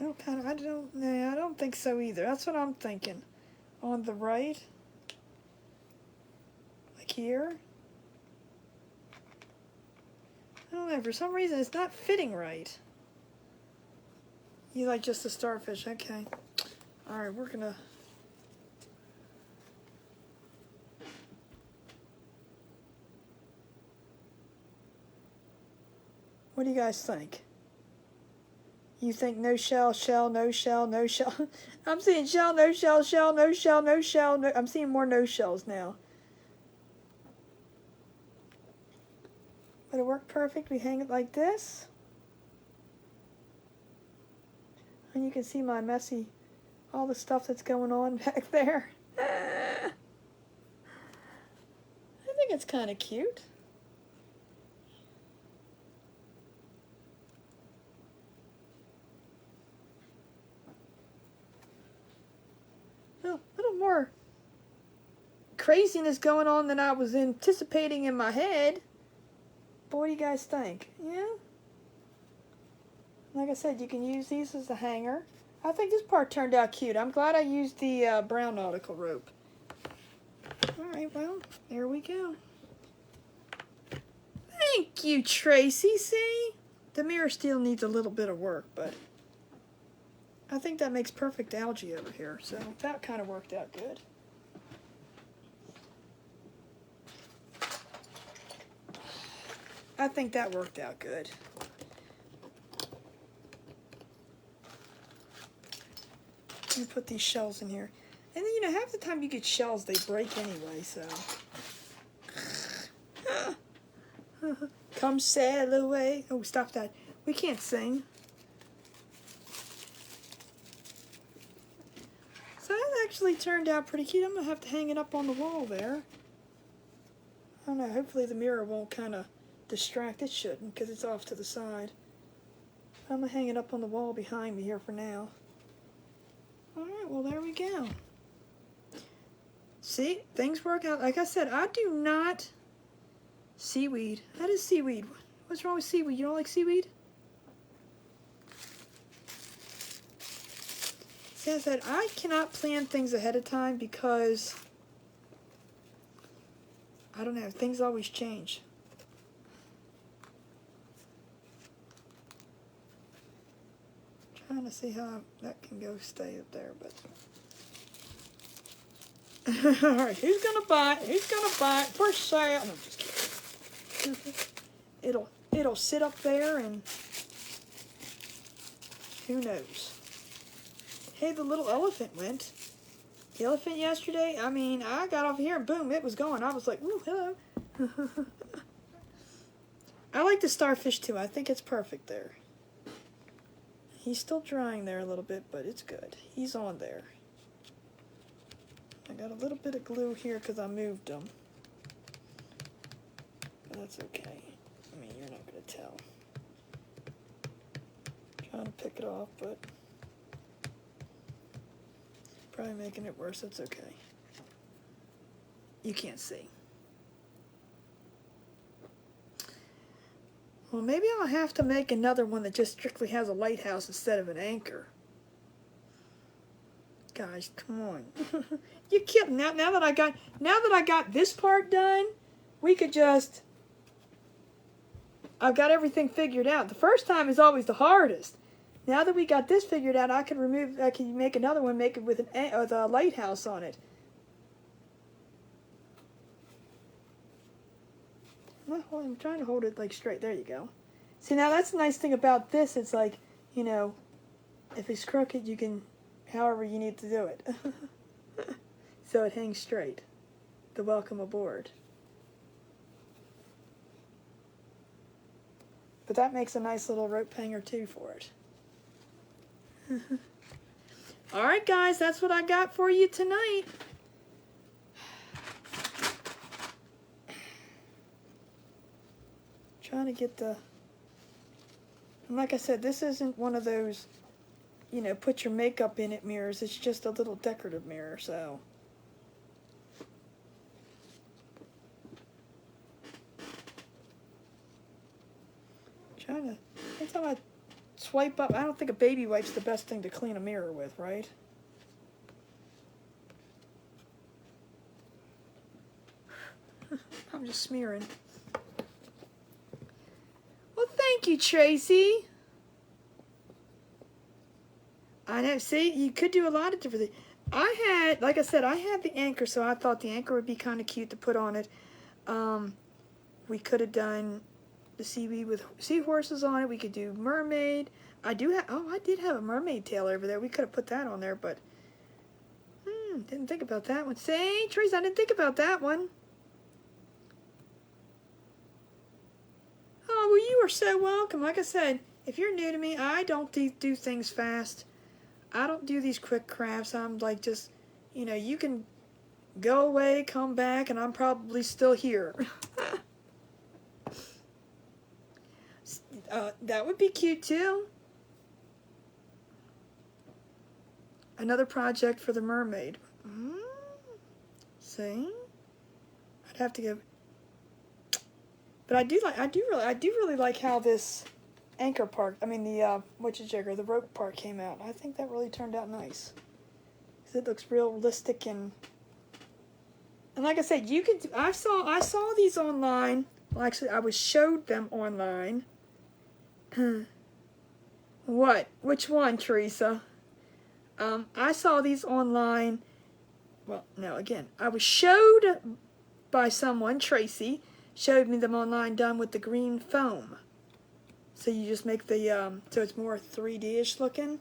I don't think so either. That's what I'm thinking. On the right, like here. I don't know, for some reason it's not fitting right. You like just a starfish, okay. Alright, we're gonna... What do you guys think? You think no shell, shell, no shell, no shell? I'm seeing shell, no shell, shell, no shell, no shell. No, I'm seeing more no shells now. But it worked perfect. We hang it like this. And you can see my messy, all the stuff that's going on back there. I think it's kind of cute. A little more craziness going on than I was anticipating in my head. But what do you guys think? Yeah? Like I said, you can use these as a hanger. I think this part turned out cute. I'm glad I used the brown nautical rope. Alright, well, there we go. Thank you, Tracy. See? The mirror still needs a little bit of work, but I think that makes perfect algae over here. So that kind of worked out good. I think that worked out good. Let me put these shells in here. And then, you know, half the time you get shells, they break anyway, so. Come sail away. Oh, stop that. We can't sing. So that actually turned out pretty cute. I'm going to have to hang it up on the wall there. I don't know, hopefully the mirror won't kind of distract. It shouldn't, because it's off to the side. I'm going to hang it up on the wall behind me here for now. Alright, well there we go. See, things work out. Like I said, I do not... Seaweed. That is seaweed. What's wrong with seaweed? You don't like seaweed? See, I said, I cannot plan things ahead of time because... I don't know. Things always change. Trying to see how that can go stay up there, but... Alright, who's gonna buy it? Who's gonna buy it for sale? No, just kidding. It'll sit up there and who knows. Hey, the little elephant went. The elephant yesterday, I mean, I got off here and boom, it was gone. I was like, ooh, hello. I like the starfish too. I think it's perfect there. He's still drying there a little bit, but it's good. He's on there. I got a little bit of glue here because I moved them. But that's okay. I mean, you're not going to tell. Trying to pick it off, but probably making it worse. That's okay. You can't see. Well, maybe I'll have to make another one that just strictly has a lighthouse instead of an anchor. Guys, come on. You kidding? Now that I got this part done, we could just... I've got everything figured out. The first time is always the hardest. Now that we got this figured out, I can make another one, make it with a lighthouse on it. I'm trying to hold it like straight. There you go. See, now that's the nice thing about this. It's like, you know, if it's crooked, you can, however you need to do it. So it hangs straight. The welcome aboard. But that makes a nice little rope hanger too for it. Alright guys, that's what I got for you tonight. Trying to get the... And like I said, this isn't one of those, you know, put your makeup in it mirrors. It's just a little decorative mirror, so... Trying to... Every time I swipe up, I don't think a baby wipe's the best thing to clean a mirror with, right? I'm just smearing. Well, thank you, Tracy. I know, see, you could do a lot of different things. I had, like I said, I had the anchor, so I thought the anchor would be kind of cute to put on it. We could have done the seaweed with seahorses on it. We could do mermaid. I did have a mermaid tail over there. We could have put that on there, but didn't think about that one. See, Trace, I didn't think about that one. Oh, well, you are so welcome. Like I said, if you're new to me, I don't do things fast. I don't do these quick crafts. I'm like just, you know, you can go away, come back, and I'm probably still here. That would be cute too. Another project for the mermaid. See? I'd have to go. But I do really like how this anchor part, I mean the the rope part came out. I think that really turned out nice. 'Cause it looks realistic and like I said, you could. I saw these online. Well, actually, I was showed them online. What? Which one, Teresa? I saw these online. Well, no, again, I was showed by someone, Tracy, showed me them online done with the green foam. So you just make the, so it's more 3D-ish looking.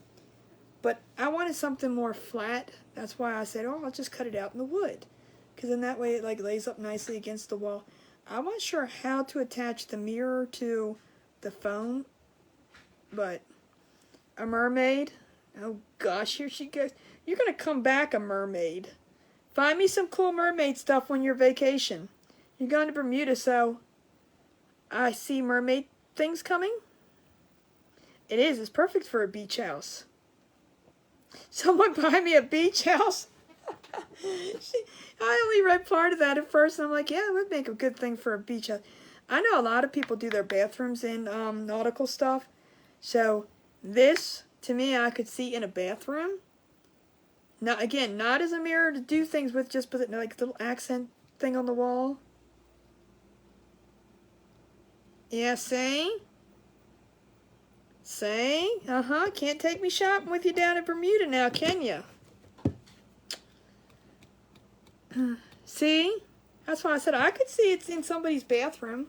But I wanted something more flat. That's why I said, oh, I'll just cut it out in the wood. Because then that way it like lays up nicely against the wall. I wasn't sure how to attach the mirror to the foam. But a mermaid. Oh gosh, here she goes. You're going to come back a mermaid. Find me some cool mermaid stuff when you're vacation. You're going to Bermuda, so I see mermaid things coming. It is. It's perfect for a beach house. Someone buy me a beach house? I only read part of that at first, and I'm like, yeah, it would make a good thing for a beach house. I know a lot of people do their bathrooms in nautical stuff. So this, to me, I could see in a bathroom. Now, again, not as a mirror to do things with, just put like a little accent thing on the wall. Yeah, see? See? Can't take me shopping with you down in Bermuda now, can you? See? That's why I said I could see it's in somebody's bathroom.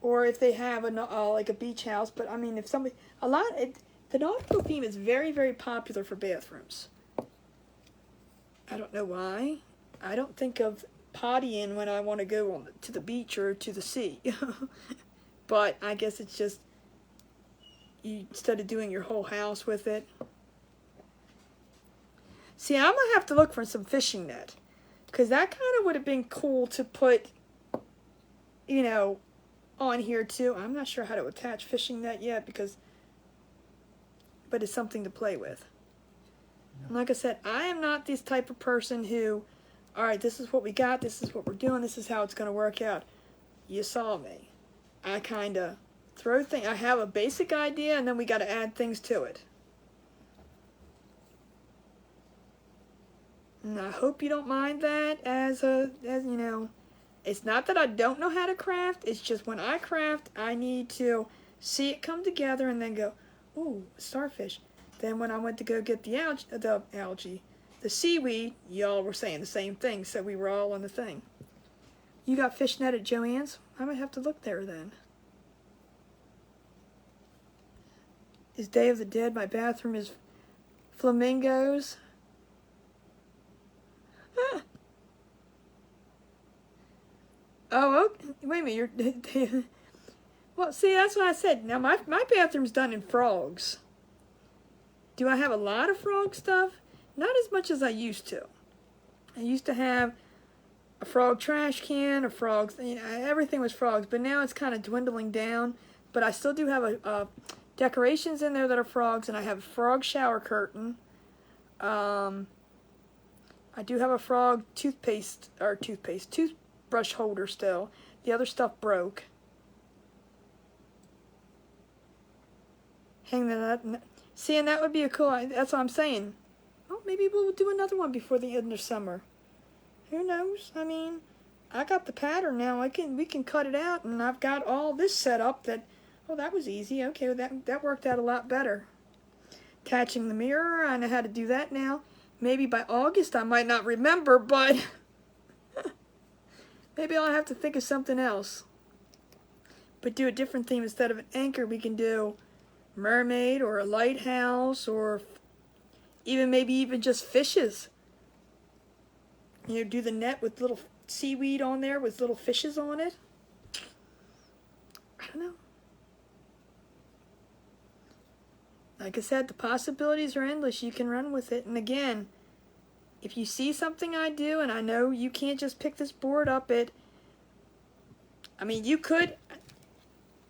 Or if they have like a beach house. But, I mean, if somebody... the nautical theme is very, very popular for bathrooms. I don't know why. I don't think of pottying when I want to go to the beach or to the sea. But I guess it's just... instead of doing your whole house with it. See, I'm going to have to look for some fishing net. Because that kind of would have been cool to put, you know, on here too. I'm not sure how to attach fishing net yet but it's something to play with. And like I said, I am not this type of person who, all right, this is what we got, this is what we're doing, this is how it's going to work out. You saw me. I kind of throw things, I have a basic idea and then we got to add things to it. And I hope you don't mind that as you know, it's not that I don't know how to craft, it's just when I craft, I need to see it come together and then go, ooh, starfish. Then when I went to go get the seaweed, y'all were saying the same thing, so we were all on the thing. You got fishnet at Joann's? I might have to look there then. Is Day of the Dead, my bathroom is flamingos. Oh, okay. Wait a minute, you're... Well, see, that's what I said. Now, my bathroom's done in frogs. Do I have a lot of frog stuff? Not as much as I used to. I used to have a frog trash can, a frog... You know, everything was frogs, but now it's kind of dwindling down. But I still do have decorations in there that are frogs, and I have a frog shower curtain. I do have a frog toothbrush holder still. The other stuff broke. Hang that up. See, and that would be a cool... That's what I'm saying. Well, maybe we'll do another one before the end of summer. Who knows? I mean, I got the pattern now. We can cut it out, and I've got all this set up that... Oh, that was easy. Okay, that worked out a lot better. Attaching the mirror, I know how to do that now. Maybe by August I might not remember, but... maybe I'll have to think of something else. But do a different theme. Instead of an anchor, we can do mermaid or a lighthouse, or maybe even just fishes. You know, do the net with little seaweed on there with little fishes on it. I don't know. Like I said, the possibilities are endless. You can run with it. And again, if you see something I do, and I know you can't just pick this board up I mean, you could,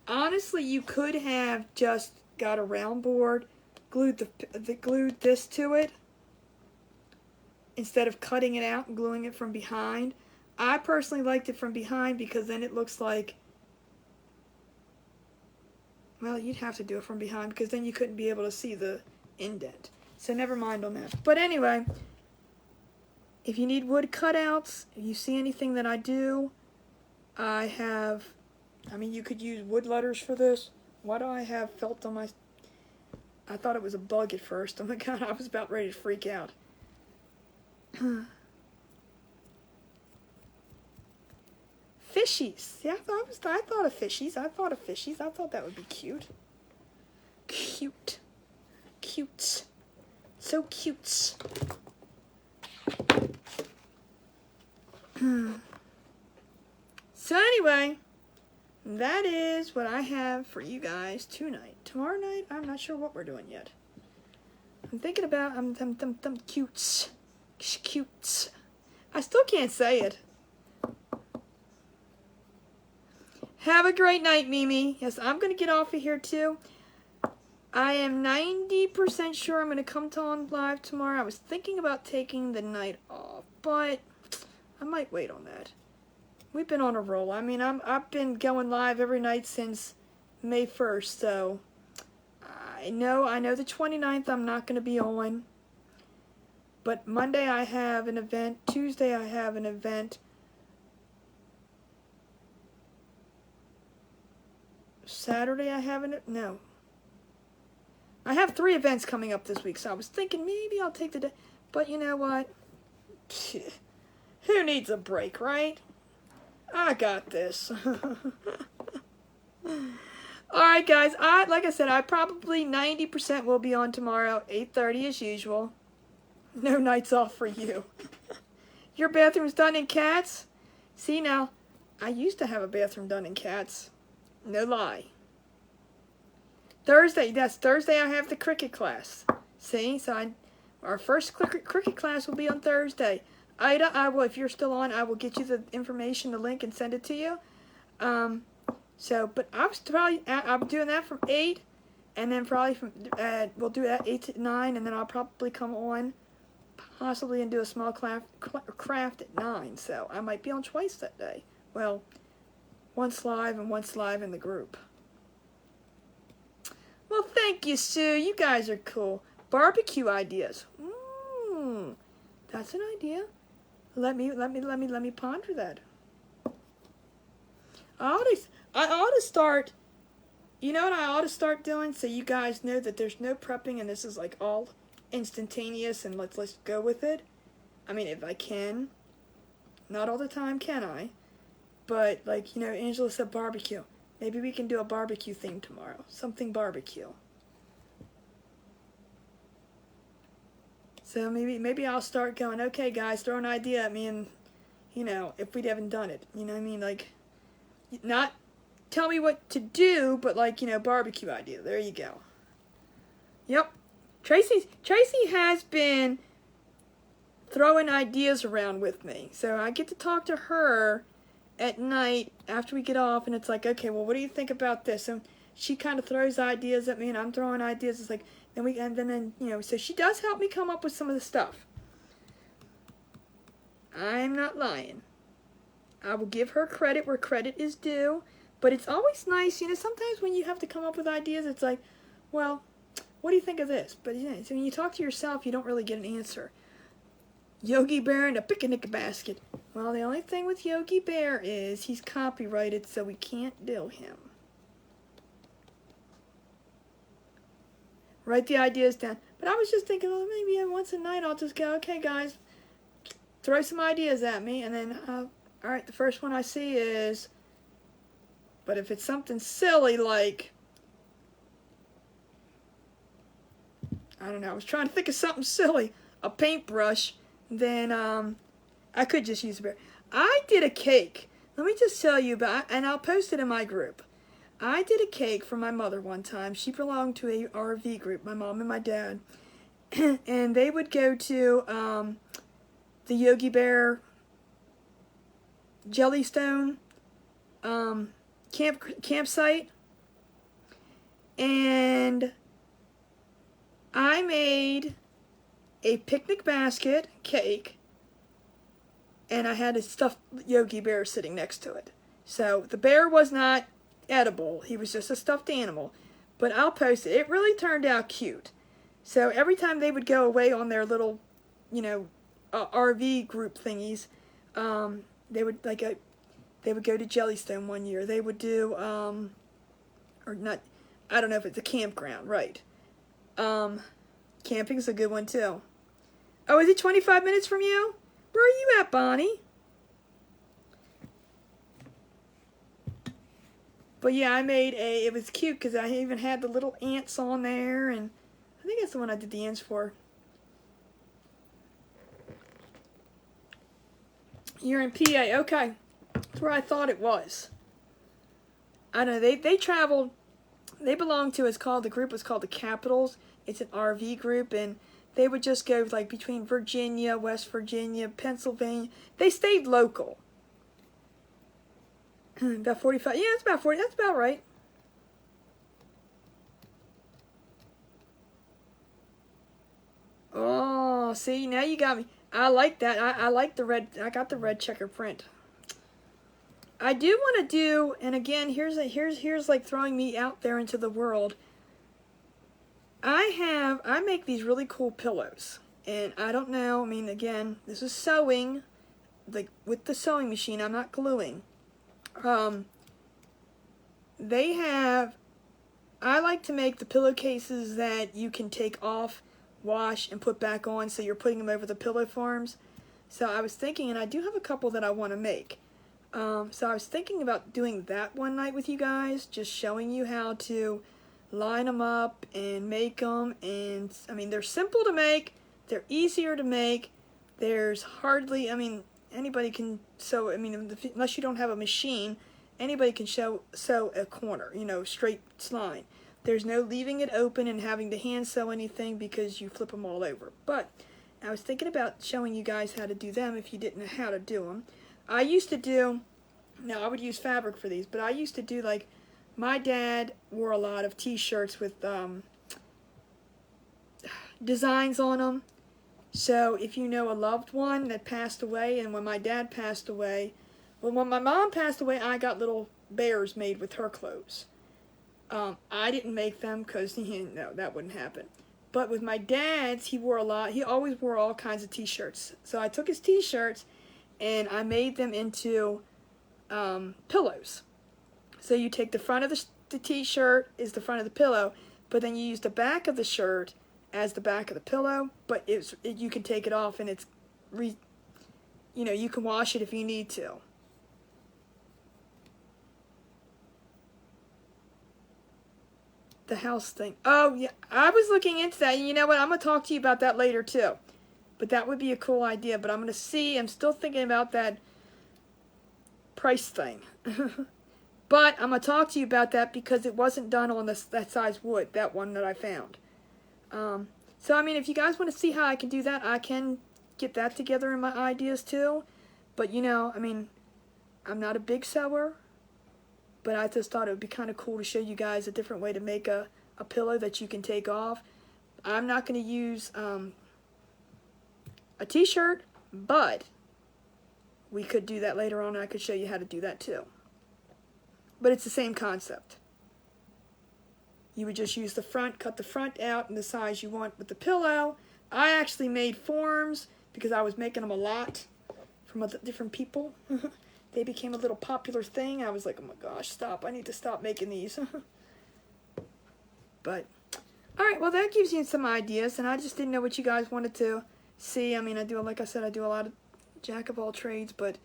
honestly, you could have just got a round board, glued this to it, instead of cutting it out and gluing it from behind. I personally liked it from behind because then it looks like, well, you'd have to do it from behind because then you couldn't be able to see the indent. So never mind on that. But anyway, if you need wood cutouts, if you see anything that I do, I mean, you could use wood letters for this. Why do I have felt on my... I thought it was a bug at first. Oh my god, I was about ready to freak out. Fishies. Yeah, I thought of fishies. I thought that would be cute. Cute. Cutes. So cutes. So anyway, that is what I have for you guys tonight. Tomorrow night, I'm not sure what we're doing yet. I'm thinking about them cutes. Cutes. I still can't say it. Have a great night, Mimi. Yes, I'm going to get off of here too. I am 90% sure I'm going to come to on live tomorrow. I was thinking about taking the night off, but I might wait on that. We've been on a roll. I mean, I've been going live every night since May 1st, so I know the 29th I'm not going to be on. But Monday I have an event, Tuesday I have an event, Saturday I have no. I have 3 events coming up this week, so I was thinking maybe I'll take the day, but you know what? Who needs a break, right? I got this. Alright guys, like I said, I probably 90% will be on tomorrow, 8:30 as usual. No nights off for you. Your bathroom's done in Cats? See now, I used to have a bathroom done in Cats. No lie. Thursday, yes, Thursday I have the cricket class. See, so our first cricket class will be on Thursday. Ida, I will, if you're still on, I will get you the information, the link, and send it to you. But I'm doing that from 8, and then probably from we'll do that 8 to 9, and then I'll probably come on possibly and do a small craft at 9. So I might be on twice that day. Well, once live and once live in the group. Well, thank you, Sue. You guys are cool. Barbecue ideas. That's an idea. Let me ponder that. I ought to start. You know what I ought to start doing, so you guys know that there's no prepping and this is like all instantaneous and let's go with it. I mean, if I can. Not all the time, can I? But like, you know, Angela said barbecue. Maybe we can do a barbecue theme tomorrow. Something barbecue. So maybe I'll start going, okay guys, throw an idea at me and, you know, if we haven't done it. You know what I mean? Like, not tell me what to do, but like, you know, barbecue idea. There you go. Yep. Tracy has been throwing ideas around with me. So I get to talk to her at night after we get off, and it's like, okay, well, what do you think about this? And she kind of throws ideas at me, and I'm throwing ideas. It's like, and then you know, so she does help me come up with some of the stuff. I'm not lying. I will give her credit where credit is due, but it's always nice, you know, sometimes when you have to come up with ideas, it's like, well, what do you think of this? But you know, so when you talk to yourself, you don't really get an answer. Yogi Bear in a picnic basket. Well, the only thing with Yogi Bear is he's copyrighted, so we can't bill him. Write the ideas down. But I was just thinking, well, maybe once a night I'll just go, okay, guys, throw some ideas at me, and then, all right, the first one I see is, but if it's something silly like, I don't know, I was trying to think of something silly, a paintbrush, then I could just use a bear. I did a cake. Let me just tell you about, and I'll post it in my group. I did a cake for my mother one time. She belonged to a RV group, my mom and my dad. And they would go to the Yogi Bear Jellystone campsite. And I made a picnic basket cake, and I had a stuffed Yogi Bear sitting next to it. So the bear was not edible. He was just a stuffed animal. But I'll post it. It really turned out cute. So every time they would go away on their little, you know, RV group thingies, they would go to Jellystone one year. They would do, or not, I don't know if it's a campground, right. Camping's a good one too. Oh, is it 25 minutes from you? Where are you at, Bonnie? But yeah, I made it was cute because I even had the little ants on there, and I think that's the one I did the ants for. You're in PA, okay. That's where I thought it was. I know, they traveled, they belonged to, the group was called the Capitals. It's an RV group, and they would just go like between Virginia, West Virginia, Pennsylvania. They stayed local. About 45, yeah, it's about 40, that's about right. see, now you got me. I like that. I like the red. I got the red checker print. I do want to do, and again, here's like throwing me out there into the world. I make these really cool pillows, and I don't know. I mean, again, this is sewing, like with the sewing machine. I'm not gluing. They have. I like to make the pillowcases that you can take off, wash, and put back on, so you're putting them over the pillow forms. So I was thinking, and I do have a couple that I want to make. So I was thinking about doing that one night with you guys, just showing you how to line them up and make them. And I mean, they're simple to make, they're easier to make, there's hardly, I mean, anybody can sew, I mean, unless you don't have a machine, anybody can sew a corner, you know, straight line. There's no leaving it open and having to hand sew anything because you flip them all over. But I was thinking about showing you guys how to do them if you didn't know how to do them. I used to do, now I would use fabric for these, but I used to do, like, my dad wore a lot of t-shirts with designs on them. So if you know a loved one that passed away, and when my dad passed away, well, when my mom passed away, I got little bears made with her clothes. I didn't make them because, no, that wouldn't happen. But with my dad's, he always wore all kinds of t-shirts. So I took his t-shirts and I made them into pillows. So you take the front of the t-shirt is the front of the pillow, but then you use the back of the shirt as the back of the pillow, but you can take it off and you can wash it if you need to. The house thing. Oh, yeah, I was looking into that. You know what? I'm going to talk to you about that later, too. But that would be a cool idea. But I'm going to see. I'm still thinking about that price thing. But I'm going to talk to you about that because it wasn't done on that size wood, that one that I found. So, I mean, if you guys want to see how I can do that, I can get that together in my ideas, too. But, I mean, I'm not a big sewer. But I just thought it would be kind of cool to show you guys a different way to make a pillow that you can take off. I'm not going to use a t-shirt, but we could do that later on, and I could show you how to do that too. But it's the same concept. You would just use the front, cut the front out in the size you want with the pillow. I actually made forms because I was making them a lot from other different people. They became a little popular thing. I was like, oh my gosh, stop. I need to stop making these. But, alright, well that gives you some ideas, and I just didn't know what you guys wanted to see. I mean, like I said, I do a lot of jack of all trades, but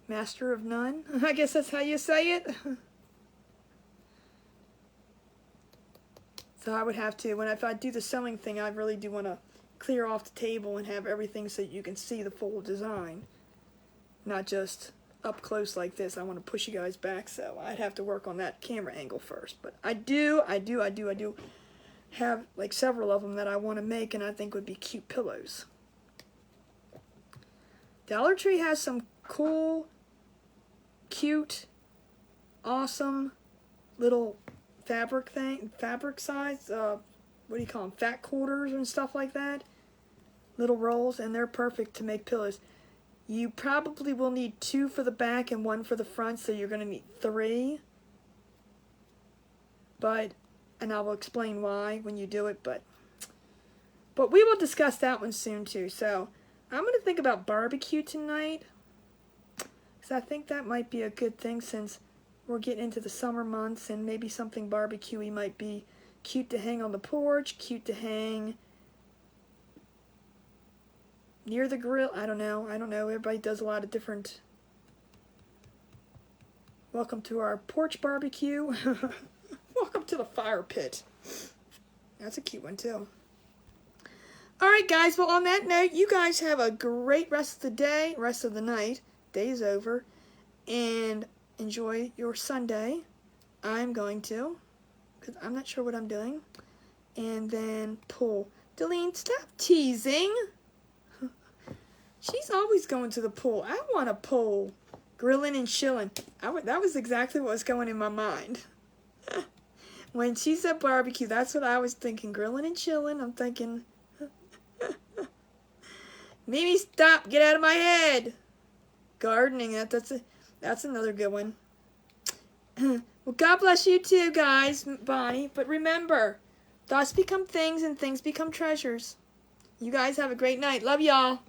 master of none. I guess that's how you say it. So I would have to, if I do the sewing thing, I really do want to clear off the table and have everything so you can see the full design. Not just up close like this. I want to push you guys back, so I'd have to work on that camera angle first. But I do have like several of them that I want to make and I think would be cute pillows. Dollar Tree has some cool, cute, awesome little fabric size, what do you call them, fat quarters and stuff like that. Little rolls, and they're perfect to make pillows. You probably will need 2 for the back and 1 for the front, so you're going to need 3. And I will explain why when you do it, but we will discuss that one soon too. So I'm going to think about barbecue tonight, because I think that might be a good thing since we're getting into the summer months, and maybe something barbecue-y might be cute to hang on the porch, cute to hang near the grill. I don't know. Everybody does a lot of different. Welcome to our porch barbecue. Welcome to the fire pit. That's a cute one too. Alright guys, well on that note, you guys have a great rest of the day, rest of the night. Day's over. And enjoy your Sunday. I'm going to, because I'm not sure what I'm doing. And then pull. Delene, stop teasing. She's always going to the pool. I want a pool. Grilling and chilling. That was exactly what was going in my mind. When she said barbecue, that's what I was thinking. Grilling and chilling. I'm thinking. Mimi, stop. Get out of my head. Gardening. That's another good one. Well, God bless you too, guys, Bonnie. But remember, thoughts become things and things become treasures. You guys have a great night. Love y'all.